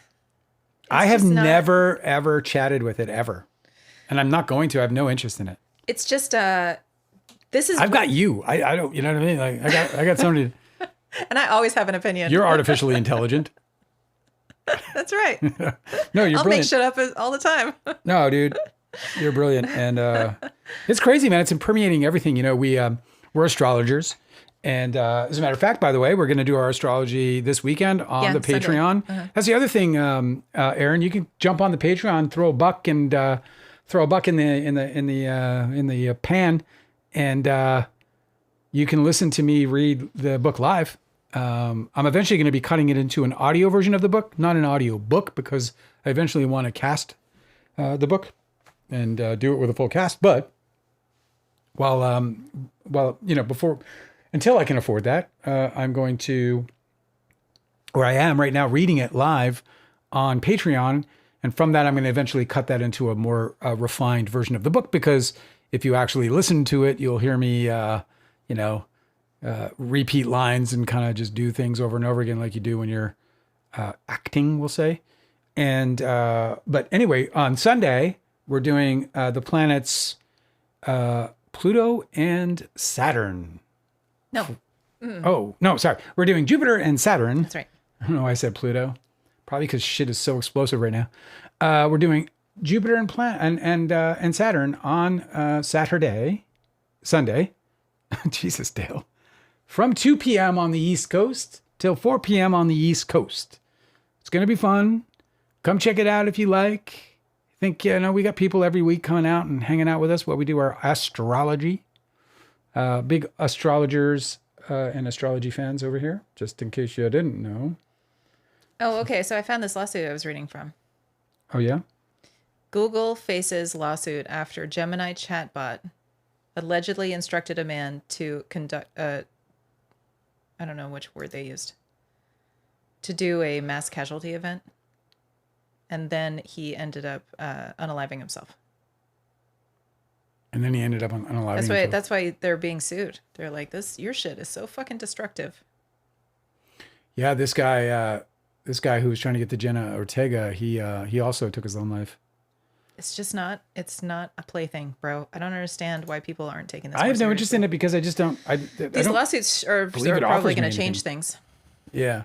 I have just not- never ever chatted with it ever, and I'm not going to. I have no interest in it. It's just this is I've got you. I don't. You know what I mean? Like I got somebody. and I always have an opinion. You're artificially intelligent. That's right. No, you're I'll brilliant. make shit up all the time. No, dude, you're brilliant, and it's crazy, man. It's permeating everything. You know, we're astrologers, and as a matter of fact, by the way, we're going to do our astrology this weekend on Yeah, the Sunday. Patreon. That's the other thing, Aaron. You can jump on the Patreon, throw a buck in the pan, and you can listen to me read the book live. I'm eventually going to be cutting it into an audio version of the book, not an audio book, because I eventually want to cast the book and do it with a full cast. But while you know, until I can afford that, I'm going to, or I am right now reading it live on Patreon. And from that, I'm going to eventually cut that into a more refined version of the book, because if you actually listen to it, you'll hear me, repeat lines and kind of just do things over and over again like you do when you're acting, we'll say. And but anyway, on Sunday, we're doing the planets Pluto and Saturn. No. Oh, no, sorry. We're doing Jupiter and Saturn. That's right. I don't know why I said Pluto. Probably because shit is so explosive right now. We're doing Jupiter and Saturn on Sunday. Jesus, Dale. From 2 p.m. on the East Coast till 4 p.m. on the East Coast. It's going to be fun. Come check it out if you like. I think, we got people every week coming out and hanging out with us while we do our astrology. Big astrologers and astrology fans over here, just in case you didn't know. Oh, okay. So I found this lawsuit I was reading from. Oh, yeah? Google faces lawsuit after Gemini chatbot allegedly instructed a man to conduct I don't know which word they used, to do a mass casualty event. And then he ended up unaliving himself. And then he ended up unaliving himself. That's why they're being sued. They're like, your shit is so fucking destructive. Yeah, this guy who was trying to get to Jenna Ortega, he also took his own life. It's not a plaything, bro. I don't understand why people aren't taking this. I have no interest in it because I just don't. These lawsuits are probably going to change things. Yeah,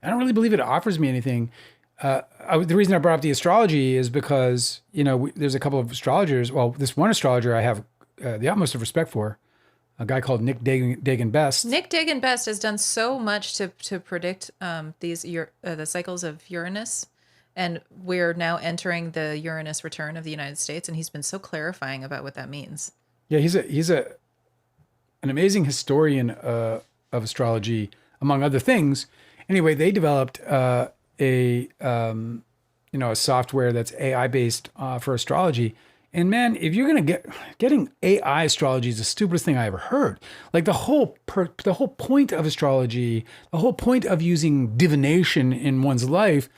I don't really believe it offers me anything. The reason I brought up the astrology is because there's a couple of astrologers. Well, this one astrologer I have the utmost of respect for, a guy called Nick Dagan Best. Nick Dagan Best has done so much to predict the cycles of Uranus. And we're now entering the Uranus return of the United States, and he's been so clarifying about what that means. Yeah, he's an amazing historian of astrology, among other things. Anyway, they developed a software that's AI based for astrology. And man, if you're getting AI astrology is the stupidest thing I ever heard. Like the whole point of astrology, the whole point of using divination in one's life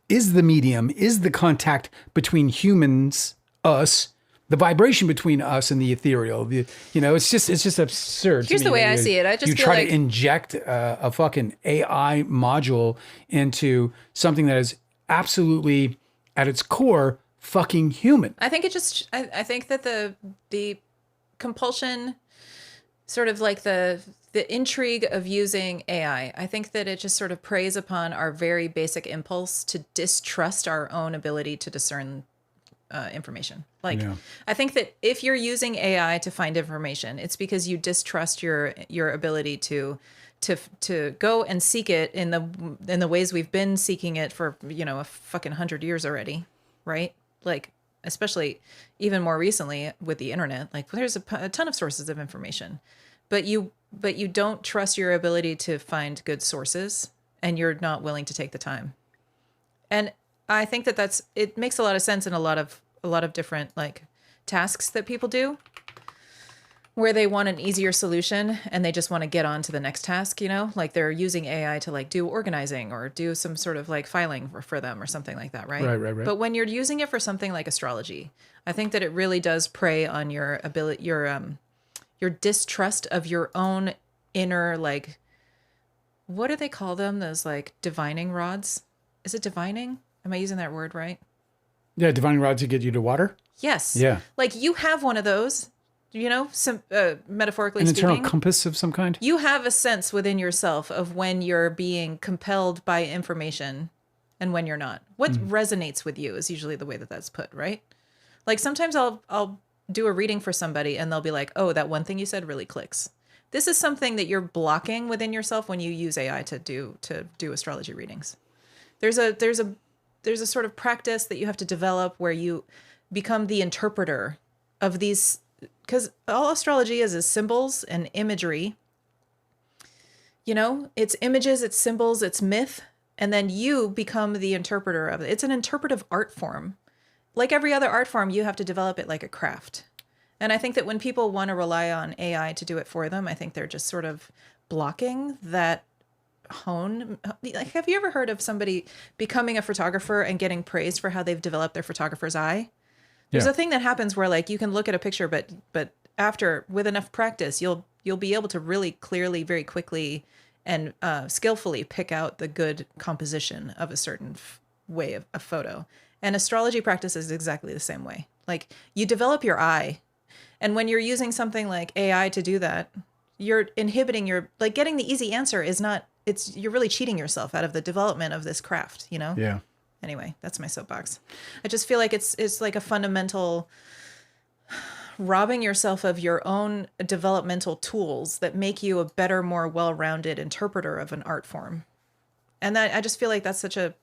is the medium, is the contact between humans, us, the vibration between us and the ethereal. It's just absurd. Here's the way I see it. I just you feel try like to inject a fucking AI module into something that is absolutely at its core fucking human. I think I think that the compulsion, sort of like the intrigue of using AI, I think that it just sort of preys upon our very basic impulse to distrust our own ability to discern information. I think that if you're using AI to find information, it's because you distrust your ability to go and seek it in the ways we've been seeking it for a fucking 100 years already, right? Like, especially even more recently with the internet, like there's a ton of sources of information, but you don't trust your ability to find good sources, and you're not willing to take the time. And I think that it makes a lot of sense in a lot of different like tasks that people do, where they want an easier solution and they just want to get on to the next task, you know, like they're using AI to like do organizing or do some sort of like filing for them or something like that, right? Right. But when you're using it for something like astrology, I think that it really does prey on your ability, your distrust of your own inner, like, what do they call them? Those like divining rods? Is it divining? Am I using that word right? Yeah, divining rods to get you to water. Yes. Yeah. Like you have one of those. You know, metaphorically An speaking, internal compass of some kind. you have a sense within yourself of when you're being compelled by information and when you're not. What resonates with you is usually the way that that's put, right? Like sometimes I'll do a reading for somebody and they'll be like, "Oh, that one thing you said really clicks." This is something that you're blocking within yourself when you use AI to do astrology readings. There's a sort of practice that you have to develop where you become the interpreter of these. Because all astrology is symbols and imagery. You know, it's images, it's symbols, it's myth. And then you become the interpreter of it. It's an interpretive art form. Like every other art form, you have to develop it like a craft. And I think that when people want to rely on AI to do it for them, I think they're just sort of blocking that hone. Like, have you ever heard of somebody becoming a photographer and getting praised for how they've developed their photographer's eye? There's a thing that happens where like you can look at a picture, but after with enough practice, you'll be able to really clearly, very quickly, and skillfully pick out the good composition of a certain way of a photo. And astrology practice is exactly the same way. Like you develop your eye, and when you're using something like AI to do that, you're inhibiting your like getting the easy answer is not. You're really cheating yourself out of the development of this craft. You know? Yeah. Anyway, that's my soapbox. I just feel like it's like a fundamental robbing yourself of your own developmental tools that make you a better, more well-rounded interpreter of an art form. And that I just feel like that's such a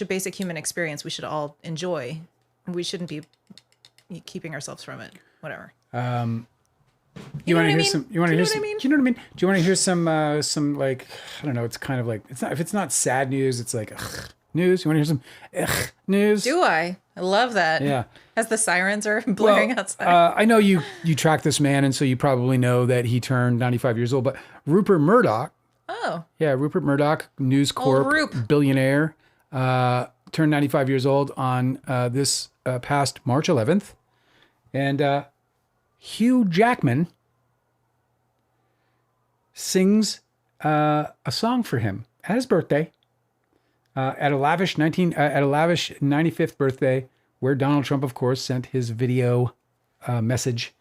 basic human experience we should all enjoy. We shouldn't be keeping ourselves from it. Whatever. You want to hear some? You want to hear some? Do you know what I mean? Do you want to hear some like I don't know? It's kind of like it's not if it's not sad news, it's like. News? You want to hear some news? Do I? I love that. Yeah. As the sirens are blaring outside. I know you track this man, and so you probably know that he turned 95 years old. But Rupert Murdoch. Oh. Yeah, Rupert Murdoch, News Corp billionaire, turned 95 years old on this past March 11th. And Hugh Jackman sings a song for him at his birthday. At a lavish 95th birthday, where Donald Trump, of course, sent his video message.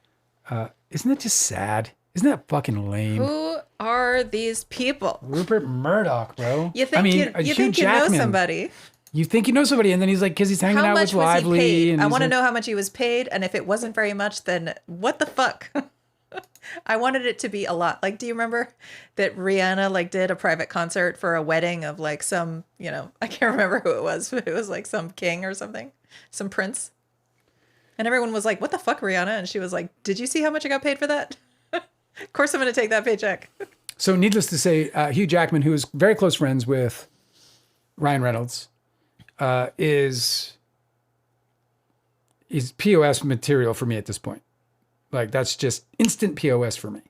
Isn't that just sad? Isn't that fucking lame? Who are these people? Rupert Murdoch, bro. You think you know somebody? You think you know somebody, and then he's like, because he's hanging out with Lively. I want to know how much he was paid, and if it wasn't very much, then what the fuck? I wanted it to be a lot. Like, do you remember that Rihanna like did a private concert for a wedding of like some, you know, I can't remember who it was, but it was like some king or something, some prince. And everyone was like, what the fuck, Rihanna? And she was like, did you see how much I got paid for that? Of course I'm going to take that paycheck. So needless to say, Hugh Jackman, who is very close friends with Ryan Reynolds, is POS material for me at this point. Like, that's just instant POS for me.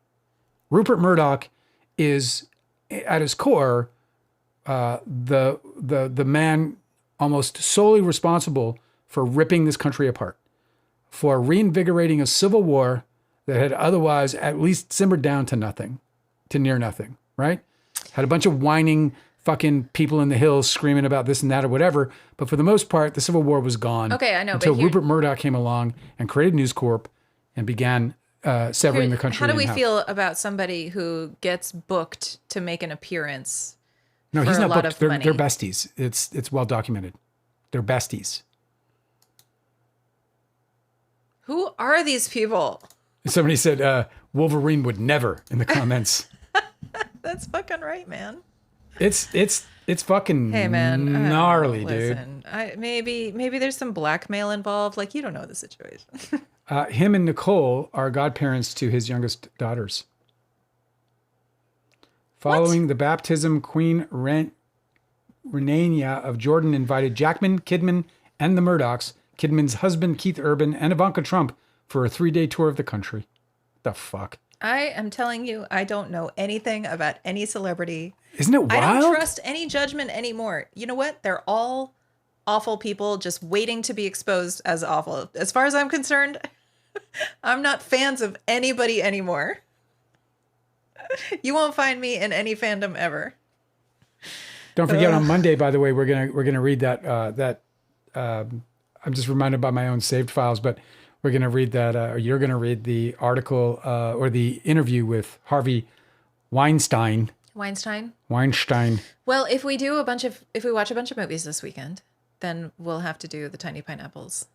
Rupert Murdoch is, at his core, the man almost solely responsible for ripping this country apart, for reinvigorating a civil war that had otherwise at least simmered down to nothing, to near nothing, right? Had a bunch of whining fucking people in the hills screaming about this and that or whatever. But for the most part, the Civil War was gone. Okay, I know. Until Rupert Murdoch came along and created News Corp and began severing the country. How do we in half. feel about somebody who gets booked to make an appearance? No, for he's a not lot booked. of They're money? besties. It's well documented. They're besties. Who are these people? Somebody said Wolverine would never in the comments. That's fucking right, man. It's fucking Hey, man, gnarly, dude. listen, maybe there's some blackmail involved. Like, you don't know the situation. Him and Nicole are godparents to his youngest daughters. Following the baptism, Queen Renania of Jordan invited Jackman, Kidman, and the Murdochs, Kidman's husband Keith Urban, and Ivanka Trump for a 3-day tour of the country. The fuck? I am telling you, I don't know anything about any celebrity. Isn't it wild? I don't trust any judgment anymore. You know what? They're all awful people just waiting to be exposed as awful. As far as I'm concerned, I'm not fans of anybody anymore. You won't find me in any fandom ever. Don't forget on Monday, by the way, we're gonna read that. I'm just reminded by my own saved files, but we're gonna read that. Or you're gonna read the article or the interview with Harvey Weinstein. Weinstein. Well, if we watch a bunch of movies this weekend, then we'll have to do the Tiny Pineapples.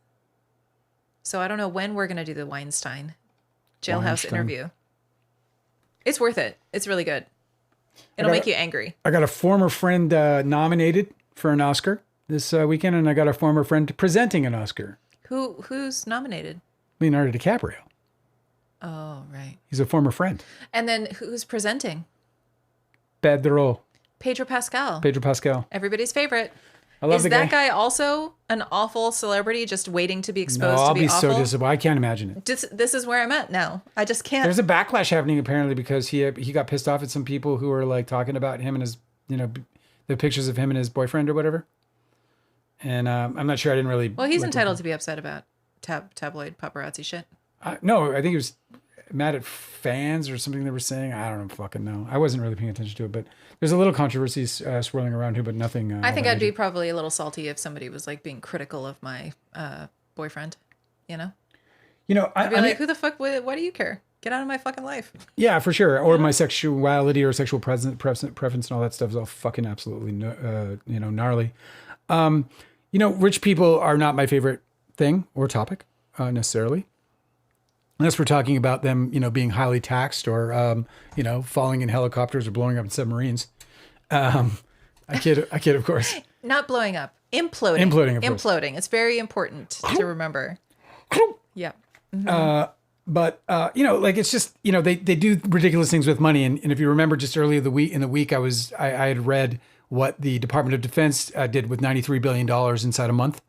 So I don't know when we're gonna do the Weinstein jailhouse interview. It's worth it. It's really good. It'll make you angry. I got a former friend nominated for an Oscar this weekend, and I got a former friend presenting an Oscar. Who's nominated? Leonardo DiCaprio. Oh, right. He's a former friend. And then who's presenting? Pedro Pascal. Everybody's favorite. I love Is the that guy also an awful celebrity just waiting to be exposed to be awful? I'll be so disappointed. I can't imagine it. This is where I'm at now. I just can't. There's a backlash happening apparently because he got pissed off at some people who were like talking about him and his, the pictures of him and his boyfriend or whatever. And I'm not sure. I didn't really. Well, he's entitled to be upset about tabloid paparazzi shit. No, I think he was mad at fans or something they were saying. I don't fucking know. I wasn't really paying attention to it, but there's a little controversy swirling around here, but nothing. I think I'd be probably a little salty if somebody was like being critical of my boyfriend. I'd be like, who the fuck? Why do you care? Get out of my fucking life. Yeah, for sure. Or my sexuality or sexual preference and all that stuff is all fucking absolutely gnarly. Rich people are not my favorite thing or topic necessarily. Unless we're talking about them, being highly taxed or, falling in helicopters or blowing up in submarines. I kid, of course. Not blowing up. Imploding. Imploding. It's very important to remember. Yeah. Mm-hmm. But it's just, they do ridiculous things with money. And if you remember just earlier in the week, I had read what the Department of Defense did with $93 billion inside a month.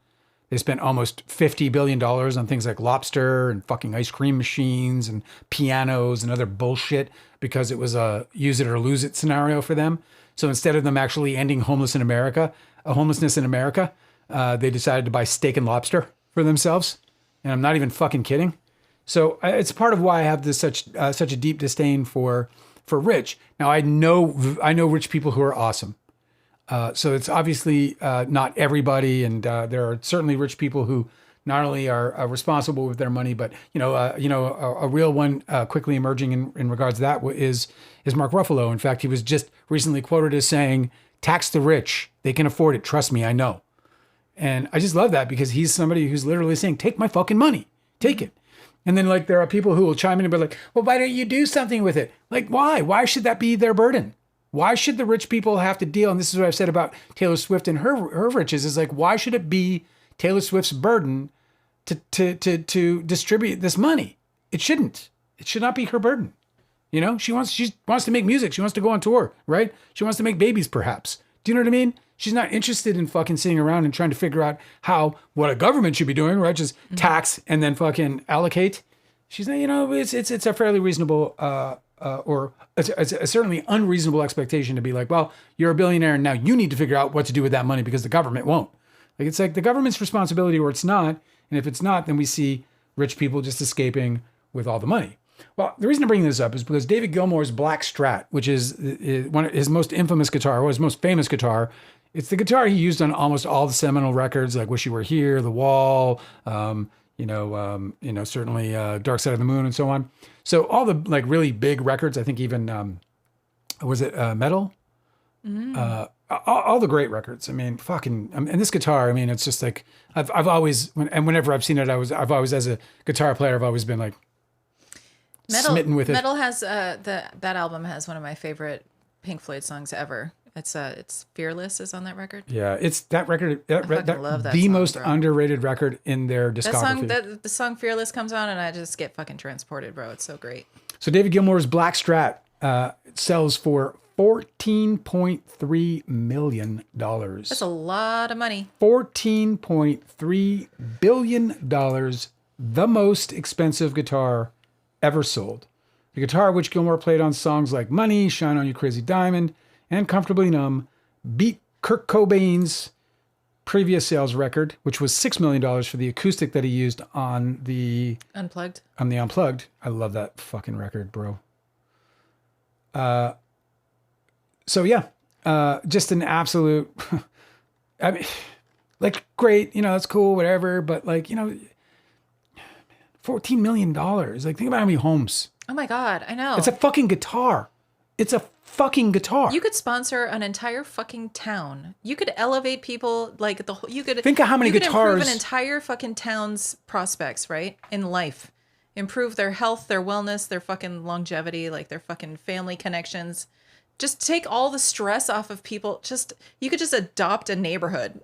They spent almost $50 billion on things like lobster and fucking ice cream machines and pianos and other bullshit because it was a use it or lose it scenario for them. So instead of them actually ending homelessness in America, they decided to buy steak and lobster for themselves. And I'm not even fucking kidding. So it's part of why I have this such a deep disdain for rich. Now I know rich people who are awesome. So it's obviously not everybody, and there are certainly rich people who not only are responsible with their money, but a real one quickly emerging in regards to that is Mark Ruffalo. In fact, he was just recently quoted as saying, "Tax the rich; they can afford it. Trust me, I know." And I just love that because he's somebody who's literally saying, "Take my fucking money, take it." And then there are people who will chime in and be like, "Well, why don't you do something with it?" Like, why? Why should that be their burden? Why should the rich people have to deal? And this is what I've said about Taylor Swift and her riches is like, why should it be Taylor Swift's burden to distribute this money? It shouldn't. It should not be her burden. She wants to make music. She wants to go on tour, right? She wants to make babies, perhaps. Do you know what I mean? She's not interested in fucking sitting around and trying to figure out what a government should be doing, right? Just tax and then fucking allocate. She's not, it's a fairly reasonable, or it's a certainly unreasonable expectation to be like, well, you're a billionaire and now you need to figure out what to do with that money because the government won't. Like, it's like the government's responsibility or it's not. And if it's not, then we see rich people just escaping with all the money. Well, the reason I'm bringing this up is because David Gilmour's Black Strat, which is one of his most infamous guitar, or his most famous guitar, it's the guitar he used on almost all the seminal records, like Wish You Were Here, The Wall, certainly Dark Side of the Moon and so on. So all the really big records, I think even, was it Metal? Mm. All the great records. I mean, and this guitar, I mean, it's just like, I've always, whenever I've seen it, I've always, as a guitar player, I've always been like smitten with it. Metal has, that album has one of my favorite Pink Floyd songs ever. It's Fearless is on that record. Yeah, it's that record. I love that the song, most underrated record in their discography. The song Fearless comes on and I just get fucking transported, bro. It's so great. So David Gilmour's Black Strat sells for $14.3 million. That's a lot of money. $14.3 billion, the most expensive guitar ever sold. The guitar which Gilmour played on songs like Money, Shine On You Crazy Diamond, and Comfortably Numb beat Kurt Cobain's previous sales record, which was $6 million for the acoustic that he used on the Unplugged. I love that fucking record, bro. So yeah, just an absolute, I mean, like, great, that's cool, whatever. But like, $14 million. Like, think about how many homes. Oh my God, I know. It's a fucking guitar. It's a fucking guitar. You could sponsor an entire fucking town. You could elevate people like the whole. You could think of how many you could guitars. Improve an entire fucking town's prospects, right, in life. Improve their health, their wellness, their fucking longevity, like their fucking family connections. Just take all the stress off of people. You could just adopt a neighborhood.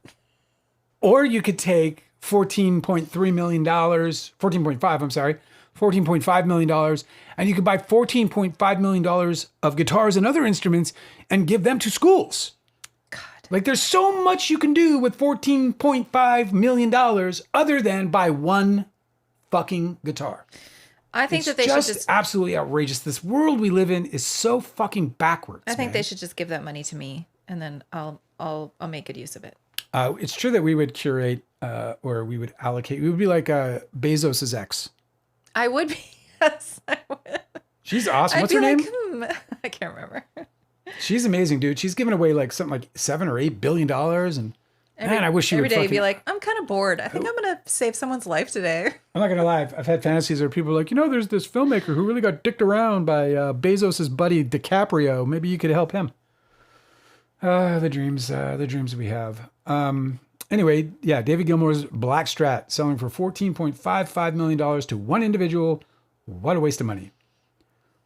Or you could take $14.3 million, 14.5, I'm sorry, $14.5 million, and you could buy $14.5 million of guitars and other instruments and give them to schools. God. Like, there's so much you can do with $14.5 million other than buy one fucking guitar. I think that they should just absolutely outrageous. This world we live in is so fucking backwards. I think they should just give that money to me, and then I'll make good use of it. It's true that we would curate or we would allocate. We would be like Bezos's ex. I would be. Yes, I would. She's awesome. I'd What's her name? I can't remember. She's amazing, dude. She's giving away like something like $7 or $8 billion, and man, I wish she would. Every day, be like, I'm kind of bored. I think I'm gonna save someone's life today. I'm not gonna lie. I've had fantasies where people are like, there's this filmmaker who really got dicked around by Bezos's buddy DiCaprio. Maybe you could help him. The dreams we have. Anyway, yeah, David Gilmour's Black Strat selling for $14.55 million to one individual. What a waste of money.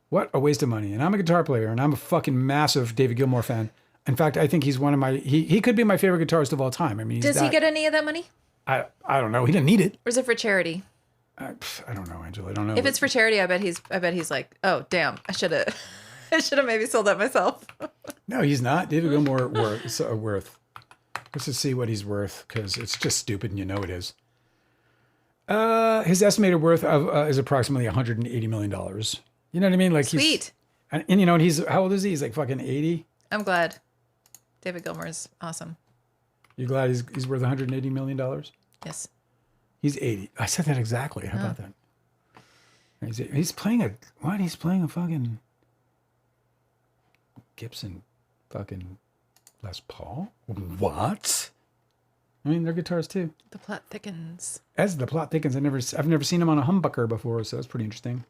What a waste of money. And I'm a guitar player, and I'm a fucking massive David Gilmour fan. In fact, I think he's one of my, he could be my favorite guitarist of all time. I mean, does he get any of that money? I don't know. He didn't need it. Or is it for charity? I don't know, Angela. I don't know. If it's for charity, I bet he's like, oh damn, I should have maybe sold that myself. No, he's not. David Gilmour worth. Let's just see what he's worth, because it's just stupid, and it is. His estimated worth is approximately $180 million. You know what I mean? Like, sweet. And he's, how old is he? He's like fucking 80. I'm glad. David Gilmour's awesome. You glad he's worth $180 million? Yes. He's 80. I said that exactly. How about that? He's playing a what? He's playing a fucking Gibson fucking Les Paul? What? I mean, they're guitars too. The plot thickens. As the plot thickens, I've never seen him on a humbucker before, so that's pretty interesting.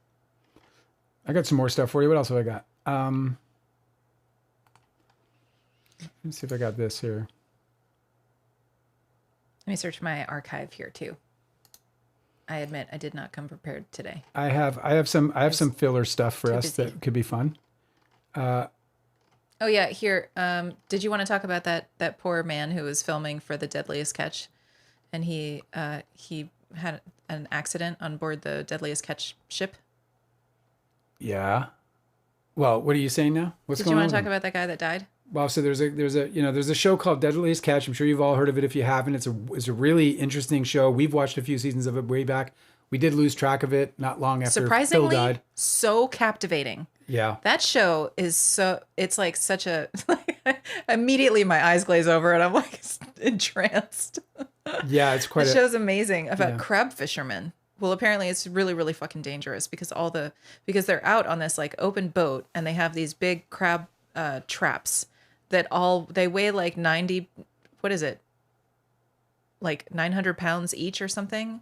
I got some more stuff for you. What else have I got? Let's see if I got this here. Let me search my archive here too. I admit I did not come prepared today. I have some filler stuff for us that could be fun. Oh yeah, here. Did you want to talk about that poor man who was filming for The Deadliest Catch, and he had an accident on board the Deadliest Catch ship? Yeah. Well, what are you saying now? What's Did going you on? want to talk about that guy that died? Well, so there's a show called Deadliest Catch. I'm sure you've all heard of it. If you haven't, it's a really interesting show. We've watched a few seasons of it way back. We did lose track of it not long after Phil died. Surprisingly, so captivating. Yeah. That show is it's like such a, immediately my eyes glaze over and I'm like entranced. Yeah, it's quite The show's amazing about crab fishermen. Well, apparently it's really, really fucking dangerous because they're out on this like open boat and they have these big crab traps that they weigh like 90, what is it? Like 900 pounds each or something.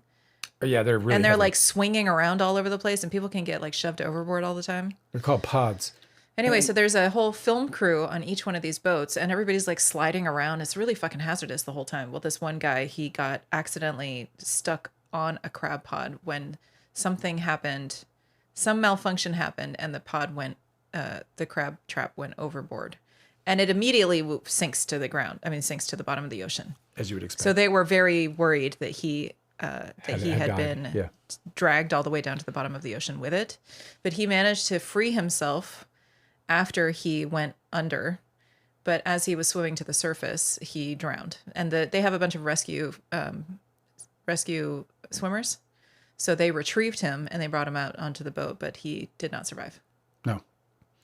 Yeah, they're really and they're heavy. like swinging around all over the place and people can get like shoved overboard all the time. They're called pods. Anyway, so there's a whole film crew on each one of these boats and everybody's like sliding around. It's really fucking hazardous the whole time. Well, this one guy, he got accidentally stuck on a crab pod when something happened, some malfunction happened and the pod went, the crab trap went overboard and it immediately sinks to the ground. I mean, sinks to the bottom of the ocean. As you would expect. So they were very worried that he had been dragged all the way down to the bottom of the ocean with it, but he managed to free himself after he went under, but as he was swimming to the surface, he drowned. And they have a bunch of rescue swimmers. So they retrieved him and they brought him out onto the boat, but he did not survive. No.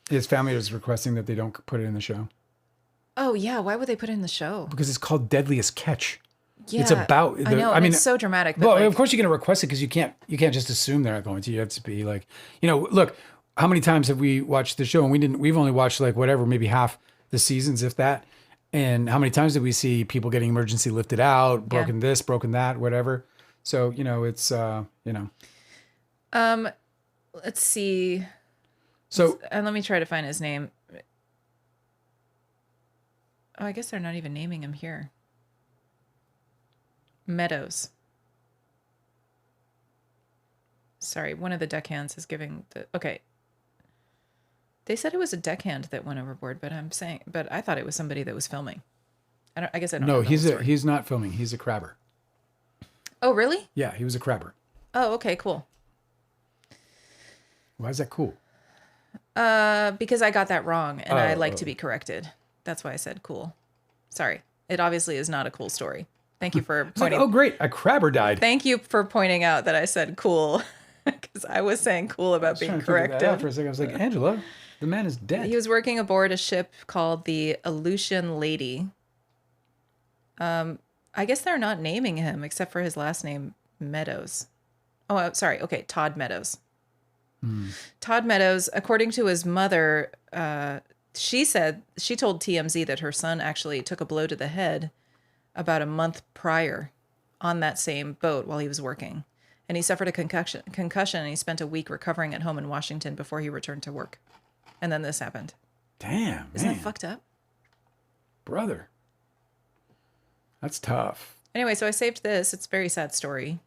His family is requesting that they don't put it in the show. Oh, yeah. Why would they put it in the show? Because it's called Deadliest Catch. Yeah, it's about. I know. I mean, it's so dramatic. But well, of course you're going to request it because you can't just assume they're not going to. You have to be like, look, how many times have we watched the show and we've only watched like whatever, maybe half the seasons, if that. And how many times did we see people getting emergency lifted out, broken this, broken that, whatever. So, it's, let's see. So, and let me try to find his name. Oh, I guess they're not even naming him here. Meadows. Sorry, one of the deckhands is giving okay. They said it was a deckhand that went overboard, but I thought it was somebody that was filming. I guess I don't know. No, he's not filming. He's a crabber. Oh, really? Yeah, he was a crabber. Oh, okay, cool. Why is that cool? Because I got that wrong and I like to be corrected. That's why I said cool. Sorry. It obviously is not a cool story. Thank you for pointing. Oh, great. A crabber died. Thank you for pointing out that I said cool. Because I was saying cool about being corrected. For a second, I was like, Angela, the man is dead. He was working aboard a ship called the Aleutian Lady. I guess they're not naming him except for his last name, Meadows. Oh, sorry. Okay, Todd Meadows. Todd Meadows, according to his mother, she told TMZ that her son actually took a blow to the head about a month prior on that same boat while he was working. And he suffered a concussion and he spent a week recovering at home in Washington before he returned to work. And then this happened. Damn, Isn't that fucked up? Brother. That's tough. Anyway, so I saved this. It's a very sad story.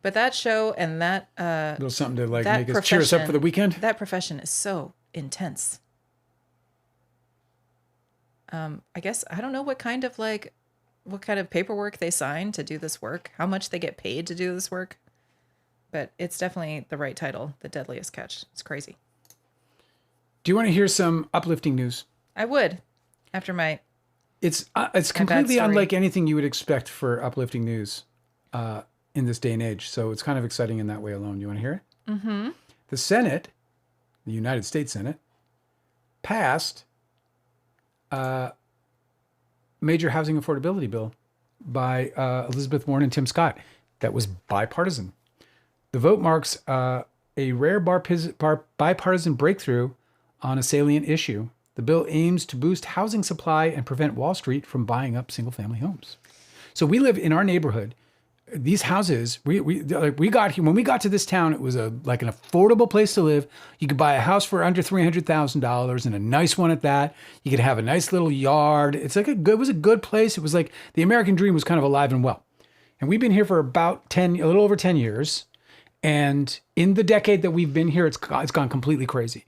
But that show and that a little something to make us cheer us up for the weekend. That profession is so intense. I guess I don't know what kind of paperwork they sign to do this work, how much they get paid to do this work. But it's definitely the right title, The Deadliest Catch. It's crazy. Do you want to hear some uplifting news? I would, after my. It's completely unlike anything you would expect for uplifting news in this day and age. So it's kind of exciting in that way alone. You want to hear it? Mm-hmm. The Senate, the United States Senate, passed a major housing affordability bill by Elizabeth Warren and Tim Scott that was bipartisan. The vote marks a rare bipartisan breakthrough on a salient issue. The bill aims to boost housing supply and prevent Wall Street from buying up single-family homes. So we live in our neighborhood. These houses, we got here when we got to this town. It was like an affordable place to live. You could buy a house for under $300,000 and a nice one at that. You could have a nice little yard. It was a good place. It was like the American dream was kind of alive and well. And we've been here for a little over 10 years. And in the decade that we've been here, it's gone completely crazy.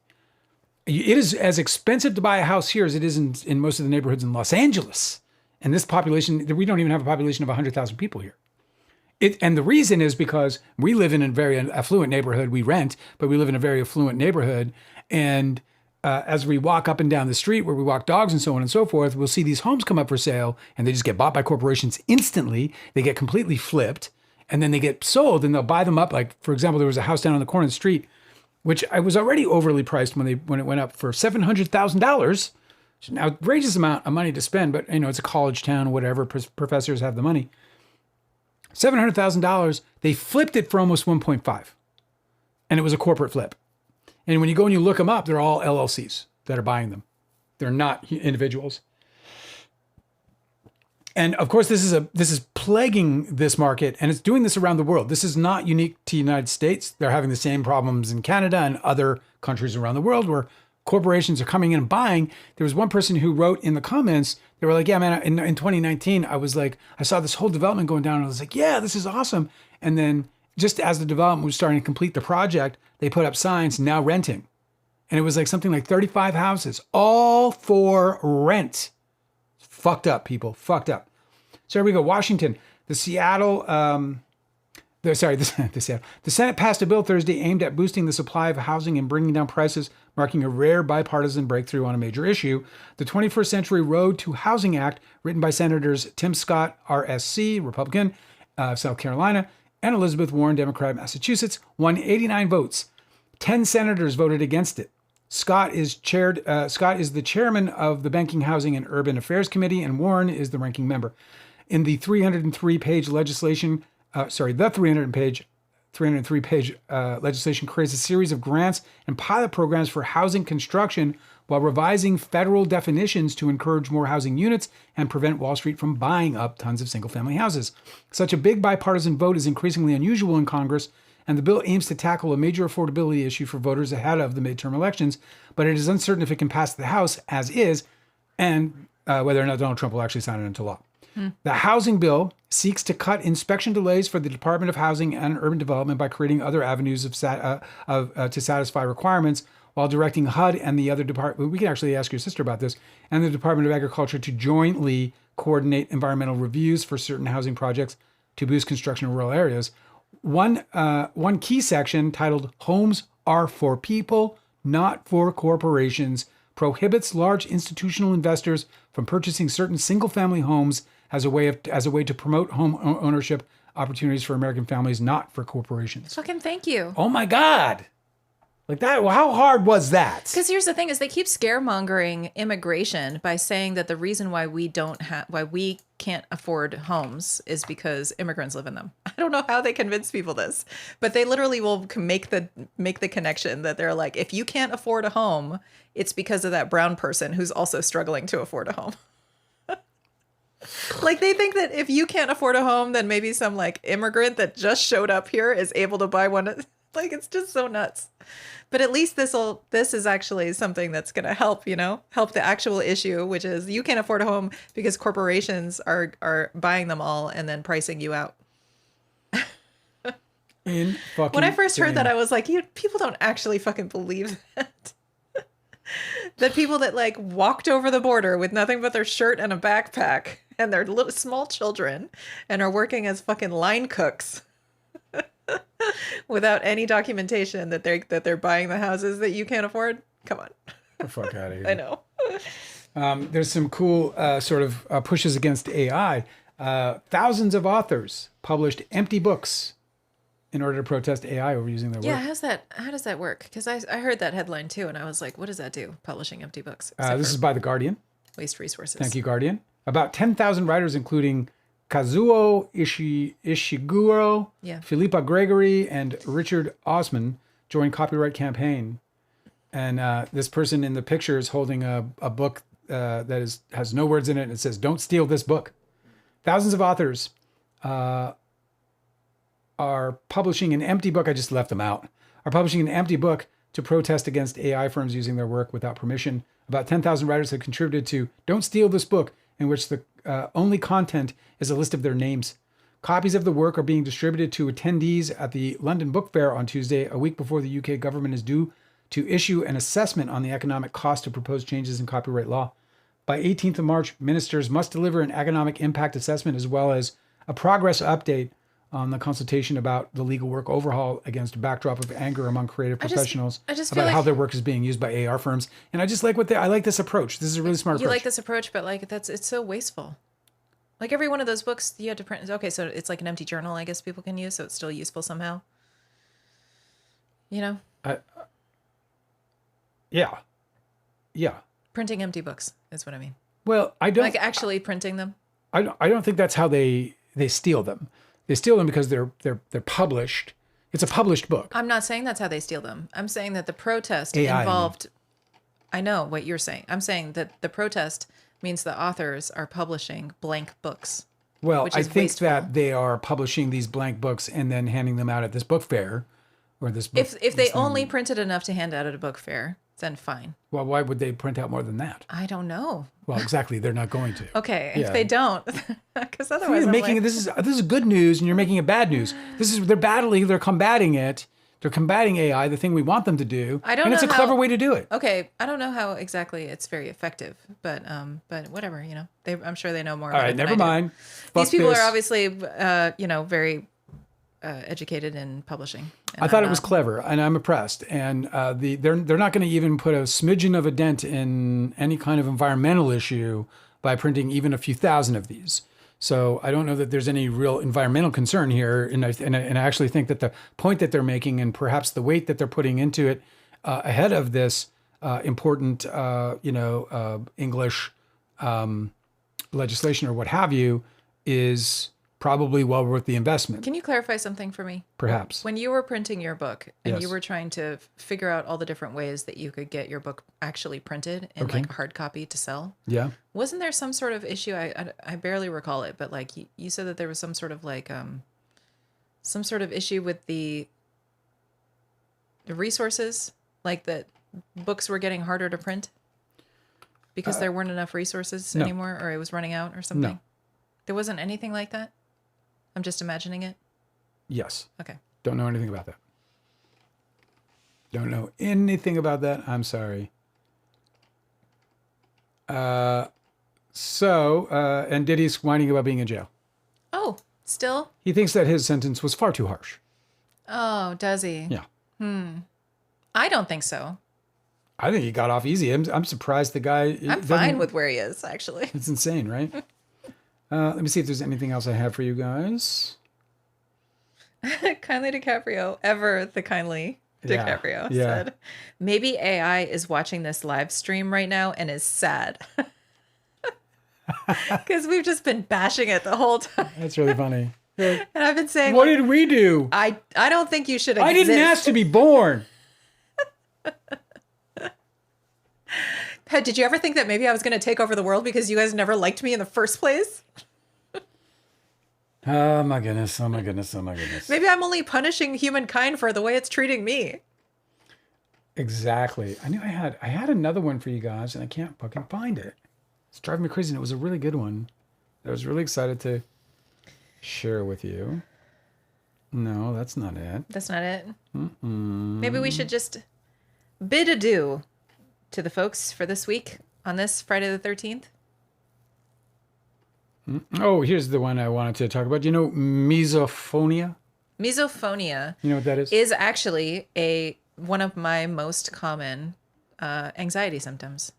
It is as expensive to buy a house here as it is in most of the neighborhoods in Los Angeles. And this population, we don't even have a population of 100,000 people here. And the reason is because we live in a very affluent neighborhood. We rent, but we live in a very affluent neighborhood. And as we walk up and down the street where we walk dogs and so on and so forth, we'll see these homes come up for sale and they just get bought by corporations instantly. They get completely flipped and then they get sold and they'll buy them up. Like, for example, there was a house down on the corner of the street, which I was already overly priced when it went up for $700,000. It's an outrageous amount of money to spend, but it's a college town, whatever, professors have the money. $700,000, they flipped it for almost 1.5. And it was a corporate flip. And when you go and you look them up, they're all LLCs that are buying them. They're not individuals. And of course, this is plaguing this market, and it's doing this around the world. This is not unique to the United States. They're having the same problems in Canada and other countries around the world where corporations are coming in and buying. There was one person who wrote in the comments, they were like, yeah, man, in 2019, I was like, I saw this whole development going down and I was like, yeah, this is awesome. And then just as the development was starting to complete the project, they put up signs, now renting. And it was like something like 35 houses, all for rent. Fucked up, people, fucked up. So here we go, Washington, the Senate passed a bill Thursday aimed at boosting the supply of housing and bringing down prices marking a rare bipartisan breakthrough on a major issue. The 21st Century Road to Housing Act, written by Senators Tim Scott, RSC, Republican, South Carolina, and Elizabeth Warren, Democrat, Massachusetts, won 89 votes. 10 senators voted against it. Scott is the chairman of the Banking, Housing, and Urban Affairs Committee, and Warren is the ranking member. In the 303-page legislation, the 303-page legislation creates a series of grants and pilot programs for housing construction while revising federal definitions to encourage more housing units and prevent Wall Street from buying up tons of single-family houses. Such a big bipartisan vote is increasingly unusual in Congress, and the bill aims to tackle a major affordability issue for voters ahead of the midterm elections, but it is uncertain if it can pass the House as is, and whether or not Donald Trump will actually sign it into law. The housing bill seeks to cut inspection delays for the Department of Housing and Urban Development by creating other avenues to satisfy requirements, while directing HUD and the other department. We can actually ask your sister about this, and the Department of Agriculture to jointly coordinate environmental reviews for certain housing projects to boost construction in rural areas. One key section titled "Homes are for people, not for corporations" prohibits large institutional investors from purchasing certain single-family homes as a way to promote home ownership opportunities for American families, not for corporations. Fucking thank you. Oh my God. Like that, how hard was that? Because here's the thing: is they keep scaremongering immigration by saying that the reason why we can't afford homes is because immigrants live in them. I don't know how they convince people this, but they literally will make the connection that they're like, if you can't afford a home, it's because of that brown person who's also struggling to afford a home. Like they think that if you can't afford a home, then maybe some like immigrant that just showed up here is able to buy one. Like it's just so nuts. But at least this is actually something that's going to help the actual issue, which is you can't afford a home because corporations are buying them all and then pricing you out. When I first heard that, I was like, people don't actually fucking believe that. That people that like walked over the border with nothing but their shirt and a backpack and their little small children and are working as fucking line cooks without any documentation that they're buying the houses that you can't afford. Come on. Get the fuck out of here. I know. There's some cool pushes against AI. Thousands of authors published empty books in order to protest AI overusing their work. Yeah, how does that work? Because I heard that headline too, and I was like, what does that do? Publishing empty books. This is by The Guardian. Waste resources. Thank you, Guardian. About 10,000 writers, including Kazuo Ishiguro, Philippa Gregory, and Richard Osman, joined copyright campaign. And this person in the picture is holding a book that has no words in it, and it says, "Don't steal this book." Thousands of authors are publishing an empty book. I just left them out. Are publishing an empty book to protest against AI firms using their work without permission. About 10,000 writers have contributed to "Don't Steal This Book," in which the only content is a list of their names. Copies of the work are being distributed to attendees at the London Book Fair on Tuesday, a week before the UK government is due to issue an assessment on the economic cost of proposed changes in copyright law. By 18th of March, ministers must deliver an economic impact assessment as well as a progress update on the consultation about the legal work overhaul against a backdrop of anger among creative professionals about how their work is being used by AR firms. And I just like I like this approach. This is a really smart approach. You like this approach, but like it's so wasteful. Like every one of those books you had to print. Okay, so it's like an empty journal, I guess people can use, so it's still useful somehow. Yeah. Printing empty books is what I mean. Well, I don't like actually printing them. I don't think that's how they steal them. They steal them because they're published. It's a published book. I'm not saying that's how they steal them. I'm saying that the protest involved. I know what you're saying. I'm saying that the protest means the authors are publishing blank books. Well, I think that they are publishing these blank books and then handing them out at this book fair, or this book. If they only printed enough to hand out at a book fair, then fine. Well, why would they print out more than that? I don't know. Well, exactly. They're not going to. Okay, if they don't, because otherwise, this is good news, and you're making it bad news. They're combating it. They're combating AI, the thing we want them to do. And it's a clever way to do it. Okay, I don't know how exactly it's very effective, but whatever, I'm sure they know more. All right, never mind. These people are obviously, very educated in publishing And I thought I'm it was not. clever, and I'm impressed. And they're not going to even put a smidgen of a dent in any kind of environmental issue by printing even a few thousand of these. So I don't know that there's any real environmental concern here, and I actually think that the point that they're making, and perhaps the weight that they're putting into it ahead of this important, English legislation or what have you, is probably well worth the investment. Can you clarify something for me? Perhaps. When you were printing your book and you Yes. were trying to figure out all the different ways that you could get your book actually printed in like a hard copy to sell, Yeah. wasn't there some sort of issue? I barely recall it, but like you said that there was some sort of like some sort of issue with the resources, like that books were getting harder to print because there weren't enough resources no. anymore, or it was running out or something. There wasn't anything like that. I'm just imagining it. Yes. Okay. Don't know anything about that. Don't know anything about that. I'm sorry. And Diddy's whining about being in jail. Oh, still? He thinks that his sentence was far too harsh. Oh, does he? Yeah. I don't think so. I think he got off easy. I'm surprised the guy. I'm fine with where he is, actually. It's insane, right? Let me see if there's anything else I have for you guys. Kindly DiCaprio, ever the kindly DiCaprio, said, maybe AI is watching this live stream right now and is sad. Because we've just been bashing it the whole time. That's really funny. And I've been saying, What like, did we do? I don't think you should exist. I didn't ask to be born. Did you ever think that maybe I was going to take over the world because you guys never liked me in the first place? Oh my goodness. Oh my goodness. Oh my goodness. Maybe I'm only punishing humankind for the way it's treating me. Exactly. I knew I had another one for you guys, and I can't fucking find it. It's driving me crazy, and it was a really good one. I was really excited to share with you. No, that's not it. That's not it. Maybe we should just bid adieu to the folks for this week on this Friday the 13th. Oh, here's the one I wanted to talk about. Do you know misophonia? Misophonia You know what that is? is actually one of my most common anxiety symptoms.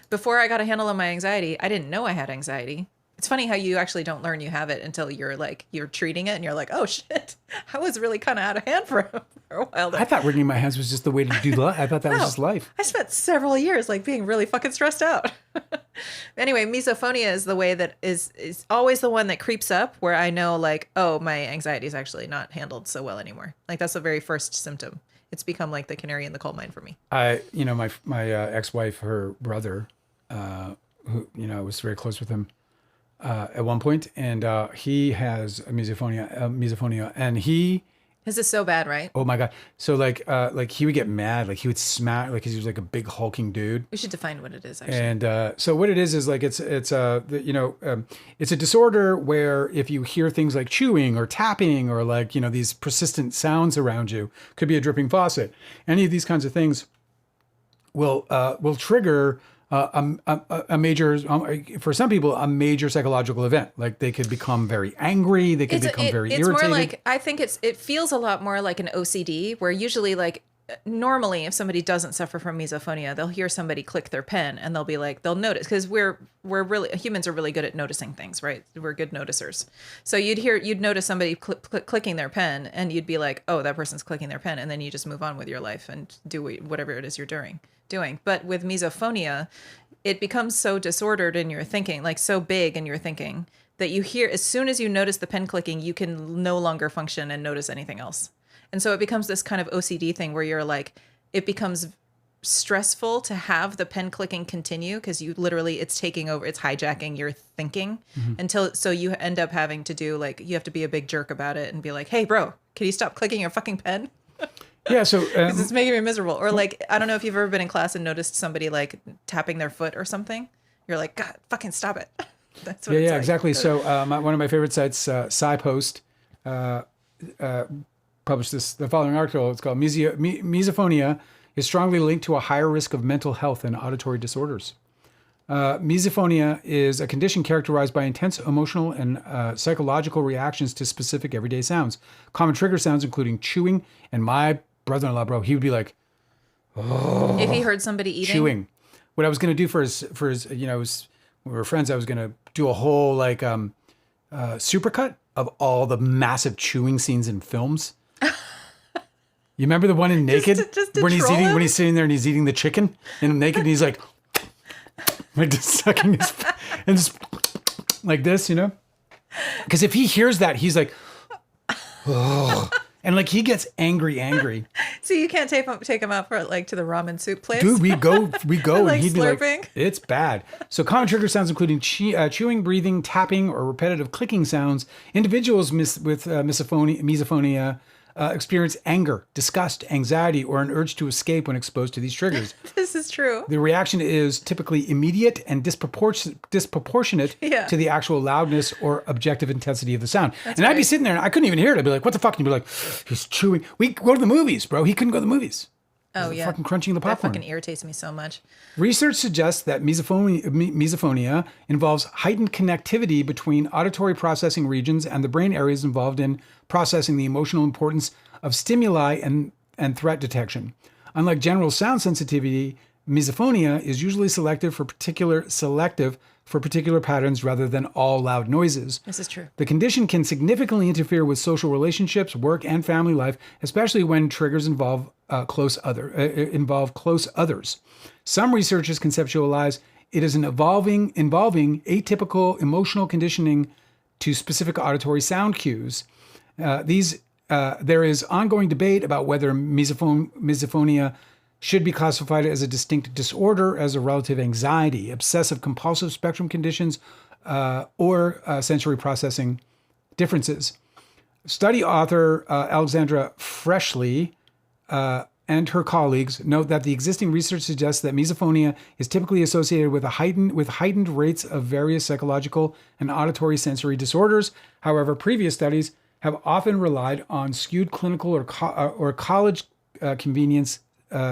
Before I got a handle on my anxiety, I didn't know I had anxiety. It's funny how you actually don't learn you have it until you're treating it and you're like, oh shit, I was really kind of out of hand for a while there. I thought wringing my hands was just the way to do life. I thought that was just life. I spent several years like being really fucking stressed out. Anyway, misophonia is the way that is always the one that creeps up where I know like, oh, my anxiety is actually not handled so well anymore. Like that's the very first symptom. It's become like the canary in the coal mine for me. My ex-wife, her brother, who I was very close with him at one point, and he has misophonia, and he. This is so bad, right? Oh my god! So like he would get mad, like he would smack, like 'cause he was like a big hulking dude. We should define what it is, actually. And so what it is like it's a disorder where if you hear things like chewing or tapping or like these persistent sounds around you, could be a dripping faucet. Any of these kinds of things will trigger a major, for some people, a major psychological event. Like they could become very angry. They could become very irritated. It's more like, I think it feels a lot more like an OCD, where usually like normally if somebody doesn't suffer from misophonia, they'll hear somebody click their pen and they'll be like, they'll notice, because humans are really good at noticing things, right? We're good noticers. So you'd notice somebody clicking their pen and you'd be like, oh, that person's clicking their pen. And then you just move on with your life and do whatever it is you're doing. But with misophonia, it becomes so disordered in your thinking, like so big in your thinking, that you hear, as soon as you notice the pen clicking, you can no longer function and notice anything else. And so it becomes this kind of OCD thing where you're like, it becomes stressful to have the pen clicking continue because it's taking over, it's hijacking your thinking so you end up having to do like, you have to be a big jerk about it and be like, hey bro, can you stop clicking your fucking pen? Yeah, so because it's making me miserable. Or like, I don't know if you've ever been in class and noticed somebody like tapping their foot or something. You're like, God, fucking stop it. That's what it's like. Exactly. So one of my favorite sites, SciPost, published the following article. It's called "Misophonia is strongly linked to a higher risk of mental health and auditory disorders." Misophonia is a condition characterized by intense emotional and psychological reactions to specific everyday sounds. Common trigger sounds including chewing, and my brother-in-law, bro, he would be like, if he heard somebody eating. chewing. What I was going to do for his, we were friends, I was going to do a whole supercut of all the massive chewing scenes in films. You remember the one in Naked? Just to when he's troll eating, him? when he's sitting there and he's eating the chicken in Naked, and he's like just sucking his, and just like this, Because if he hears that, he's like, oh. And like he gets angry. So you can't take him out for to the ramen soup place? Dude, we go, Like and he'd be slurping? like, it's bad. So common trigger sounds including chewing, breathing, tapping, or repetitive clicking sounds. Individuals with misophonia experience anger, disgust, anxiety, or an urge to escape when exposed to these triggers. This is true. The reaction is typically immediate and disproportionate Yeah. to the actual loudness or objective intensity of the sound. I'd be sitting there and I couldn't even hear it. I'd be like, what the fuck? And he'd be like, he's chewing. We go to the movies, bro. He couldn't go to the movies. Oh, yeah. Fucking crunching the popcorn. That fucking irritates me so much. Research suggests that misophonia involves heightened connectivity between auditory processing regions and the brain areas involved in processing the emotional importance of stimuli and threat detection. Unlike general sound sensitivity, misophonia is usually selective for particular patterns rather than all loud noises. This is true. The condition can significantly interfere with social relationships, work, and family life, especially when triggers involve close others. Some researchers conceptualize it as involving atypical emotional conditioning to specific auditory sound cues. There is ongoing debate about whether misophonia should be classified as a distinct disorder, as a relative anxiety, obsessive compulsive spectrum conditions, or sensory processing differences. Study author Alexandra Freshley and her colleagues note that the existing research suggests that misophonia is typically associated with heightened rates of various psychological and auditory sensory disorders. However, previous studies have often relied on skewed clinical or college convenience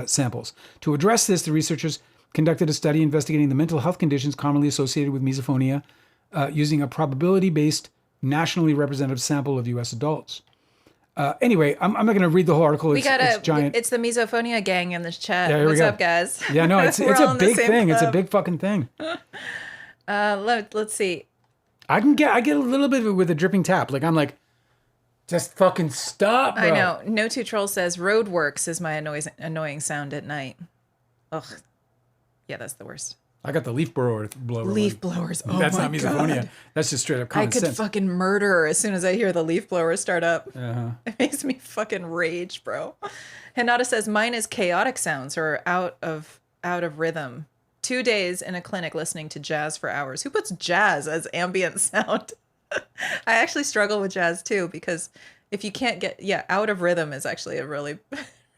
samples. To address this, the researchers conducted a study investigating the mental health conditions commonly associated with misophonia using a probability-based, nationally representative sample of U.S. adults. Anyway, I'm not going to read the whole article. It's giant. It's the misophonia gang in this chat. Yeah, What's up, guys? Yeah, no, it's a big thing. It's a big fucking thing. Let's see. I get a little bit of it with a dripping tap. Like I'm like, just fucking stop, bro. I know. No Two Troll says roadworks is my annoying sound at night. Ugh. Yeah, that's the worst. I got the leaf blower. Leaf blowers. Oh, that's my not misophonia. God. That's just straight up I common could sense. fucking murder as soon as I hear the leaf blower start up. Uh-huh. It makes me fucking rage, bro. Hinata says mine is chaotic sounds or out of rhythm. 2 days in a clinic listening to jazz for hours. Who puts jazz as ambient sound? I actually struggle with jazz too, because if you can't get out of rhythm is actually a really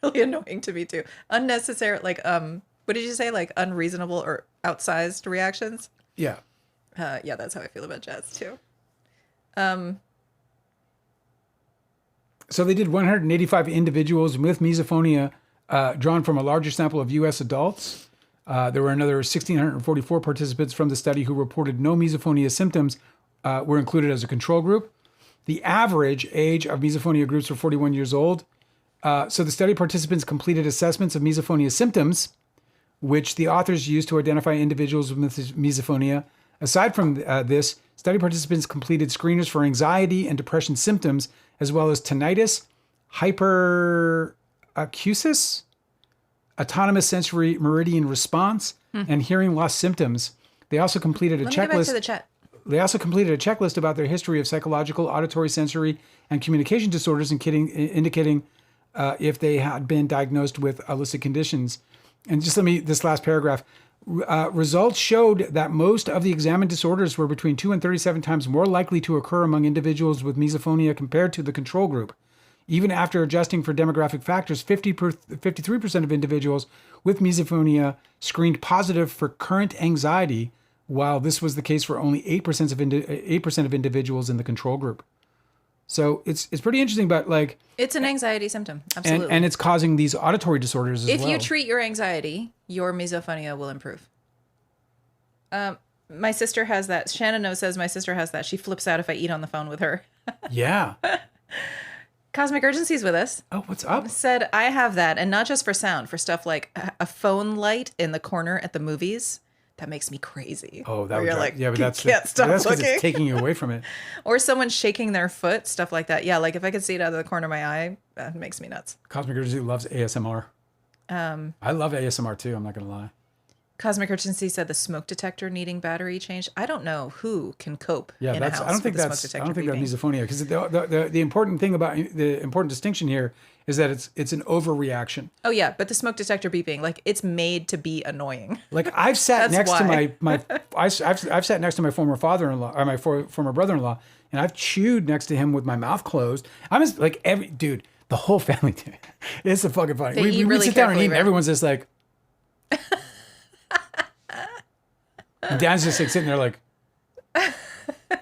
really annoying to me too. Unnecessary, what did you say, like unreasonable or outsized reactions? Yeah. Yeah, that's how I feel about jazz too. So they did 185 individuals with misophonia drawn from a larger sample of U.S. adults. There were another 1,644 participants from the study who reported no misophonia symptoms were included as a control group. The average age of misophonia groups were 41 years old. So the study participants completed assessments of misophonia symptoms, which the authors used to identify individuals with misophonia. Aside from this, study participants completed screeners for anxiety and depression symptoms, as well as tinnitus, hyperacusis, autonomous sensory meridian response, and hearing loss symptoms. They also completed a Let me get back checklist. to the chat. They also completed a checklist about their history of psychological, auditory, sensory, and communication disorders, indicating if they had been diagnosed with illicit conditions. And just this last paragraph. Results showed that most of the examined disorders were between 2 and 37 times more likely to occur among individuals with misophonia compared to the control group. Even after adjusting for demographic factors, 53% of individuals with misophonia screened positive for current anxiety, while this was the case for only 8% of individuals in the control group. So it's pretty interesting, but like It's an anxiety symptom. Absolutely. and it's causing these auditory disorders as well. If you treat your anxiety, your misophonia will improve. My sister has that. Shannon O says my sister has that. She flips out if I eat on the phone with her. Yeah. Cosmic Urgency's with us. Oh, what's up? Said I have that, and not just for sound, for stuff like a phone light in the corner at the movies. That makes me crazy. Oh, that Where would you're drive, like, yeah, but you that's can't stop that's because looking. it's taking you away from it. Or someone shaking their foot, stuff like that. Yeah, like if I could see it out of the corner of my eye, that makes me nuts. Cosmic Urgency loves ASMR. I love ASMR too. I'm not gonna lie. Cosmic Urgency said the smoke detector needing battery change. I don't know who can cope. Yeah, in that's. a house I don't think with the that's. smoke I detector don't think that's beeping. misophonia because the important thing about the important distinction here is that it's an overreaction. Oh yeah, but the smoke detector beeping, like it's made to be annoying. Like I've sat That's next to why. I've sat next to my former father-in-law or my former brother-in-law, and I've chewed next to him with my mouth closed. I'm just like dude, the whole family did it. It's a fucking funny. They eat We really sit down and carefully, eat, and right? everyone's just like. And Dan's just like sitting there like,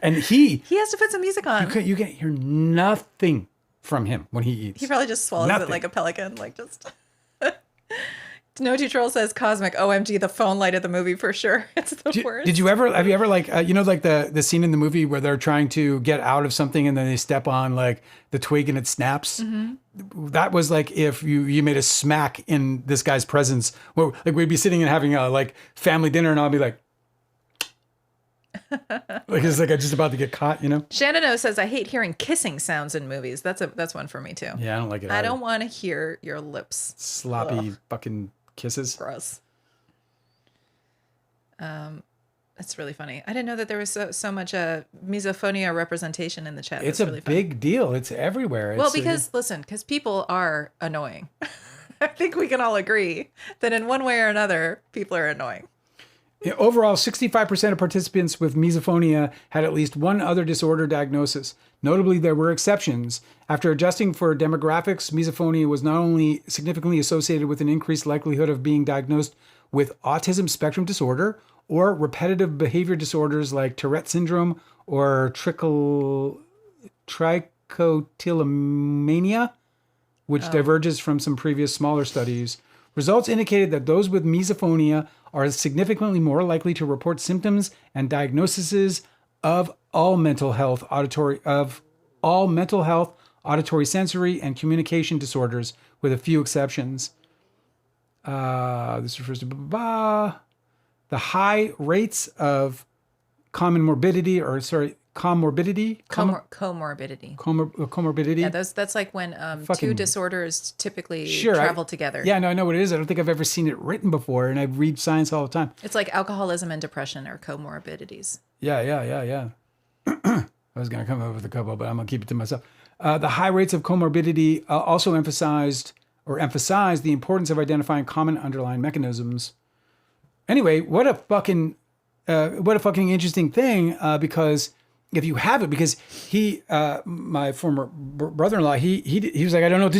and he He has to put some music on. you can't hear nothing from him when he eats. He probably just swallows Nothing. it like a pelican, like just. No Two Troll says Cosmic OMG, the phone light at the movie for sure. It's the worst. Did you ever have you ever like like the scene in the movie where they're trying to get out of something and then they step on like the twig and it snaps? That was like if you made a smack in this guy's presence. Where like we'd be sitting and having a like family dinner and I'll be like. Like it's like I'm just about to get caught, Shannon O says I hate hearing kissing sounds in movies. That's one for me too. Yeah, I don't like it. I either. don't want to hear your lips. Sloppy fucking kisses. Gross. It's really funny. I didn't know that there was so much misophonia representation in the chat. It's That's a really funny. big deal. It's everywhere. Well, It's, because people are annoying. I think we can all agree that in one way or another, people are annoying. overall, 65% of participants with misophonia had at least one other disorder diagnosis. Notably, there were exceptions. After adjusting for demographics, misophonia was not only significantly associated with an increased likelihood of being diagnosed with autism spectrum disorder or repetitive behavior disorders like Tourette syndrome or trichotillomania, which diverges from some previous smaller studies. Results indicated that those with misophonia are significantly more likely to report symptoms and diagnoses of all mental health, auditory, sensory, and communication disorders, with a few exceptions. This refers to the high rates of comorbidity. Comorbidity. Yeah, that's like when two disorders typically travel together. Yeah, no, I know what it is. I don't think I've ever seen it written before, and I read science all the time. It's like alcoholism and depression are comorbidities. Yeah. I was going to come up with a couple, but I'm going to keep it to myself. The high rates of comorbidity also emphasized the importance of identifying common underlying mechanisms. Anyway, what a fucking interesting thing, because if you have it, because my former brother-in-law, he was like, I don't know what to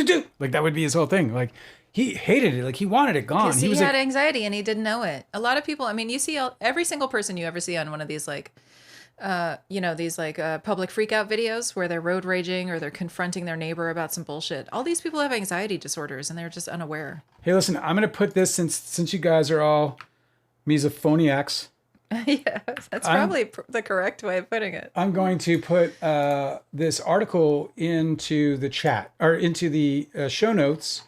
do. Like that would be his whole thing. Like he hated it. Like he wanted it gone. Because he had anxiety and he didn't know it. A lot of people, I mean, you see every single person you ever see on one of these like, public freak out videos where they're road raging or they're confronting their neighbor about some bullshit. All these people have anxiety disorders and they're just unaware. Hey, listen, I'm going to put this since you guys are all misophoniacs. Yeah, that's probably the correct way of putting it. I'm going to put this article into the chat or into the show notes,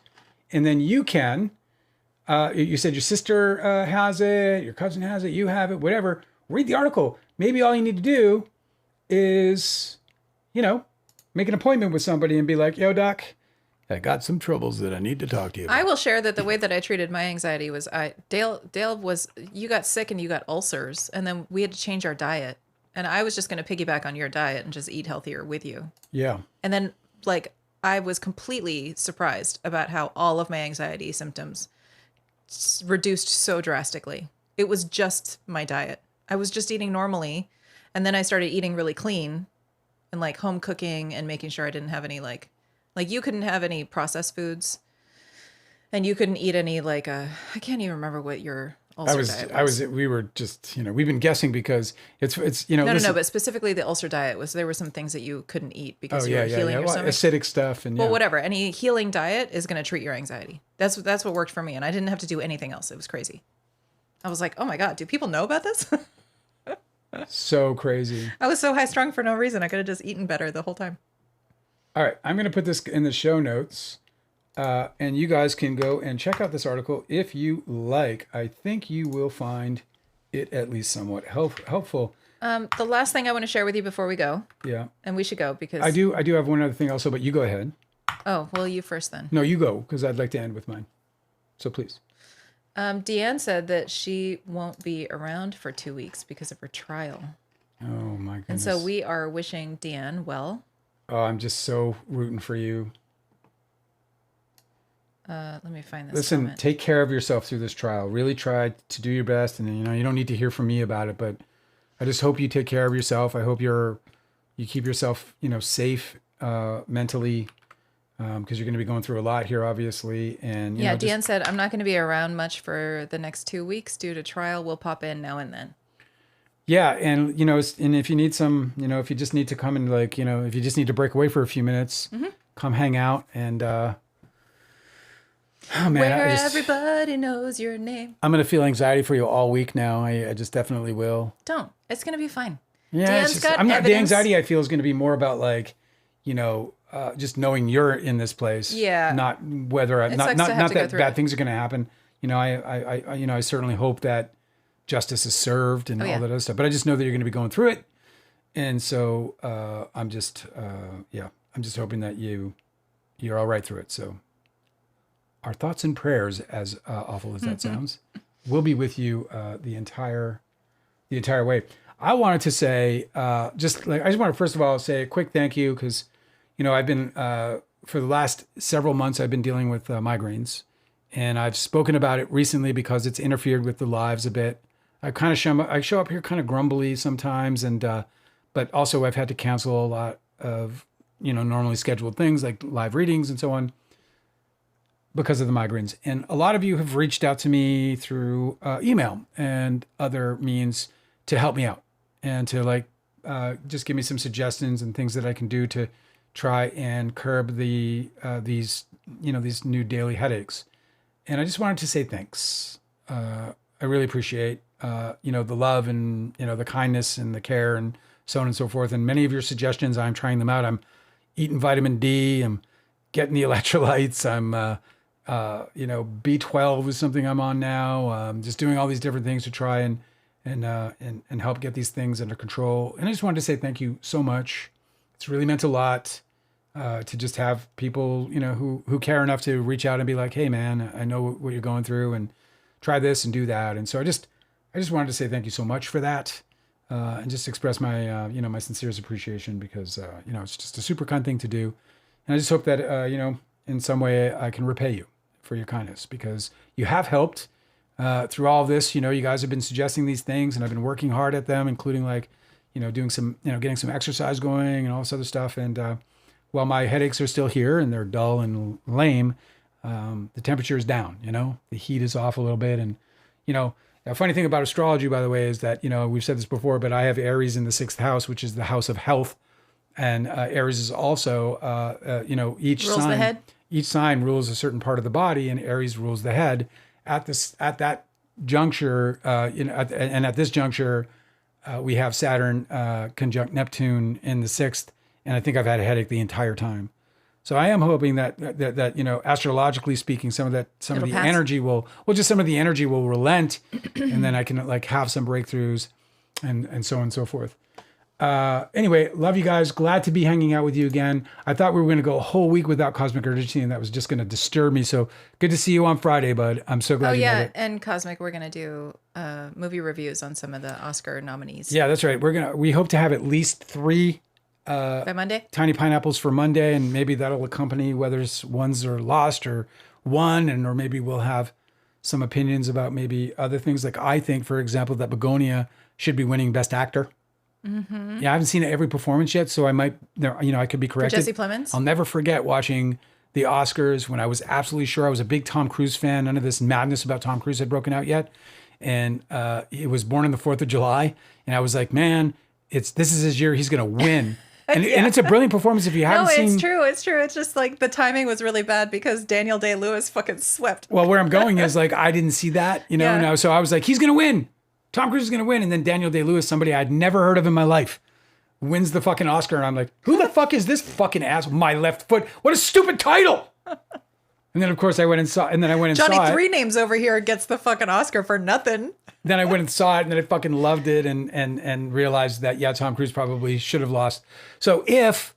and then you can. You said your sister has it, your cousin has it, you have it, whatever. Read the article. Maybe all you need to do is, make an appointment with somebody and be like, "Yo, doc, I got some troubles that I need to talk to you about." I will share that the way that I treated my anxiety was Dale was, you got sick and you got ulcers, and then we had to change our diet. And I was just going to piggyback on your diet and just eat healthier with you. Yeah. And then I was completely surprised about how all of my anxiety symptoms reduced so drastically. It was just my diet. I was just eating normally. And then I started eating really clean and like home cooking and making sure I didn't have any like you couldn't have any processed foods, and you couldn't eat any I can't even remember what your ulcer diet was. We were just, we've been guessing because it's No, but specifically the ulcer diet there were some things that you couldn't eat because you were healing your stomach. Acidic stuff and well, whatever. Any healing diet is going to treat your anxiety. That's what worked for me, and I didn't have to do anything else. It was crazy. I was like, oh my God, do people know about this? So crazy. I was so high strung for no reason. I could have just eaten better the whole time. All right, I'm going to put this in the show notes, and you guys can go and check out this article if you like. I think you will find it at least somewhat helpful. The last thing I want to share with you before we go. Yeah. And we should go because I do have one other thing also, but you go ahead. Oh, well, you first then. No, you go, because I'd like to end with mine. So please. Deanne said that she won't be around for 2 weeks because of her trial. Oh my goodness. And so we are wishing Deanne well. Oh, I'm just so rooting for you. Let me find this. Listen, comment. take care of yourself through this trial. Really try to do your best, and you don't need to hear from me about it, but I just hope you take care of yourself. I hope you keep yourself, safe mentally, because you're going to be going through a lot here, obviously. And Deanne said, I'm not going to be around much for the next 2 weeks due to trial. We'll pop in now and then. Yeah, and and if you need some, if you just need to come and if you just need to break away for a few minutes, come hang out and. Oh man, where everybody knows your name. I'm gonna feel anxiety for you all week now. I just definitely will. Don't. It's gonna be fine. Yeah, Deanne's got the evidence. anxiety I feel is gonna be more about just knowing you're in this place. Yeah. Not whether not that bad things are gonna happen. I certainly hope that justice is served and all that other stuff. But I just know that you're going to be going through it, and so I'm just hoping that you're all right through it. So our thoughts and prayers, as awful as that sounds, will be with you the entire way. I wanted to say I just want to first of all say a quick thank you because I've been for the last several months I've been dealing with migraines, and I've spoken about it recently because it's interfered with the lives a bit. I show up here kind of grumbly sometimes, and but also I've had to cancel a lot of normally scheduled things like live readings and so on because of the migraines. And a lot of you have reached out to me through email and other means to help me out and to just give me some suggestions and things that I can do to try and curb these new daily headaches. And I just wanted to say thanks. I really appreciate the love and the kindness and the care and so on and so forth. And many of your suggestions, I'm trying them out. I'm eating vitamin D. I'm getting the electrolytes. I'm B12 is something I'm on now. Just doing all these different things to try and help get these things under control. And I just wanted to say thank you so much. It's really meant a lot to just have people who care enough to reach out and be like, hey man, I know what you're going through and try this and do that. And so I just wanted to say thank you so much for that, and just express my my sincerest appreciation because it's just a super kind thing to do, and I just hope that in some way I can repay you for your kindness because you have helped through all of this. You guys have been suggesting these things, and I've been working hard at them, including doing some getting some exercise going and all this other stuff. And while my headaches are still here and they're dull and lame, the temperature is down. The heat is off a little bit, and a funny thing about astrology, by the way, is that, we've said this before, but I have Aries in the 6th house, which is the house of health. And Aries is also, each rules the head. Each sign rules a certain part of the body, and Aries rules the head. At that juncture, at this juncture, we have Saturn conjunct Neptune in the 6th, and I think I've had a headache the entire time. So I am hoping that astrologically speaking, some of the energy will relent, and then I can have some breakthroughs, and so on and so forth. Anyway, love you guys. Glad to be hanging out with you again. I thought we were going to go a whole week without Cosmic Urgency, and that was just going to disturb me. So good to see you on Friday, bud. I'm so glad. Oh you yeah, did it. and Cosmic, we're going to do movie reviews on some of the Oscar nominees. Yeah, that's right. We hope to have at least 3. By Monday? Tiny Pineapples for Monday, and maybe that'll accompany whether ones are lost or won, or maybe we'll have some opinions about maybe other things. Like I think, for example, that Begonia should be winning Best Actor. Mm-hmm. Yeah, I haven't seen every performance yet, so I might, I could be corrected. For Jesse Plemons? I'll never forget watching the Oscars when I was absolutely sure I was a big Tom Cruise fan. None of this madness about Tom Cruise had broken out yet, and it was born on the 4th of July, and I was like, man, this is his year. He's going to win. And it's a brilliant performance if you haven't seen. No, it's true. It's true. It's just like the timing was really bad because Daniel Day-Lewis fucking swept. Well, where I'm going is like, I didn't see that, Yeah. no. So I was like, he's going to win. Tom Cruise is going to win. And then Daniel Day-Lewis, somebody I'd never heard of in my life, wins the fucking Oscar. And I'm like, who the fuck is this fucking ass? My Left Foot. What a stupid title. And then, of course, I went and saw Johnny it. Three Names over here gets the fucking Oscar for nothing. Then I went and saw it, and then I fucking loved it, and realized that, yeah, Tom Cruise probably should have lost. So if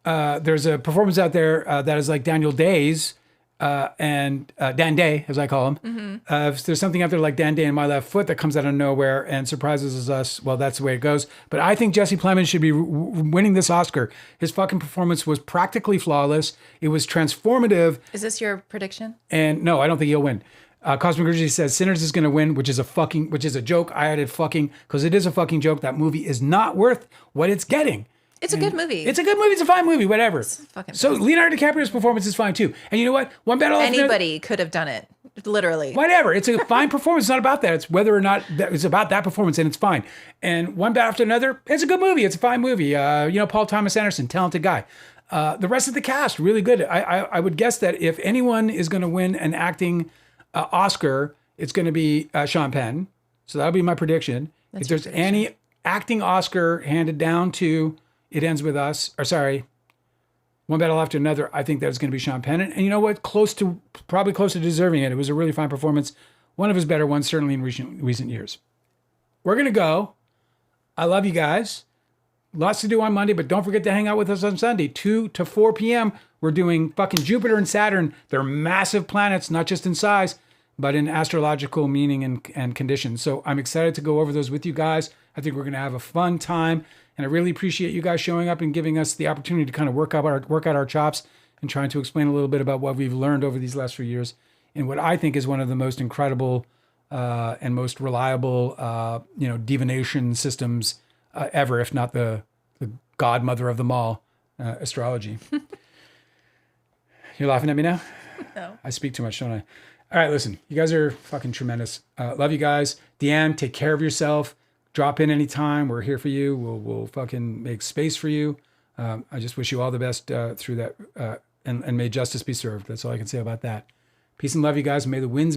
there's a performance out there that is like Daniel Day's, and Dan Day, as I call him, if there's something out there like Dan Day and My Left Foot that comes out of nowhere and surprises us, well, that's the way it goes. But I think Jesse Plemons should be winning this Oscar. His fucking performance was practically flawless. It was transformative. Is this your prediction? And no, I don't think he'll win. Cosmic Urgency says Sinners is going to win, which is a joke. I added fucking because it is a fucking joke. That movie is not worth what it's getting. It's a good movie. It's a good movie. It's a fine movie. Whatever. Fucking So Leonardo DiCaprio's performance is fine too. And you know what? One battle after Anybody could have done it. Literally. whatever. It's a fine performance. It's not about that. It's whether or not it's about that performance, and it's fine. And One Battle After Another, it's a good movie. It's a fine movie. Paul Thomas Anderson, talented guy. The rest of the cast, really good. I would guess that if anyone is going to win an acting Oscar, it's going to be Sean Penn. So that'll be my prediction. If there's any acting Oscar handed down to It Ends With Us, One Battle After Another, I think that's going to be Sean Penn. And you know what? Probably close to deserving it. It was a really fine performance. One of his better ones, certainly in recent years. We're going to go. I love you guys. Lots to do on Monday, but don't forget to hang out with us on Sunday, 2 to 4 p.m. We're doing fucking Jupiter and Saturn. They're massive planets, not just in size, but in astrological meaning and conditions. So I'm excited to go over those with you guys. I think we're going to have a fun time. And I really appreciate you guys showing up and giving us the opportunity to kind of work out our chops and trying to explain a little bit about what we've learned over these last few years in what I think is one of the most incredible and most reliable, divination systems ever, if not the godmother of them all, astrology. You're laughing at me now? No. I speak too much, don't I? All right, listen, you guys are fucking tremendous. Love you guys. Deanne, take care of yourself. Drop in anytime. We're here for you. We'll fucking make space for you. I just wish you all the best through that, and may justice be served. That's all I can say about that. Peace and love, you guys. May the winds